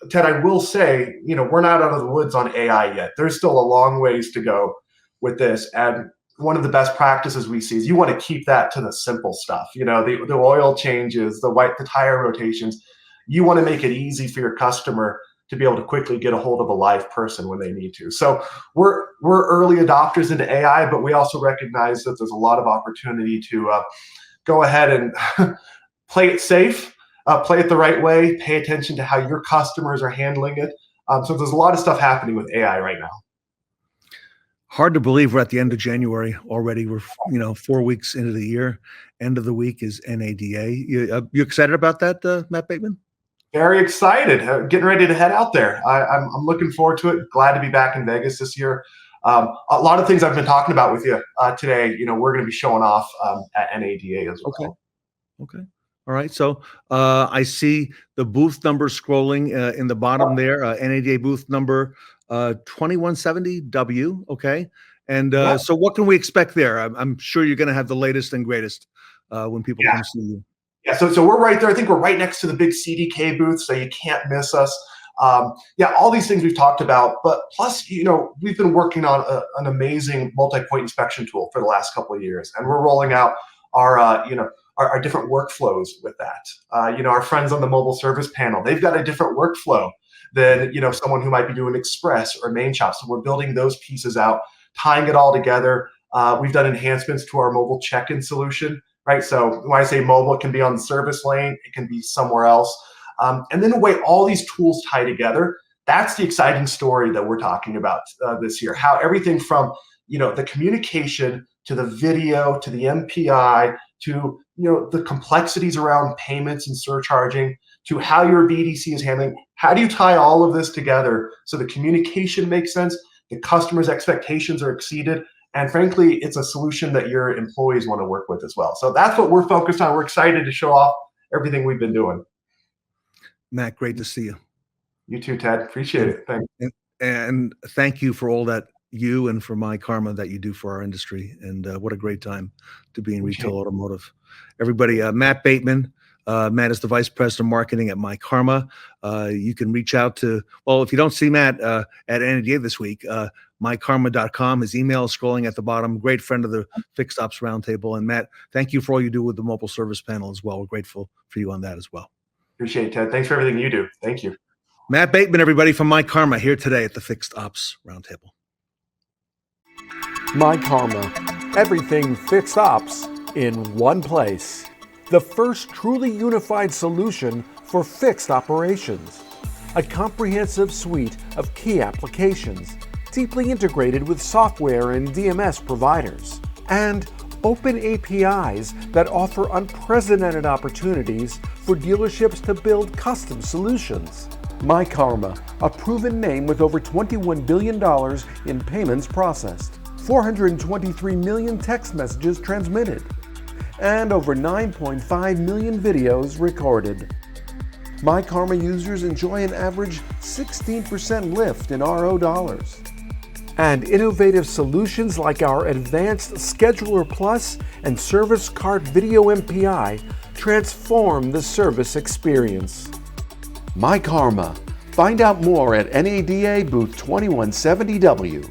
Ted, I will say, we're not out of the woods on AI yet. There's still a long ways to go with this. And one of the best practices we see is you want to keep that to the simple stuff. The oil changes, the tire rotations. You want to make it easy for your customer to be able to quickly get a hold of a live person when they need to. So we're early adopters into AI, but we also recognize that there's a lot of opportunity to go ahead and play it safe, play it the right way, pay attention to how your customers are handling it. So there's a lot of stuff happening with AI right now.
Hard to believe we're at the end of January already. We're 4 weeks into the year. End of the week is NADA. You excited about that, Matt Bateman?
Very excited. Getting ready to head out there. I'm looking forward to it. Glad to be back in Vegas this year. A lot of things I've been talking about with you today, we're going to be showing off at NADA as well.
Okay. All right. So I see the booth number scrolling in the bottom there. NADA booth number 2170W. Okay. And so what can we expect there? I'm sure you're going to have the latest and greatest when people come see you.
Yeah, so we're right there. I think we're right next to the big CDK booth, so you can't miss us. All these things we've talked about, but plus, we've been working on an amazing multi-point inspection tool for the last couple of years, and we're rolling out our different workflows with that. Our friends on the mobile service panel, they've got a different workflow than someone who might be doing express or main shop. So we're building those pieces out, tying it all together. We've done enhancements to our mobile check-in solution. Right. So when I say mobile, it can be on the service lane, it can be somewhere else. And then the way all these tools tie together, that's the exciting story that we're talking about this year. How everything from, the communication to the video to the MPI to, the complexities around payments and surcharging to how your BDC is handling. How do you tie all of this together so the communication makes sense, the customer's expectations are exceeded, and frankly, it's a solution that your employees want to work with as well. So that's what we're focused on. We're excited to show off everything we've been doing.
Matt, great to see you.
You too, Ted. Appreciate it. Thanks.
And thank you for all that you and for myKaarma that you do for our industry. And what a great time to be in retail automotive. Everybody, Matt Bateman. Matt is the Vice President of Marketing at myKaarma. You can reach out to, if you don't see Matt at NADA this week, myKaarma.com. His email is scrolling at the bottom. Great friend of the Fixed Ops Roundtable. And Matt, thank you for all you do with the mobile service panel as well. We're grateful for you on that as well.
Appreciate it, Ted. Thanks for everything you do. Thank you.
Matt Bateman, everybody, from myKaarma here today at the Fixed Ops Roundtable.
myKaarma. Everything fixed ops in one place. The first truly unified solution for fixed operations. A comprehensive suite of key applications, deeply integrated with software and DMS providers, and open APIs that offer unprecedented opportunities for dealerships to build custom solutions. myKaarma, a proven name with over $21 billion in payments processed, 423 million text messages transmitted, and over 9.5 million videos recorded. myKaarma users enjoy an average 16% lift in RO dollars. And innovative solutions like our Advanced Scheduler Plus and Service Cart Video MPI transform the service experience. myKaarma. Find out more at NADA booth 2170W.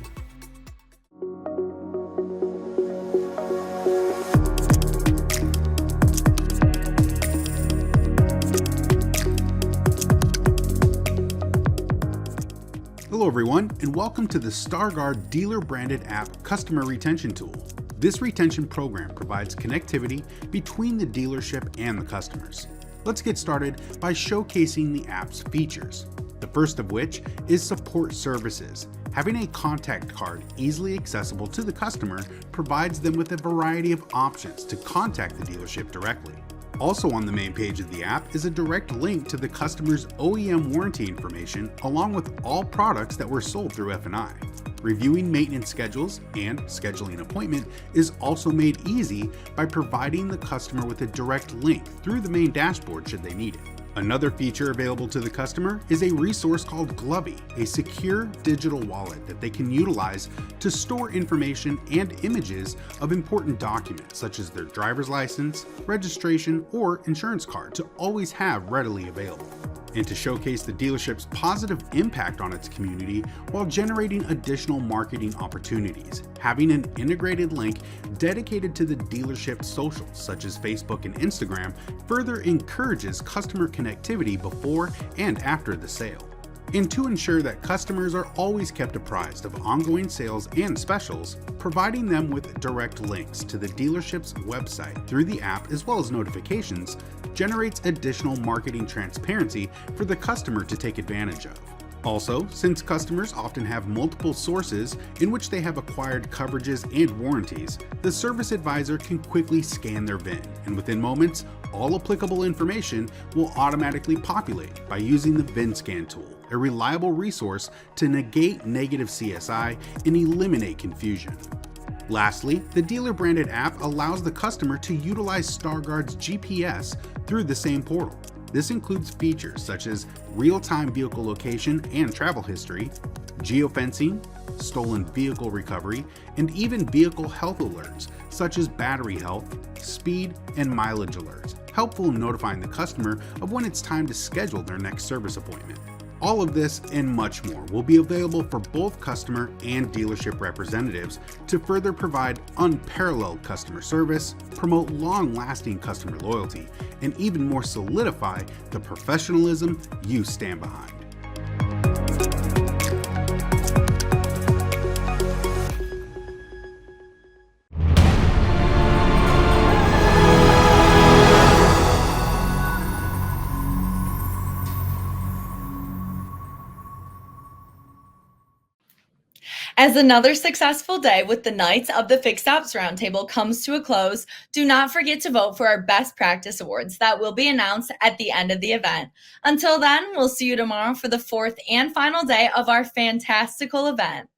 Hello everyone, and welcome to the StarGuard dealer-branded app customer retention tool. This retention program provides connectivity between the dealership and the customers. Let's get started by showcasing the app's features. The first of which is support services. Having a contact card easily accessible to the customer provides them with a variety of options to contact the dealership directly. Also on the main page of the app is a direct link to the customer's OEM warranty information along with all products that were sold through F&I. Reviewing maintenance schedules and scheduling an appointment is also made easy by providing the customer with a direct link through the main dashboard should they need it. Another feature available to the customer is a resource called Glovey, a secure digital wallet that they can utilize to store information and images of important documents such as their driver's license, registration, or insurance card to always have readily available. And to showcase the dealership's positive impact on its community while generating additional marketing opportunities, having an integrated link dedicated to the dealership's socials such as Facebook and Instagram further encourages customer connectivity before and after the sale. And to ensure that customers are always kept apprised of ongoing sales and specials, providing them with direct links to the dealership's website through the app as well as notifications generates additional marketing transparency for the customer to take advantage of. Also, since customers often have multiple sources in which they have acquired coverages and warranties, the service advisor can quickly scan their VIN, and within moments, all applicable information will automatically populate by using the VIN scan tool, a reliable resource to negate negative CSI and eliminate confusion. Lastly, the dealer-branded app allows the customer to utilize StarGuard's GPS through the same portal. This includes features such as real-time vehicle location and travel history, geofencing, stolen vehicle recovery, and even vehicle health alerts such as battery health, speed, and mileage alerts, helpful in notifying the customer of when it's time to schedule their next service appointment. All of this and much more will be available for both customer and dealership representatives to further provide unparalleled customer service, promote long-lasting customer loyalty, and even more solidify the professionalism you stand behind.
As another successful day with the Knights of the Fixed Ops Roundtable comes to a close, do not forget to vote for our Best Practice Awards that will be announced at the end of the event. Until then, we'll see you tomorrow for the fourth and final day of our fantastical event.